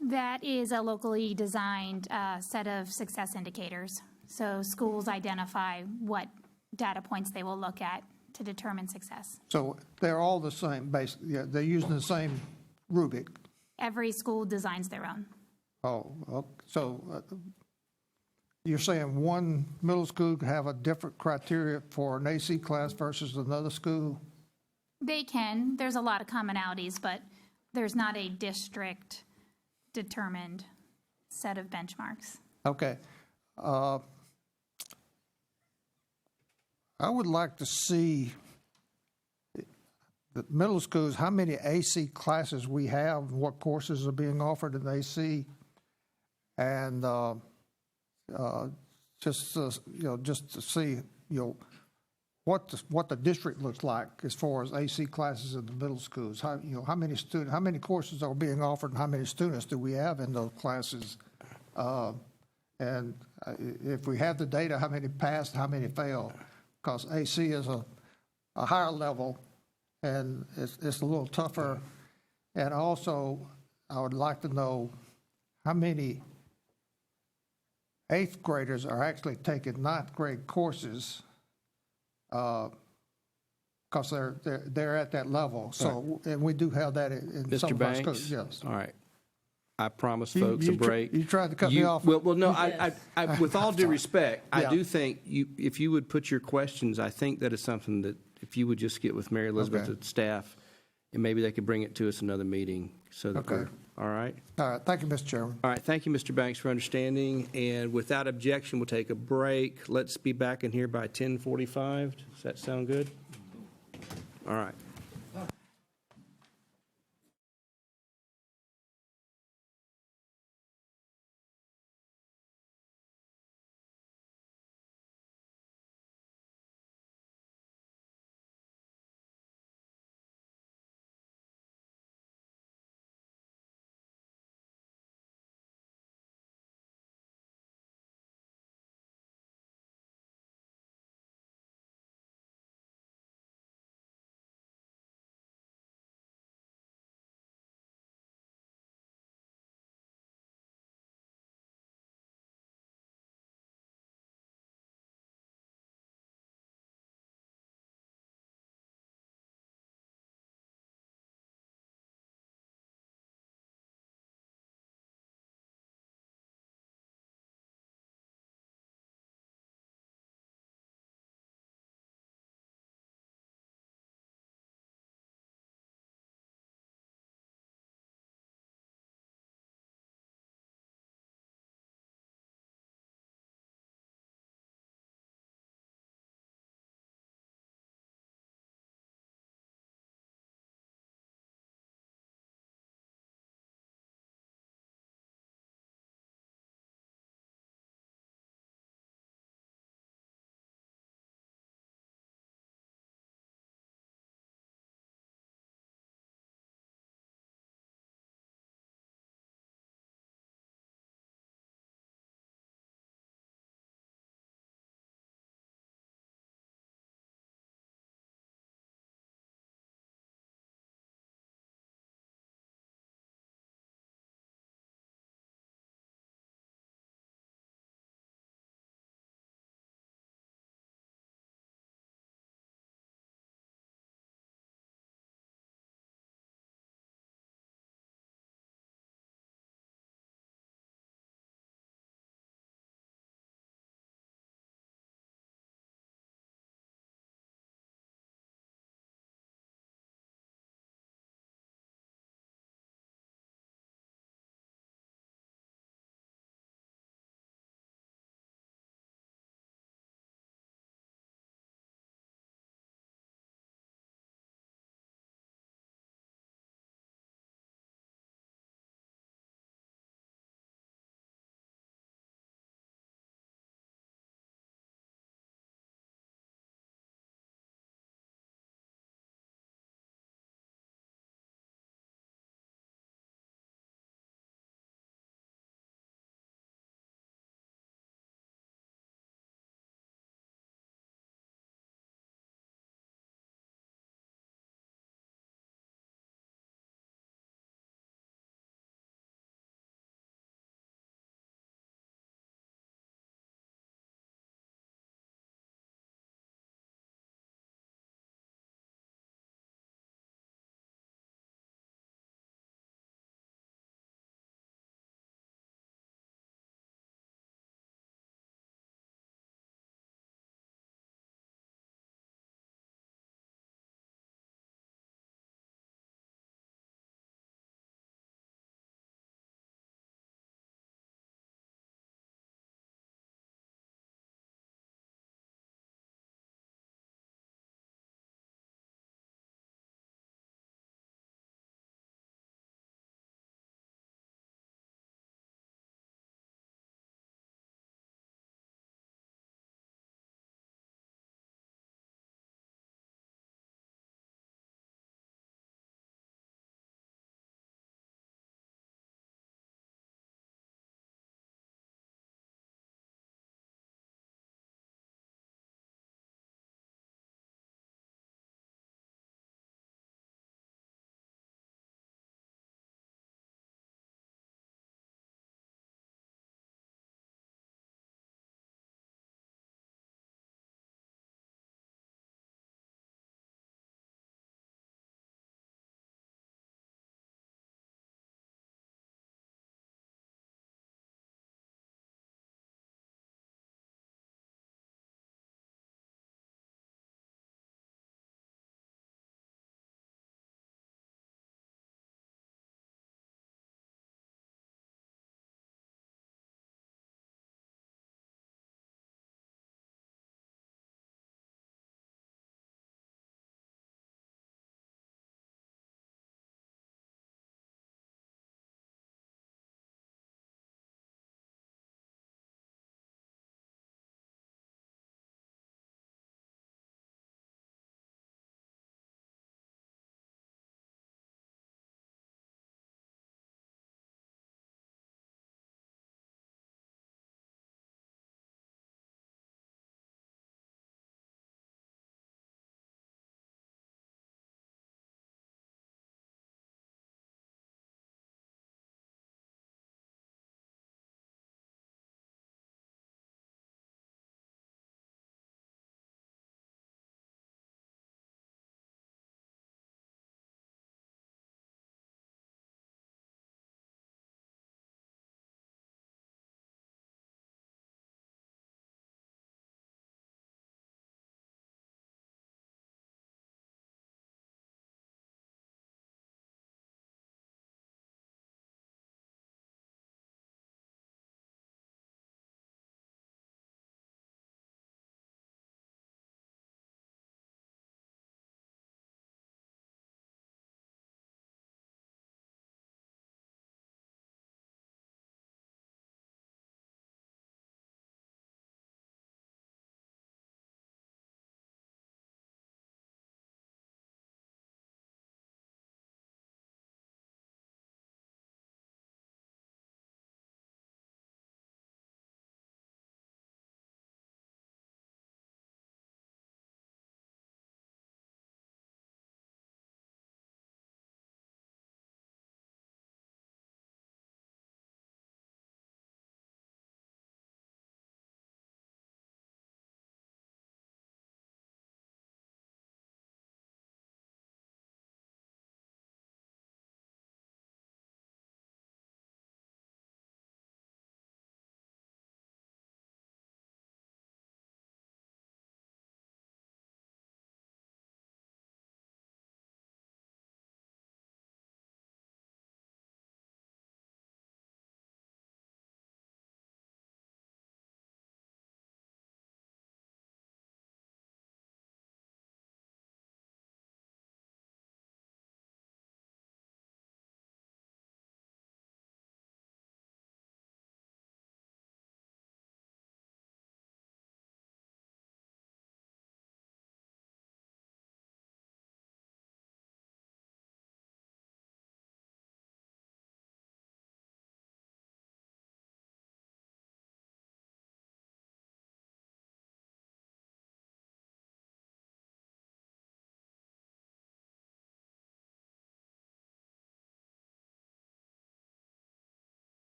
[SPEAKER 6] That is a locally designed set of success indicators. So schools identify what data points they will look at to determine success.
[SPEAKER 8] So they're all the same, basically. Yeah, they're using the same rubric.
[SPEAKER 6] Every school designs their own.
[SPEAKER 8] Oh, so you're saying one middle school could have a different criteria for an AC class versus another school?
[SPEAKER 6] They can. There's a lot of commonalities, but there's not a district-determined set of benchmarks.
[SPEAKER 8] Okay. I would like to see the middle schools, how many AC classes we have, what courses are being offered in AC, and just to see what the district looks like as far as AC classes in the middle schools. How many courses are being offered, and how many students do we have in those classes? And if we have the data, how many passed, how many failed? Because AC is a higher level, and it's a little tougher. And also, I would like to know how many eighth graders are actually taking ninth grade courses, because they're at that level. So, and we do have that in some
[SPEAKER 1] Mr.
[SPEAKER 8] of our schools.
[SPEAKER 1] Banks?
[SPEAKER 8] Yes.
[SPEAKER 1] All right. I promise folks a break.
[SPEAKER 8] You tried to cut me off.
[SPEAKER 1] Well, no, I, with all due respect, I
[SPEAKER 8] Yeah.
[SPEAKER 1] do think if you would put your questions, I think that is something that if you would just get with Mary Elizabeth
[SPEAKER 8] Okay.
[SPEAKER 1] and staff, and maybe they could bring it to us another meeting so that
[SPEAKER 8] Okay.
[SPEAKER 1] all right?
[SPEAKER 8] All right. Thank you, Mr. Chairman.
[SPEAKER 1] All right, thank you, Mr. Banks, for understanding. And without objection, we'll take a break. Let's be back in here by 10:45. Does that sound good? All right.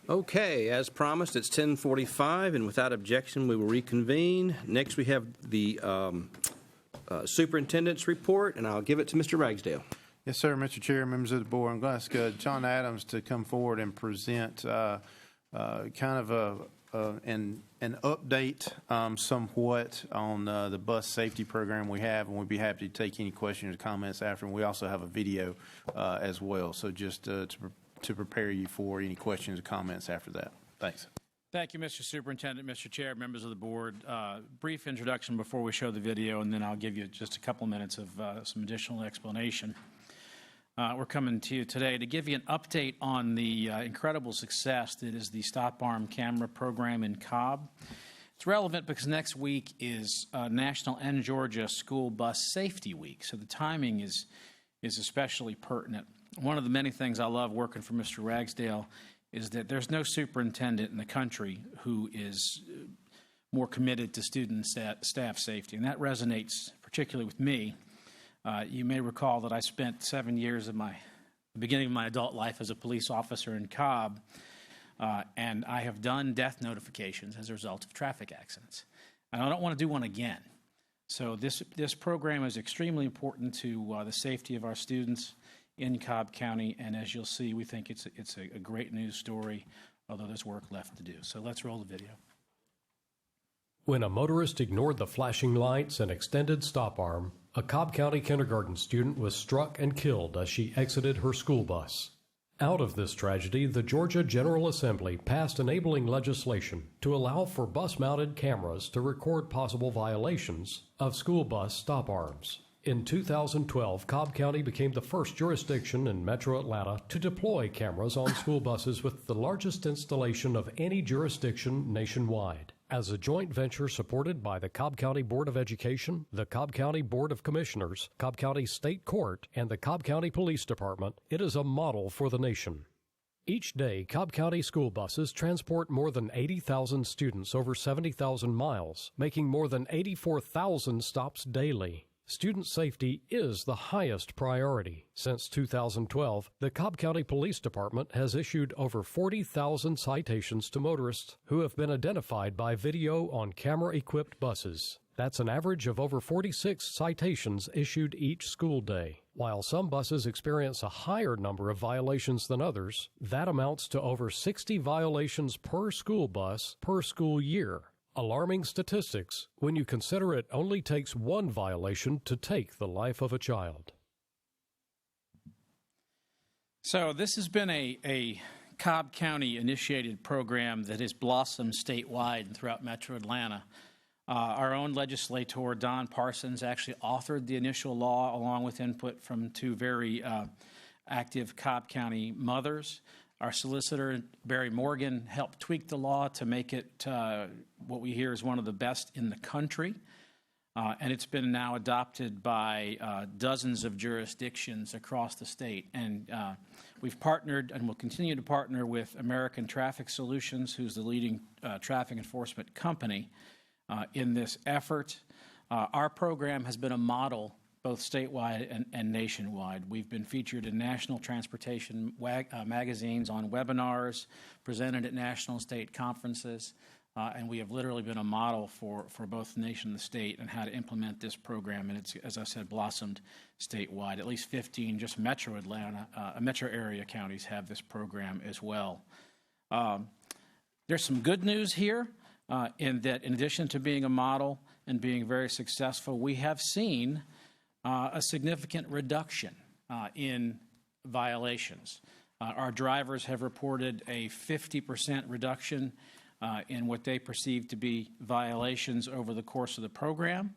[SPEAKER 1] Okay, as promised, it's 10:45, and without objection, we will reconvene. Next, we have the superintendent's report, and I'll give it to Mr. Ragsdale.
[SPEAKER 7] Yes, sir, Mr. Chair, members of the board. I'm going to ask John Adams to come forward and present kind of an update somewhat on the bus safety program we have, and we'd be happy to take any questions or comments after. And we also have a video as well, so just to prepare you for any questions or comments after that. Thanks.
[SPEAKER 12] Thank you, Mr. Superintendent, Mr. Chair, members of the board. Brief introduction before we show the video, and then I'll give you just a couple minutes of some additional explanation. We're coming to you today to give you an update on the incredible success that is the Stop Arm Camera program in Cobb. It's relevant because next week is National and Georgia School Bus Safety Week, so the timing is especially pertinent. One of the many things I love working for Mr. Ragsdale is that there's no superintendent in the country who is more committed to student staff safety, and that resonates particularly with me. You may recall that I spent 7 years of the beginning of my adult life as a police officer in Cobb, and I have done death notifications as a result of traffic accidents. And I don't want to do one again. So this program is extremely important to the safety of our students in Cobb County, and as you'll see, we think it's a great news story, although there's work left to do. So let's roll the video.
[SPEAKER 13] When a motorist ignored the flashing lights and extended stop arm, a Cobb County kindergarten student was struck and killed as she exited her school bus. Out of this tragedy, the Georgia General Assembly passed enabling legislation to allow for bus-mounted cameras to record possible violations of school bus stop arms. In 2012, Cobb County became the first jurisdiction in Metro Atlanta to deploy cameras on school buses with the largest installation of any jurisdiction nationwide. As a joint venture supported by the Cobb County Board of Education, the Cobb County Board of Commissioners, Cobb County State Court, and the Cobb County Police Department, it is a model for the nation. Each day, Cobb County school buses transport more than 80,000 students over 70,000 miles, making more than 84,000 stops daily. Student safety is the highest priority. Since 2012, the Cobb County Police Department has issued over 40,000 citations to motorists who have been identified by video on camera-equipped buses. That's an average of over 46 citations issued each school day. While some buses experience a higher number of violations than others, that amounts to over 60 violations per school bus per school year. Alarming statistics when you consider it only takes one violation to take the life of a child.
[SPEAKER 12] So this has been a Cobb County-initiated program that has blossomed statewide and throughout Metro Atlanta. Our own legislator, Don Parsons, actually authored the initial law along with input from two very active Cobb County mothers. Our solicitor, Barry Morgan, helped tweak the law to make it what we hear is one of the best in the country. And it's been now adopted by dozens of jurisdictions across the state. And we've partnered and will continue to partner with American Traffic Solutions, who's the leading traffic enforcement company in this effort. Our program has been a model both statewide and nationwide. We've been featured in national transportation magazines, on webinars, presented at national and state conferences, and we have literally been a model for both the nation and the state and how to implement this program. And it's, as I said, blossomed statewide. At least 15 just Metro Atlanta, metro area counties have this program as well. There's some good news here in that in addition to being a model and being very successful, we have seen a significant reduction in violations. Our drivers have reported a 50% reduction in what they perceive to be violations over the course of the program.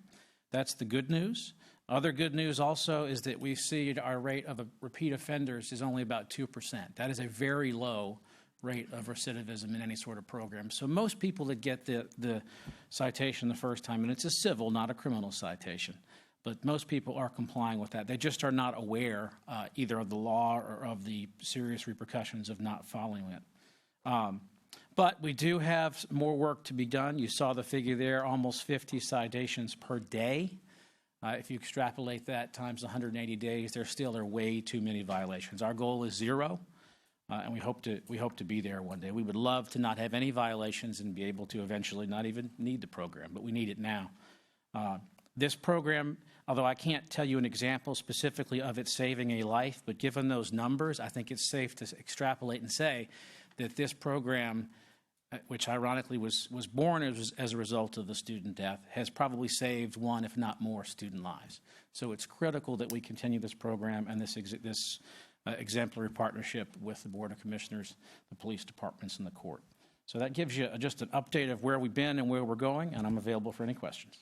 [SPEAKER 12] That's the good news. Other good news also is that we see our rate of repeat offenders is only about 2%. That is a very low rate of recidivism in any sort of program. So most people that get the citation the first time, and it's a civil, not a criminal citation, but most people are complying with that. They just are not aware either of the law or of the serious repercussions of not following it. But we do have more work to be done. You saw the figure there, almost 50 citations per day. If you extrapolate that times 180 days, there still are way too many violations. Our goal is 0. and we hope to be there one day. We would love to not have any violations and be able to eventually not even need the program, but we need it now. This program, although I can't tell you an example specifically of it saving a life, but given those numbers, I think it's safe to extrapolate and say that this program, which ironically was born as a result of the student death, has probably saved one, if not more, student lives. So it's critical that we continue this program and this exemplary partnership with the Board of Commissioners, the police departments, and the court. So that gives you just an update of where we've been and where we're going, and I'm available for any questions.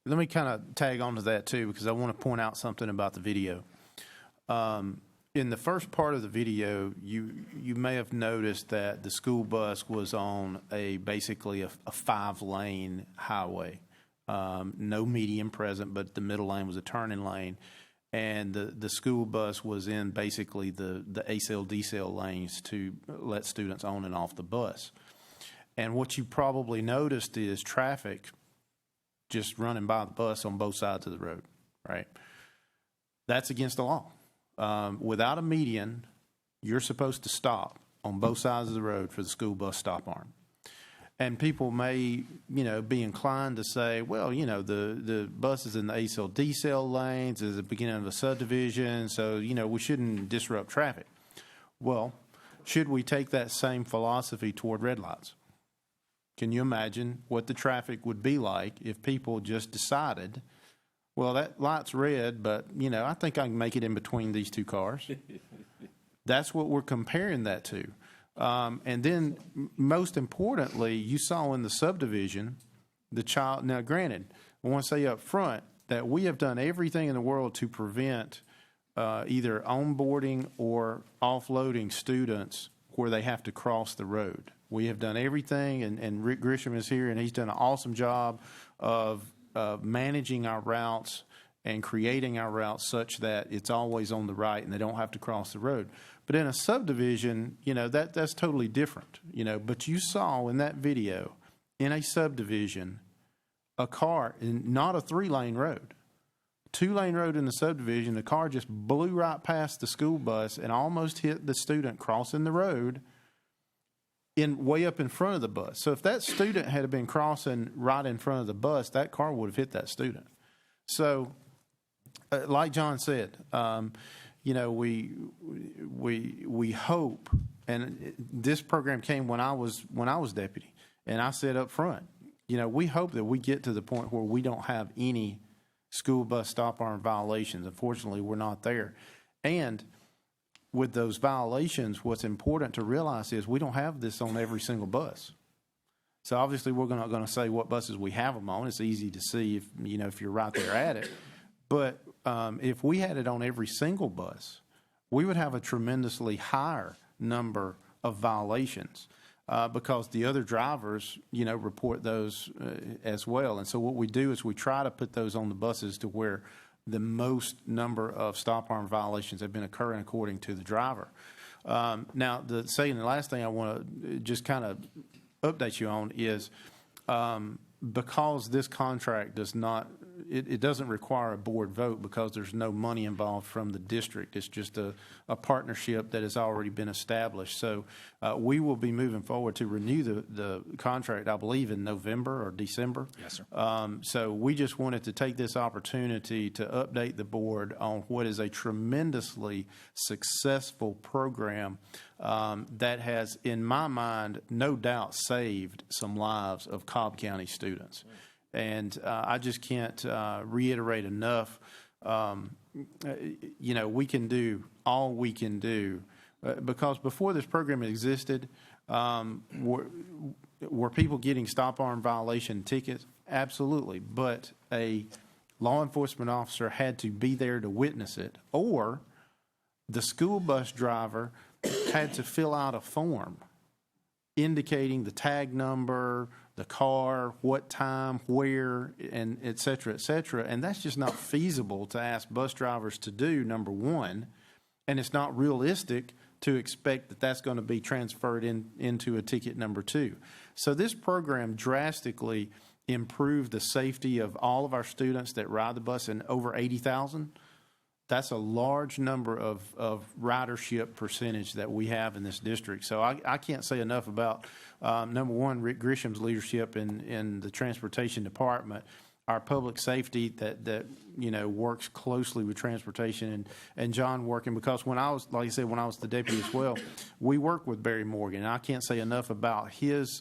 [SPEAKER 7] Let me kind of tag on to that, too, because I want to point out something about the video. In the first part of the video, you may have noticed that the school bus was on basically a 5-lane highway. No median present, but the middle lane was a turning lane. And the school bus was in basically the ACEL, DCEL lanes to let students on and off the bus. And what you probably noticed is traffic just running by the bus on both sides of the road, right? That's against the law. Without a median, you're supposed to stop on both sides of the road for the school bus stop arm. And people may, be inclined to say, well, the bus is in the ACEL, DCEL lanes, is the beginning of a subdivision, so, we shouldn't disrupt traffic. Well, should we take that same philosophy toward red lights? Can you imagine what the traffic would be like if people just decided, well, that light's red, but, I think I can make it in between these two cars? That's what we're comparing that to. And then, most importantly, you saw in the subdivision, now granted, I want to say up front that we have done everything in the world to prevent either onboarding or offloading students where they have to cross the road. We have done everything, and Rick Grisham is here, and he's done an awesome job of managing our routes and creating our routes such that it's always on the right and they don't have to cross the road. But in a subdivision, that's totally different, But you saw in that video, in a subdivision, a car, not a 3-lane road, 2-lane road in the subdivision, the car just blew right past the school bus and almost hit the student crossing the road way up in front of the bus. So if that student had been crossing right in front of the bus, that car would have hit that student. So, like John said, we hope, and this program came when I was deputy, and I said up front, we hope that we get to the point where we don't have any school bus stop arm violations. Unfortunately, we're not there. And with those violations, what's important to realize is we don't have this on every single bus. So obviously, we're not going to say what buses we have them on. It's easy to see if you're right there at it. But if we had it on every single bus, we would have a tremendously higher number of violations because the other drivers, report those as well. And so what we do is we try to put those on the buses to where the most number of stop arm violations have been occurring according to the driver. Now, the last thing I want to just kind of update you on is because this contract does not, it doesn't require a board vote because there's no money involved from the district. It's just a partnership that has already been established. So we will be moving forward to renew the contract, I believe, in November or December.
[SPEAKER 12] Yes, sir.
[SPEAKER 7] So we just wanted to take this opportunity to update the board on what is a tremendously successful program that has, in my mind, no doubt saved some lives of Cobb County students. And I just can't reiterate enough, we can do all we can do. Because before this program existed, were people getting stop arm violation tickets? Absolutely. But a law enforcement officer had to be there to witness it, or the school bus driver had to fill out a form indicating the tag number, the car, what time, where, and et cetera, et cetera. And that's just not feasible to ask bus drivers to do, number one. And it's not realistic to expect that that's going to be transferred into a ticket number two. So this program drastically improved the safety of all of our students that ride the bus, and over 80,000 That's a large number of ridership percentage that we have in this district. So I can't say enough about, number one, Rick Grisham's leadership in the transportation department, our public safety that works closely with transportation, and John working, because when I was, like I said, when I was the deputy as well, we work with Barry Morgan. And I can't say enough about his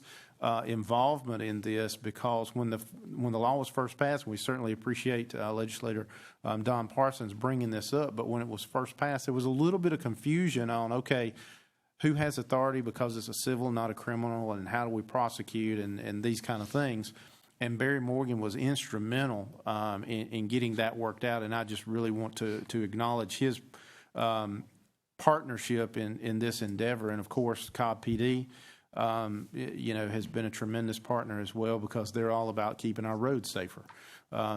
[SPEAKER 7] involvement in this, because when the law was first passed, we certainly appreciate legislator Don Parsons bringing this up, but when it was first passed, there was a little bit of confusion on, okay, who has authority because it's a civil, not a criminal, and how do we prosecute, and these kind of things. And Barry Morgan was instrumental in getting that worked out, and I just really want to acknowledge his partnership in this endeavor. And of course, Cobb PD, has been a tremendous partner as well, because they're all about keeping our roads safer.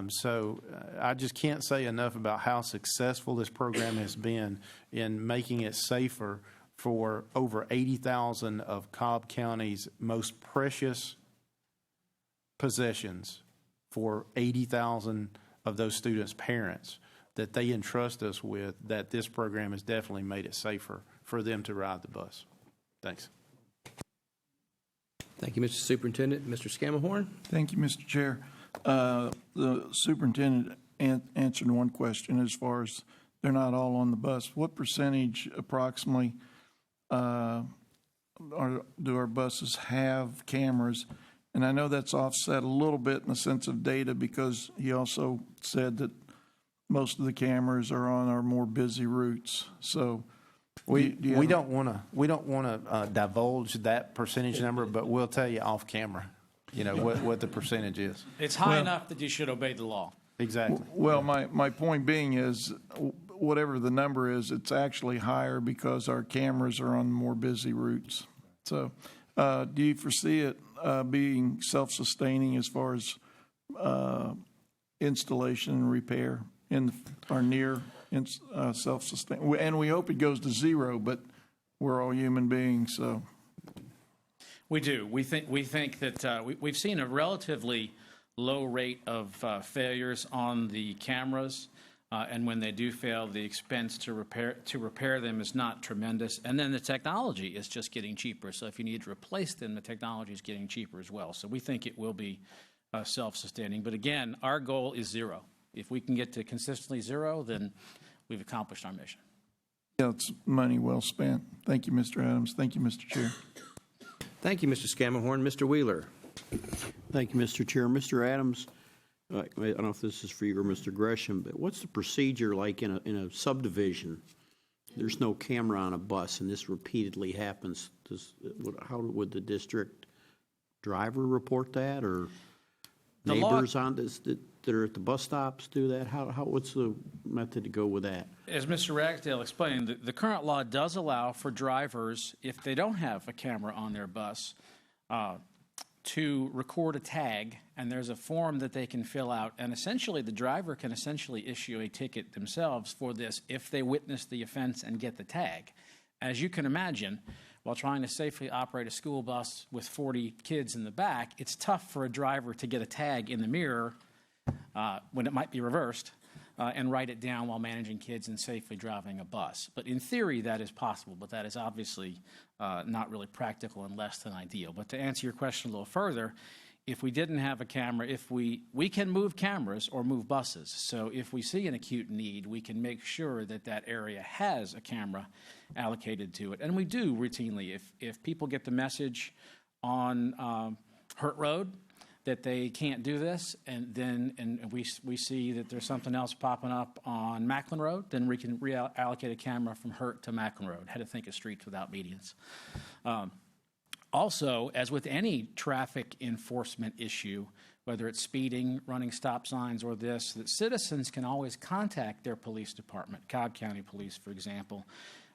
[SPEAKER 7] So I just can't say enough about how successful this program has been in making it safer for over 80,000 of Cobb County's most precious possessions, for 80,000 of those students' parents that they entrust us with, that this program has definitely made it safer for them to ride the bus. Thanks.
[SPEAKER 1] Thank you, Mr. Superintendent. Mr. Scamahorn?
[SPEAKER 9] Thank you, Mr. Chair. The superintendent answered one question as far as they're not all on the bus. What percentage approximately do our buses have cameras? And I know that's offset a little bit in the sense of data, because he also said that most of the cameras are on our more busy routes. So
[SPEAKER 7] we don't want to divulge that percentage number, but we'll tell you off camera, what the percentage is.
[SPEAKER 12] It's high enough that you should obey the law.
[SPEAKER 7] Exactly.
[SPEAKER 9] Well, my point being is, whatever the number is, it's actually higher because our cameras are on more busy routes. So do you foresee it being self-sustaining as far as installation and repair in our near self-sustain? And we hope it goes to zero, but we're all human beings, so.
[SPEAKER 12] We do. We think that we've seen a relatively low rate of failures on the cameras, and when they do fail, the expense to repair them is not tremendous. And then the technology is just getting cheaper. So if you need to replace them, the technology is getting cheaper as well. So we think it will be self-sustaining. But again, our goal is zero. If we can get to consistently zero, then we've accomplished our mission.
[SPEAKER 9] Yeah, it's money well spent. Thank you, Mr. Adams. Thank you, Mr. Chair.
[SPEAKER 1] Thank you, Mr. Scamahorn. Mr. Wheeler?
[SPEAKER 14] Thank you, Mr. Chair. Mr. Adams, I don't know if this is for you or Mr. Gresham, but what's the procedure like in a subdivision? There's no camera on a bus, and this repeatedly happens. How would the district driver report that, or neighbors on this that are at the bus stops do that? What's the method to go with that?
[SPEAKER 12] As Mr. Ragsdale explained, the current law does allow for drivers, if they don't have a camera on their bus, to record a tag, and there's a form that they can fill out, and essentially the driver can essentially issue a ticket themselves for this if they witness the offense and get the tag. As you can imagine, while trying to safely operate a school bus with 40 kids in the back, it's tough for a driver to get a tag in the mirror when it might be reversed and write it down while managing kids and safely driving a bus. But in theory, that is possible, but that is obviously not really practical and less than ideal. But to answer your question a little further, if we didn't have a camera, if we can move cameras or move buses. So if we see an acute need, we can make sure that that area has a camera allocated to it. And we do routinely. If people get the message on Hurt Road that they can't do this, and we see that there's something else popping up on Macklin Road, then we can reallocate a camera from Hurt to Macklin Road. How to think of streets without medians. Also, as with any traffic enforcement issue, whether it's speeding, running stop signs, or this, that citizens can always contact their police department, Cobb County Police, for example.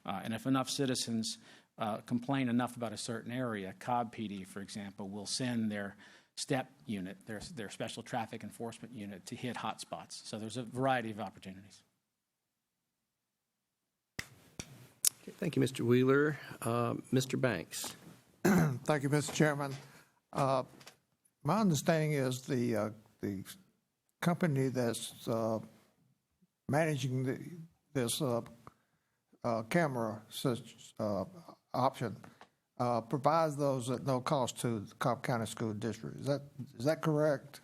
[SPEAKER 12] And if enough citizens complain enough about a certain area, Cobb PD, for example, will send their STEP unit, their special traffic enforcement unit, to hit hot spots. So there's a variety of opportunities.
[SPEAKER 1] Okay, thank you, Mr. Wheeler. Mr. Banks.
[SPEAKER 8] Thank you, Mr. Chairman. My understanding is the company that's managing this camera option provides those at no cost to the Cobb County School District. Is that correct?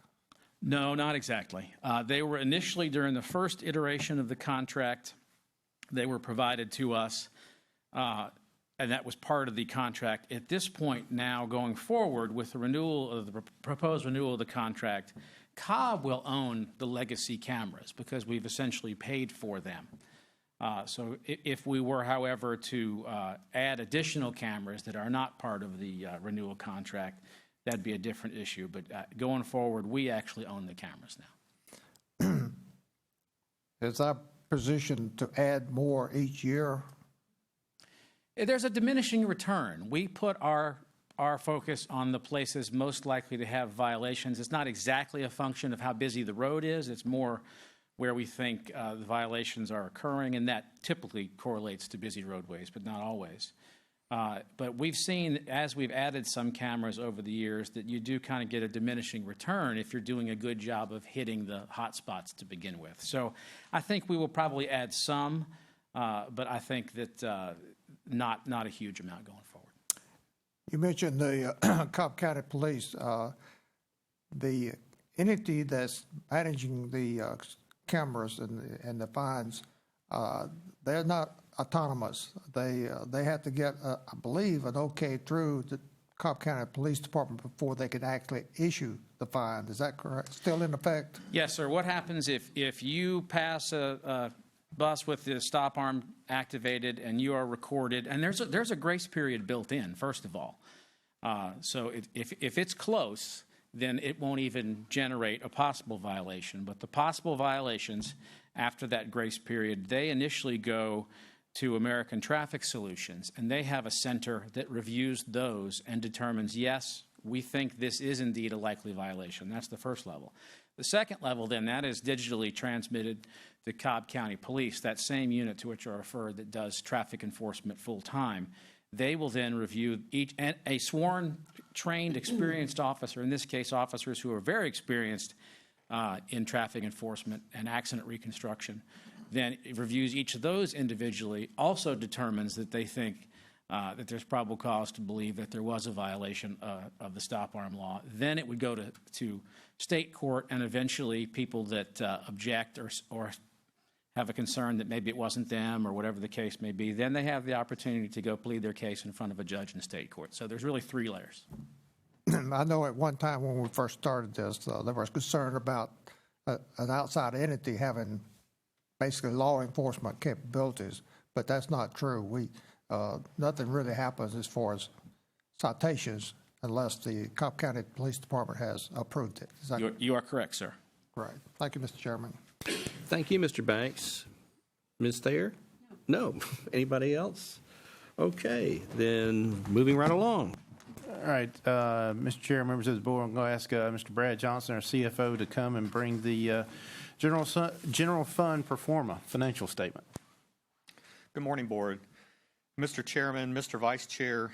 [SPEAKER 12] No, not exactly. They were initially, during the first iteration of the contract, they were provided to us, and that was part of the contract. At this point now, going forward with the renewal of the proposed renewal of the contract, Cobb will own the legacy cameras because we've essentially paid for them. So if we were, however, to add additional cameras that are not part of the renewal contract, that'd be a different issue. But going forward, we actually own the cameras now.
[SPEAKER 8] Is our position to add more each year?
[SPEAKER 12] There's a diminishing return. We put our focus on the places most likely to have violations. It's not exactly a function of how busy the road is. It's more where we think the violations are occurring, and that typically correlates to busy roadways, but not always. But we've seen, as we've added some cameras over the years, that you do kind of get a diminishing return if you're doing a good job of hitting the hot spots to begin with. So I think we will probably add some, but I think that not a huge amount going forward.
[SPEAKER 8] You mentioned the Cobb County Police. The entity that's managing the cameras and the fines, they're not autonomous. They have to get, I believe, an okay through the Cobb County Police Department before they can actually issue the fine. Is that correct? Still in effect?
[SPEAKER 12] Yes, sir. What happens if you pass a bus with the stop arm activated and you are recorded, and there's a grace period built in, first of all. So if it's close, then it won't even generate a possible violation. But the possible violations after that grace period, they initially go to American Traffic Solutions, and they have a center that reviews those and determines, yes, we think this is indeed a likely violation. That's the first level. The second level, then, that is digitally transmitted to Cobb County Police, that same unit to which I referred that does traffic enforcement full-time. They will then review a sworn, trained, experienced officer, in this case officers who are very experienced in traffic enforcement and accident reconstruction, then it reviews each of those individually, also determines that they think that there's probable cause to believe that there was a violation of the stop arm law. Then it would go to state court, and eventually people that object or have a concern that maybe it wasn't them or whatever the case may be, then they have the opportunity to go plead their case in front of a judge in state court. So there's really 3 layers.
[SPEAKER 8] I know at one time when we first started this, there was concern about an outside entity having basically law enforcement capabilities, but that's not true. Nothing really happens as far as citations unless the Cobb County Police Department has approved it. Is that
[SPEAKER 12] You are correct, sir.
[SPEAKER 8] right? Thank you, Mr. Chairman.
[SPEAKER 1] Thank you, Mr. Banks. Ms. Thayer? No. Anybody else? Okay, then moving right along.
[SPEAKER 7] All right, Mr. Chair, members of the board, I'm going to ask Mr. Brad Johnson, our CFO, to come and bring the general fund pro forma financial statement.
[SPEAKER 15] Good morning, Board. Mr. Chairman, Mr. Vice Chair,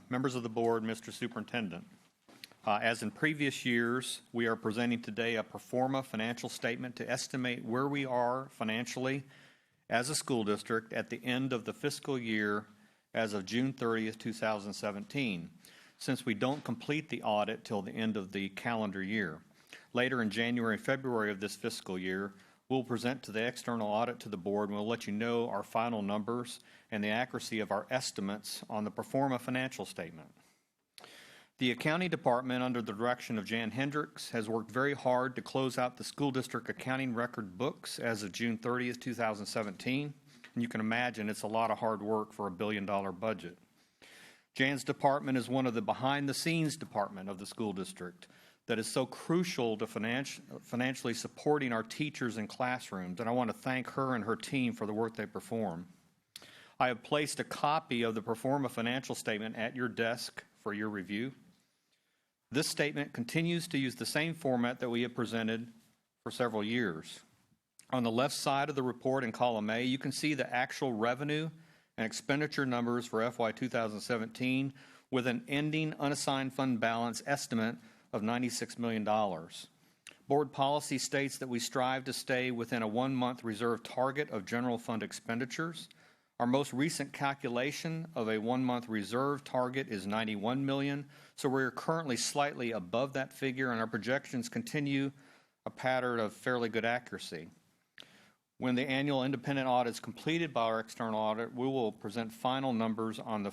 [SPEAKER 15] members of the Board, Mr. Superintendent. As in previous years, we are presenting today a pro forma financial statement to estimate where we are financially as a school district at the end of the fiscal year as of June 30th, 2017, since we don't complete the audit till the end of the calendar year. Later in January and February of this fiscal year, we'll present to the external audit to the board, and we'll let you know our final numbers and the accuracy of our estimates on the pro forma financial statement. The accounting department, under the direction of Jan Hendricks, has worked very hard to close out the school district accounting record books as of June 30th, 2017. And you can imagine it's a lot of hard work for a $1 billion budget. Jan's department is one of the behind-the-scenes department of the school district that is so crucial to financially supporting our teachers and classrooms, and I want to thank her and her team for the work they perform. I have placed a copy of the pro forma financial statement at your desk for your review. This statement continues to use the same format that we have presented for several years. On the left side of the report in column A, you can see the actual revenue and expenditure numbers for FY 2017 with an ending unassigned fund balance estimate of $96 million. Board policy states that we strive to stay within a 1-month reserve target of general fund expenditures. Our most recent calculation of a 1-month reserve target is $91 million, so we're currently slightly above that figure, and our projections continue a pattern of fairly good accuracy. When the annual independent audit is completed by our external audit, we will present final numbers on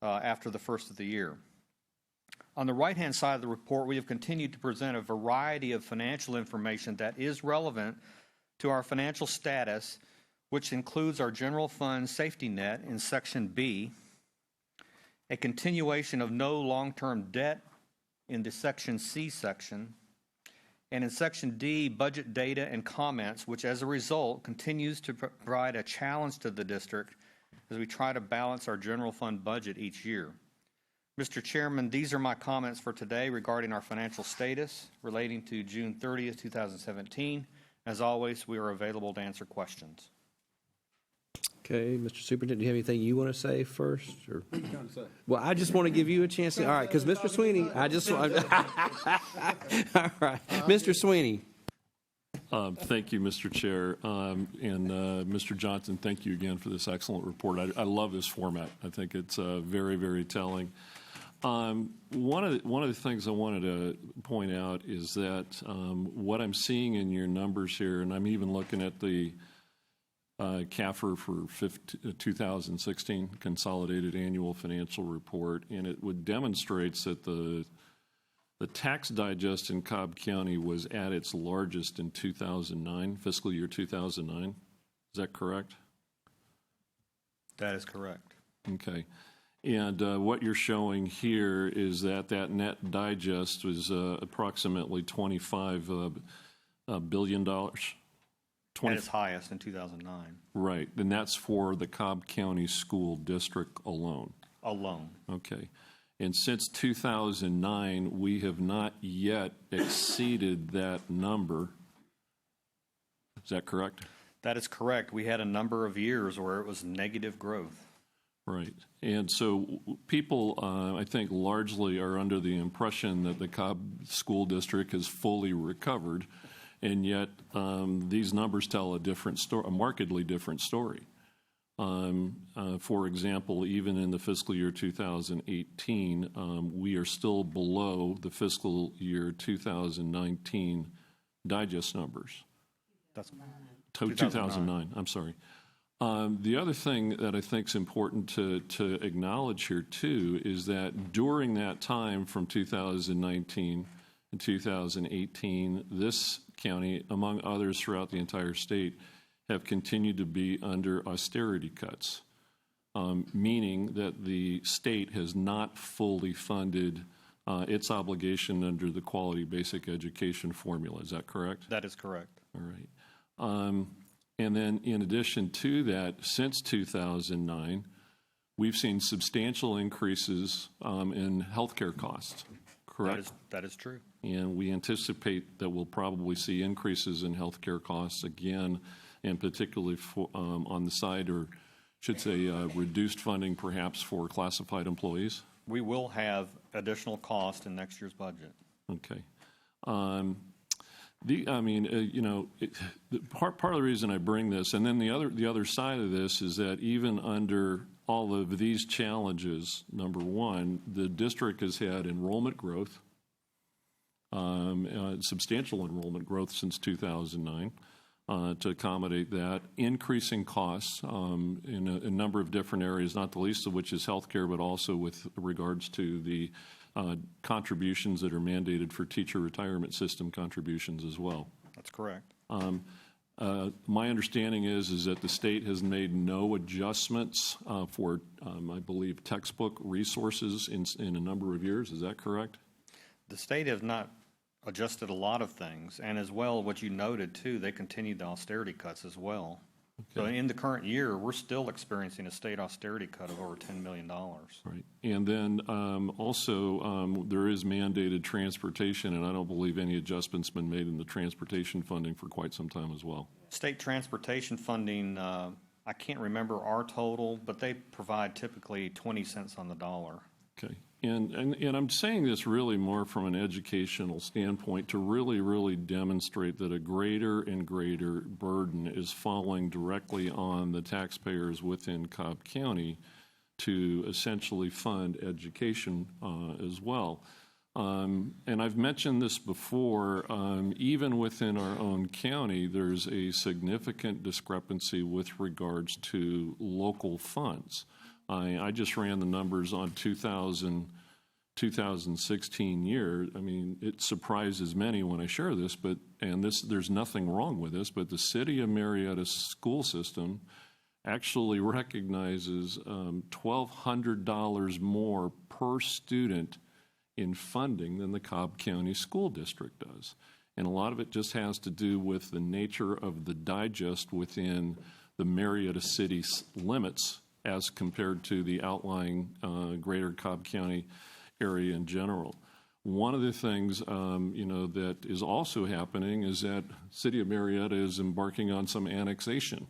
[SPEAKER 15] after the first of the year. On the right-hand side of the report, we have continued to present a variety of financial information that is relevant to our financial status, which includes our general fund safety net in Section B, a continuation of no long-term debt in the Section C section, and in Section D, budget data and comments, which as a result continues to provide a challenge to the district as we try to balance our general fund budget each year. Mr. Chairman, these are my comments for today regarding our financial status relating to June 30th, 2017. As always, we are available to answer questions.
[SPEAKER 1] Okay, Mr. Superintendent, do you have anything you want to say first? Or? Well, I just want to give you a chance to. All right, because Mr. Sweeney, I just. All right, Mr. Sweeney.
[SPEAKER 16] Thank you, Mr. Chair. And Mr. Johnson, thank you again for this excellent report. I love this format. I think it's very, very telling. One of the things I wanted to point out is that what I'm seeing in your numbers here, and I'm even looking at the CAFR for 2016 Consolidated Annual Financial Report, and it would demonstrates that the tax digest in Cobb County was at its largest in 2009, fiscal year 2009. Is that correct?
[SPEAKER 15] That is correct.
[SPEAKER 16] Okay. And what you're showing here is that net digest was approximately $25 billion.
[SPEAKER 15] At its highest in 2009.
[SPEAKER 16] Right. And that's for the Cobb County School District alone.
[SPEAKER 15] Alone.
[SPEAKER 16] Okay. And since 2009, we have not yet exceeded that number. Is that correct?
[SPEAKER 15] That is correct. We had a number of years where it was negative growth.
[SPEAKER 16] Right. And so people, I think, largely are under the impression that the Cobb School District has fully recovered, and yet these numbers tell a different story, a markedly different story. For example, even in the fiscal year 2018, we are still below the fiscal year 2019 digest numbers.
[SPEAKER 15] That's
[SPEAKER 16] 2009. I'm sorry. The other thing that I think is important to acknowledge here, too, is that during that time from 2019 and 2018, this county, among others throughout the entire state, have continued to be under austerity cuts, meaning that the state has not fully funded its obligation under the Quality Basic Education formula. Is that correct?
[SPEAKER 15] That is correct.
[SPEAKER 16] All right. And then in addition to that, since 2009, we've seen substantial increases in healthcare costs, correct?
[SPEAKER 15] That is true.
[SPEAKER 16] And we anticipate that we'll probably see increases in healthcare costs again, and particularly on the side, or should say reduced funding perhaps for classified employees.
[SPEAKER 15] We will have additional cost in next year's budget.
[SPEAKER 16] Okay. Part of the reason I bring this, and then the other side of this, is that even under all of these challenges, number one, the district has had enrollment growth, substantial enrollment growth since 2009. To accommodate that, increasing costs in a number of different areas, not the least of which is healthcare, but also with regards to the contributions that are mandated for teacher retirement system contributions as well.
[SPEAKER 15] That's correct.
[SPEAKER 16] My understanding is that the state has made no adjustments for, I believe, textbook resources in a number of years. Is that correct?
[SPEAKER 15] The state has not adjusted a lot of things, and as well, what you noted too, they continued the austerity cuts as well. Okay. So in the current year, we're still experiencing a state austerity cut of over $10 million.
[SPEAKER 16] Right, and then also there is mandated transportation, and I don't believe any adjustments been made in the transportation funding for quite some time as well.
[SPEAKER 15] State transportation funding, I can't remember our total, but they provide typically 20 cents on the dollar.
[SPEAKER 16] Okay. And I'm saying this really more from an educational standpoint to really demonstrate that a greater and greater burden is falling directly on the taxpayers within Cobb County to essentially fund education as well. And I've mentioned this before, even within our own county, there's a significant discrepancy with regards to local funds. I just ran the numbers on 2016 year. I mean, it surprises many when I share this, there's nothing wrong with this, but the City of Marietta school system actually recognizes $1,200 more per student in funding than the Cobb County School District does. And a lot of it just has to do with the nature of the digest within the Marietta City limits as compared to the outlying greater Cobb County area in general. One of the things that is also happening is that City of Marietta is embarking on some annexation,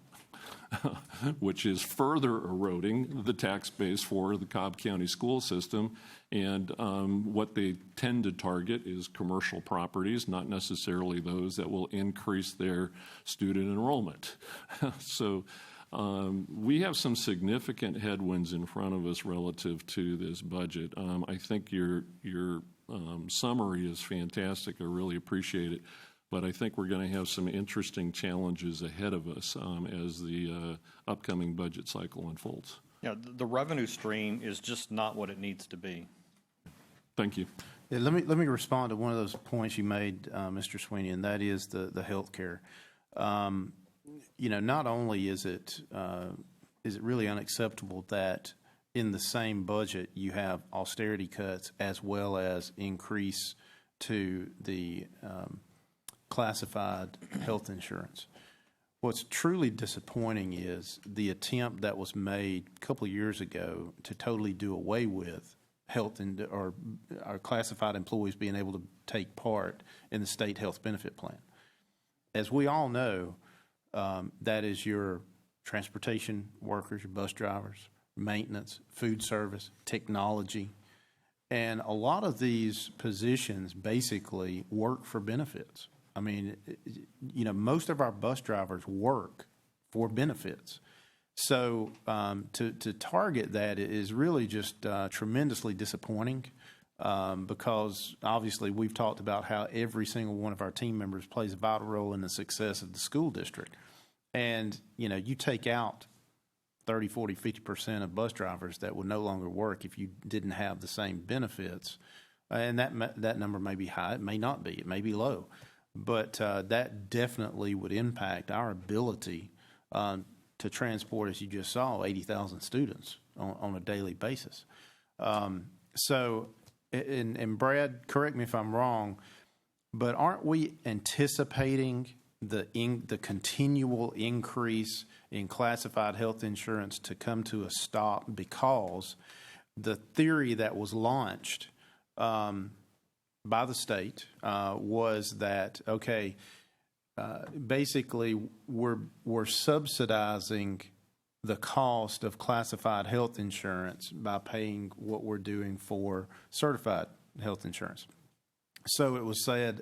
[SPEAKER 16] which is further eroding the tax base for the Cobb County school system. And what they tend to target is commercial properties, not necessarily those that will increase their student enrollment. So we have some significant headwinds in front of us relative to this budget. I think your summary is fantastic. I really appreciate it. But I think we're going to have some interesting challenges ahead of us as the upcoming budget cycle unfolds.
[SPEAKER 15] Yeah, the revenue stream is just not what it needs to be.
[SPEAKER 16] Thank you.
[SPEAKER 7] Yeah, let me respond to one of those points you made, Mr. Sweeney, and that is the health care. Not only is it really unacceptable that in the same budget you have austerity cuts as well as increase to the classified health insurance. What's truly disappointing is the attempt that was made a couple of years ago to totally do away with health or our classified employees being able to take part in the state health benefit plan. As we all know, that is your transportation workers, your bus drivers, maintenance, food service, technology. And a lot of these positions basically work for benefits. I mean, most of our bus drivers work for benefits. So to target that is really just tremendously disappointing because obviously we've talked about how every single one of our team members plays a vital role in the success of the school district. And, you take out 30, 40, 50% of bus drivers that would no longer work if you didn't have the same benefits. And that number may be high. It may not be. It may be low. But that definitely would impact our ability to transport, as you just saw, 80,000 students on a daily basis. So, Brad, correct me if I'm wrong, but aren't we anticipating the continual increase in classified health insurance to come to a stop because the theory that was launched by the state was that, basically we're subsidizing the cost of classified health insurance by paying what we're doing for certified health insurance. So it was said,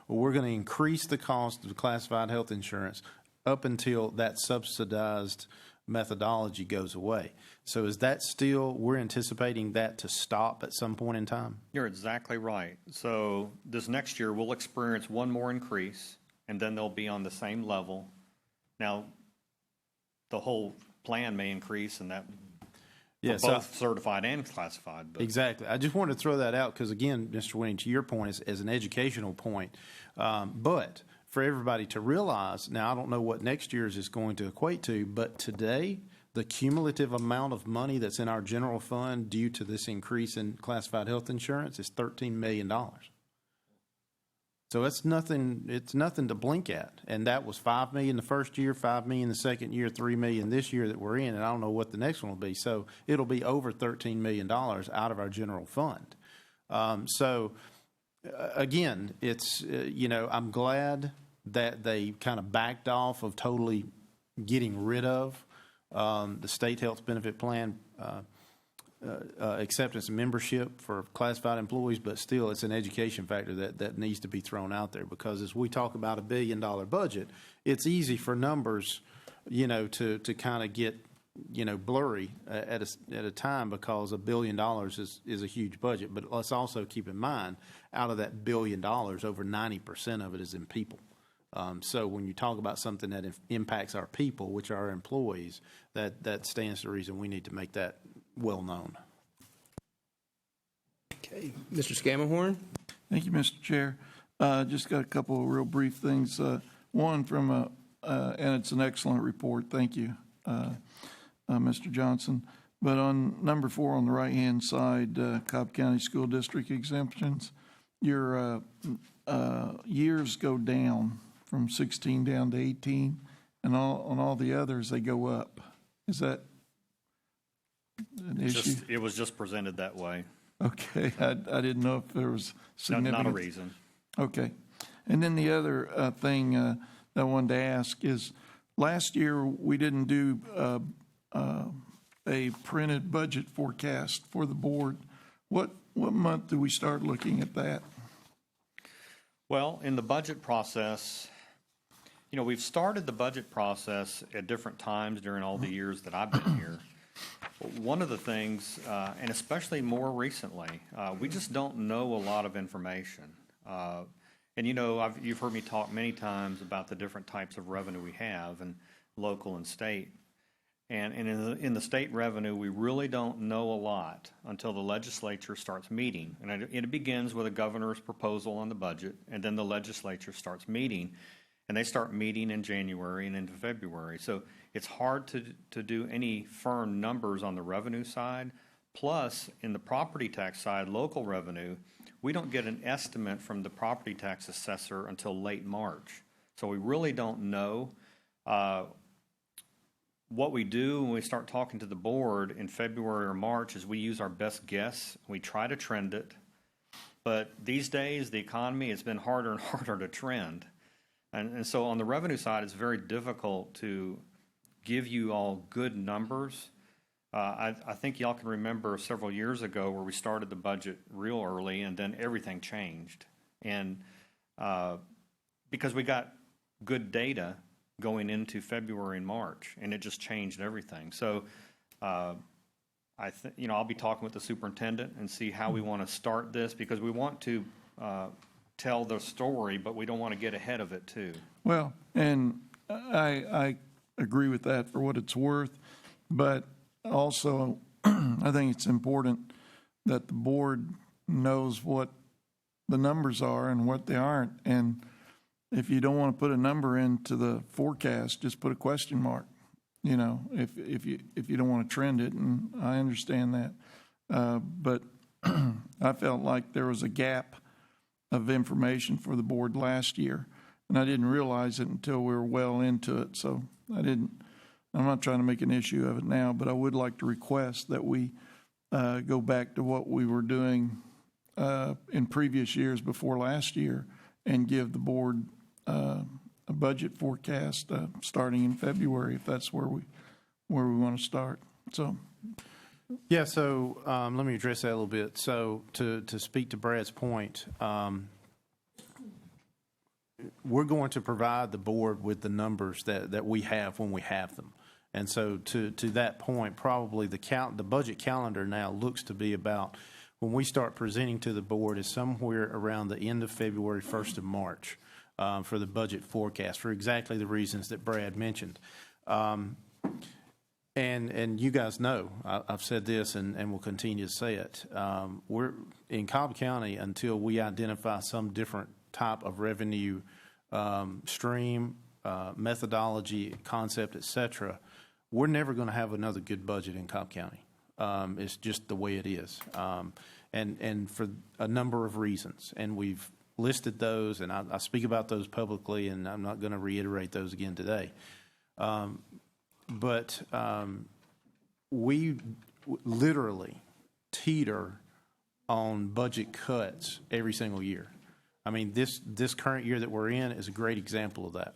[SPEAKER 7] we're going to increase the cost of classified health insurance up until that subsidized methodology goes away. So is that still, we're anticipating that to stop at some point in time?
[SPEAKER 15] You're exactly right. So this next year we'll experience one more increase, and then they'll be on the same level. Now, the whole plan may increase, and that both certified and classified. But.
[SPEAKER 7] Exactly. I just wanted to throw that out because, again, Mr. Winning, to your point, as an educational point, but for everybody to realize, now I don't know what next year's is going to equate to, but today the cumulative amount of money that's in our general fund due to this increase in classified health insurance is $13 million. So it's nothing to blink at. And that was $5 million the first year, $5 million the second year, $3 million this year that we're in, and I don't know what the next one will be. So it'll be over $13 million out of our general fund. Again, it's, I'm glad that they kind of backed off of totally getting rid of the state health benefit plan acceptance and membership for classified employees, but still it's an education factor that needs to be thrown out there, because as we talk about $1 billion budget, it's easy for numbers, to kind of get, blurry at a time, because $1 billion is a huge budget. But let's also keep in mind, out of that $1 billion, over 90% of it is in people. So when you talk about something that impacts our people, which are our employees, that stands to reason we need to make that well known.
[SPEAKER 1] Okay, Mr. Scamahorn.
[SPEAKER 9] Thank you, Mr. Chair. Just got a couple of real brief things. One from and it's an excellent report. Thank you, Mr. Johnson. But on number 4 on the right-hand side, Cobb County School District exemptions, your years go down from 16 down to 18, and on all the others they go up. Is that an issue?
[SPEAKER 15] It was just presented that way.
[SPEAKER 9] Okay, I didn't know if there was significant.
[SPEAKER 15] Not a reason.
[SPEAKER 9] Okay, and then the other thing that I wanted to ask is, last year we didn't do a printed budget forecast for the board. What month do we start looking at that?
[SPEAKER 15] Well, in the budget process, we've started the budget process at different times during all the years that I've been here. One of the things, and especially more recently, we just don't know a lot of information. And you've heard me talk many times about the different types of revenue we have, and local and state. And in the state revenue, we really don't know a lot until the legislature starts meeting. And it begins with a governor's proposal on the budget, and then the legislature starts meeting. And they start meeting in January and into February. So it's hard to do any firm numbers on the revenue side. Plus, in the property tax side, local revenue, we don't get an estimate from the property tax assessor until late March. So we really don't know. What we do when we start talking to the board in February or March is we use our best guess. We try to trend it. But these days, the economy, it's been harder and harder to trend. And so on the revenue side, it's very difficult to give you all good numbers. I think y'all can remember several years ago where we started the budget real early, and then everything changed. And because we got good data going into February and March, and it just changed everything. So I'll be talking with the superintendent and see how we want to start this, because we want to tell the story, but we don't want to get ahead of it too.
[SPEAKER 9] Well, and I agree with that for what it's worth, but also I think it's important that the board knows what the numbers are and what they aren't. And if you don't want to put a number into the forecast, just put a question mark. If you don't want to trend it, and I understand that, but I felt like there was a gap of information for the board last year, and I didn't realize it until we were well into it. So I'm not trying to make an issue of it now, but I would like to request that we go back to what we were doing in previous years before last year, and give the board a budget forecast starting in February, if that's where we want to start. So.
[SPEAKER 7] Yeah, so let me address that a little bit. So to speak to Brad's point, we're going to provide the board with the numbers that we have when we have them. And so to that point, probably the budget calendar now looks to be about, when we start presenting to the board, is somewhere around the end of February, 1st of March, for the budget forecast, for exactly the reasons that Brad mentioned. And you guys know, I've said this and will continue to say it. We're in Cobb County, until we identify some different type of revenue stream, methodology, concept, etc., we're never going to have another good budget in Cobb County. It's just the way it is, and for a number of reasons. And we've listed those, and I speak about those publicly, and I'm not going to reiterate those again today. But we literally teeter on budget cuts every single year. I mean, this current year that we're in is a great example of that.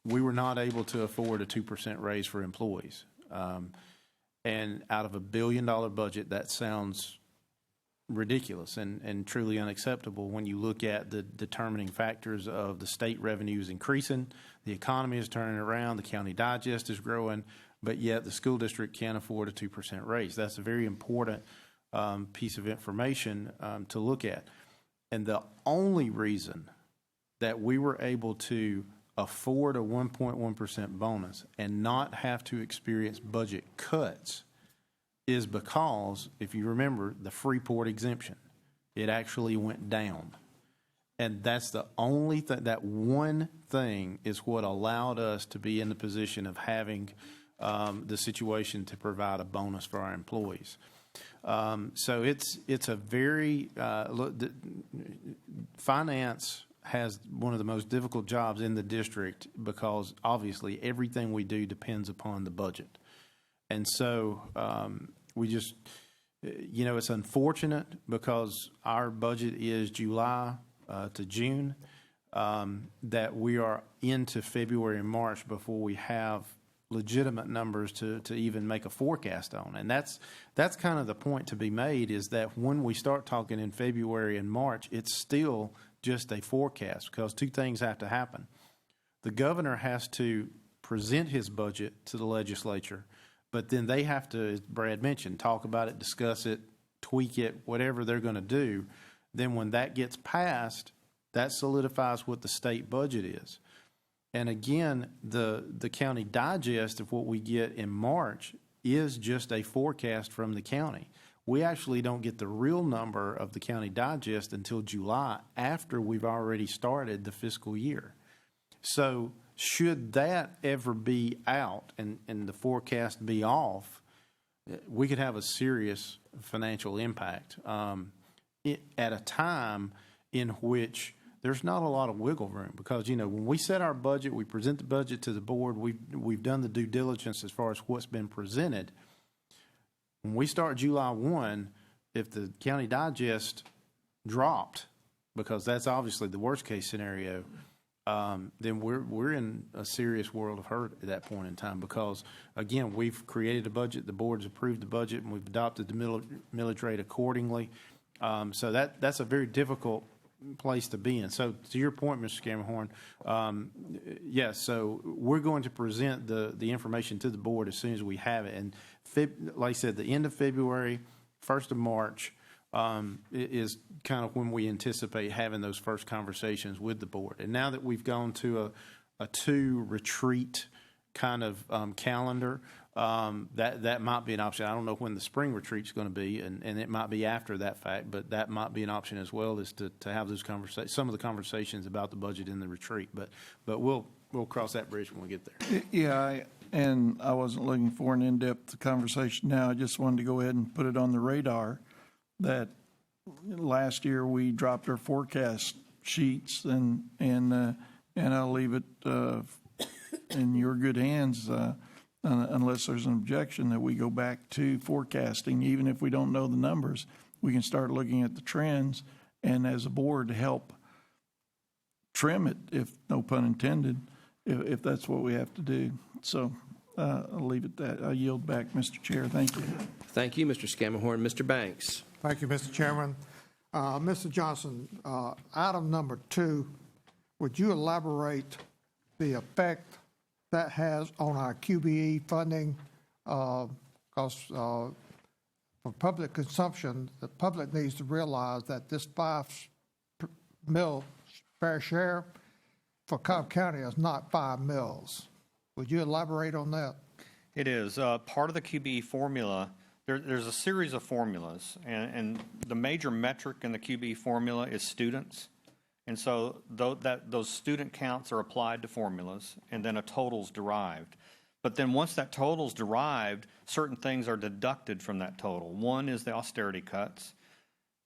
[SPEAKER 7] We were not able to afford a 2% raise for employees. And out of $1 billion budget, that sounds ridiculous and truly unacceptable when you look at the determining factors of the state revenues increasing, the economy is turning around, the county digest is growing, but yet the school district can't afford a 2% raise. That's a very important piece of information to look at. And the only reason that we were able to afford a 1.1% bonus and not have to experience budget cuts is because, if you remember, the Freeport exemption, it actually went down. And that's the only thing, that one thing is what allowed us to be in the position of having the situation to provide a bonus for our employees. So it's a very, finance has one of the most difficult jobs in the district because obviously everything we do depends upon the budget. And so we just, it's unfortunate because our budget is July to June, that we are into February and March before we have legitimate numbers to even make a forecast on. And that's kind of the point to be made, is that when we start talking in February and March, it's still just a forecast, because two things have to happen. The governor has to present his budget to the legislature, but then they have to, as Brad mentioned, talk about it, discuss it, tweak it, whatever they're going to do. Then when that gets passed, that solidifies what the state budget is. And again, the county digest of what we get in March is just a forecast from the county. We actually don't get the real number of the county digest until July, after we've already started the fiscal year. So should that ever be out and the forecast be off, we could have a serious financial impact at a time in which there's not a lot of wiggle room, because, when we set our budget, we present the budget to the board, we've done the due diligence as far as what's been presented. When we start July 1, if the county digest dropped, because that's obviously the worst case scenario, then we're in a serious world of hurt at that point in time, because, again, we've created a budget, the board's approved the budget, and we've adopted the millage rate accordingly. So that's a very difficult place to be in. So to your point, Mr. Scammahorn, yes, so we're going to present the information to the board as soon as we have it. And like I said, the end of February, 1st of March is kind of when we anticipate having those first conversations with the board. And now that we've gone to a 2-retreat kind of calendar, that might be an option. I don't know when the spring retreat's going to be, and it might be after that fact, but that might be an option as well, is to have those some of the conversations about the budget in the retreat. But we'll cross that bridge when we get there.
[SPEAKER 9] Yeah, and I wasn't looking for an in-depth conversation now. I just wanted to go ahead and put it on the radar that last year we dropped our forecast sheets, and I'll leave it in your good hands, unless there's an objection, that we go back to forecasting. Even if we don't know the numbers, we can start looking at the trends, and as a board help trim it, if no pun intended, if that's what we have to do. So I'll leave it at that. I yield back, Mr. Chair. Thank you.
[SPEAKER 1] Thank you, Mr. Scammahorn. Mr. Banks.
[SPEAKER 8] Thank you, Mr. Chairman. Mr. Johnson, item number 2, would you elaborate the effect that has on our QBE funding? Because for public consumption, the public needs to realize that this 5 mil fair share for Cobb County is not 5 mils. Would you elaborate on that?
[SPEAKER 15] It is. Part of the QBE formula, there's a series of formulas, and the major metric in the QBE formula is students. And so those student counts are applied to formulas, and then a total's derived. But then once that total's derived, certain things are deducted from that total. One is the austerity cuts.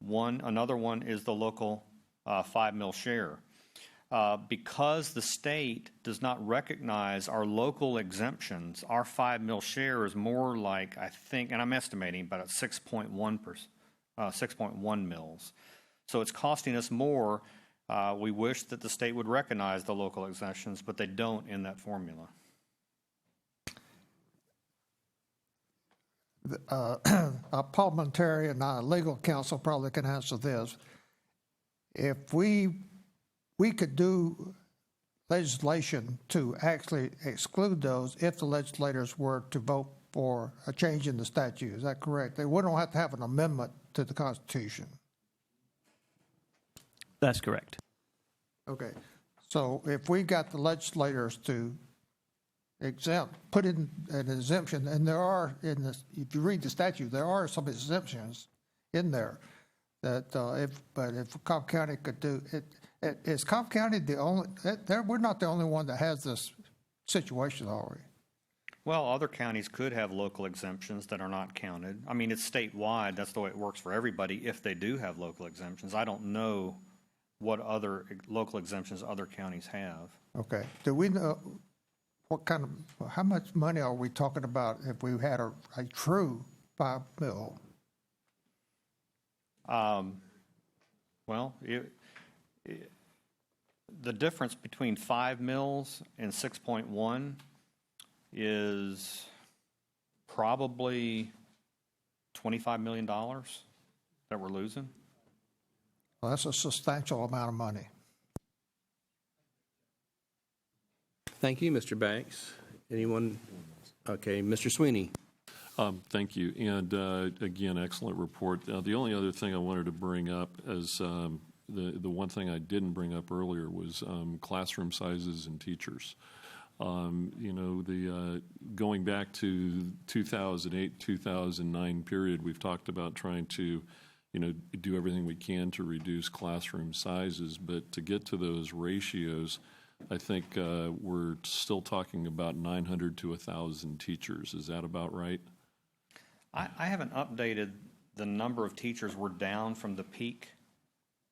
[SPEAKER 15] Another one is the local 5 mil share. Because the state does not recognize our local exemptions, our 5 mil share is more like, I think, and I'm estimating, about 6.1 mils. So it's costing us more. We wish that the state would recognize the local exemptions, but they don't in that formula.
[SPEAKER 8] a parliamentarian, not a legal counsel, probably can answer this. If we could do legislation to actually exclude those if the legislators were to vote for a change in the statute. Is that correct? They wouldn't have to have an amendment to the Constitution.
[SPEAKER 3] That's correct.
[SPEAKER 8] Okay. So if we got the legislators to put in an exemption, and there are, if you read the statute, there are some exemptions in there that if Cobb County could do it, is Cobb County the only, we're not the only one that has this situation, are we?
[SPEAKER 15] Well, other counties could have local exemptions that are not counted. I mean, it's statewide. That's the way it works for everybody if they do have local exemptions. I don't know what other local exemptions other counties have.
[SPEAKER 8] Okay. Do we know how much money are we talking about if we had a true 5 mil?
[SPEAKER 15] Well, the difference between 5 mils and 6.1 is probably $25 million that we're losing.
[SPEAKER 8] Well, that's a substantial amount of money.
[SPEAKER 1] Thank you, Mr. Banks. Anyone? Okay, Mr. Sweeney.
[SPEAKER 16] Thank you. And again, excellent report. The only other thing I wanted to bring up is the one thing I didn't bring up earlier was classroom sizes and teachers. Going back to 2008, 2009 period, we've talked about trying to, do everything we can to reduce classroom sizes, but to get to those ratios, I think we're still talking about 900 to 1,000 teachers. Is that about right?
[SPEAKER 15] I haven't updated the number of teachers. We're down from the peak,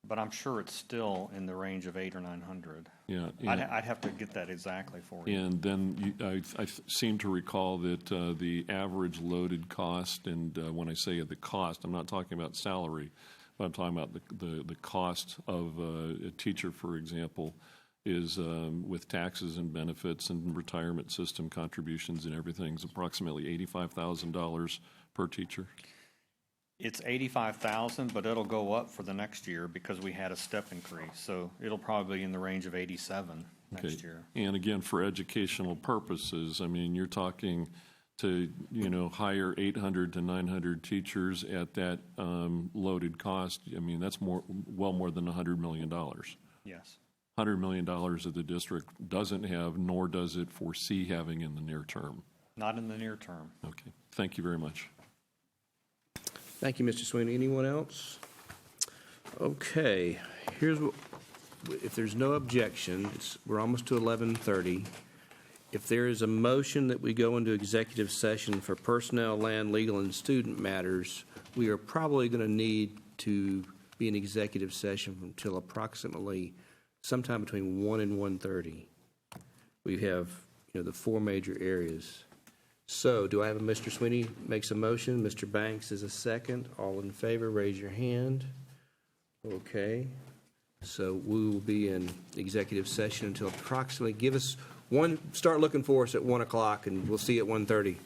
[SPEAKER 15] but I'm sure it's still in the range of 800 or 900.
[SPEAKER 16] Yeah,
[SPEAKER 15] I'd have to get that exactly for you.
[SPEAKER 16] And then I seem to recall that the average loaded cost, and when I say the cost, I'm not talking about salary, but I'm talking about the cost of a teacher, for example, is with taxes and benefits and retirement system contributions and everything is approximately $85,000 per teacher.
[SPEAKER 15] It's $85,000, but it'll go up for the next year because we had a step increase. So it'll probably be in the range of 87 next year.
[SPEAKER 16] And again, for educational purposes, I mean, you're talking to, hire 800 to 900 teachers at that loaded cost. I mean, that's well more than $100 million.
[SPEAKER 15] Yes.
[SPEAKER 16] $100 million that the district doesn't have, nor does it foresee having in the near term.
[SPEAKER 15] Not in the near term.
[SPEAKER 16] Okay. Thank you very much.
[SPEAKER 1] Thank you, Mr. Sweeney. Anyone else? Okay. Here's what, if there's no objection, we're almost to 11:30. If there is a motion that we go into executive session for personnel, land, legal, and student matters, we are probably going to need to be in executive session until approximately sometime between 1 and 1:30. We have, the four major areas. So do I have Mr. Sweeney makes a motion, Mr. Banks is a second. All in favor, raise your hand. Okay. So we will be in executive session until approximately, start looking for us at 1 o'clock, and we'll see you at 1:30.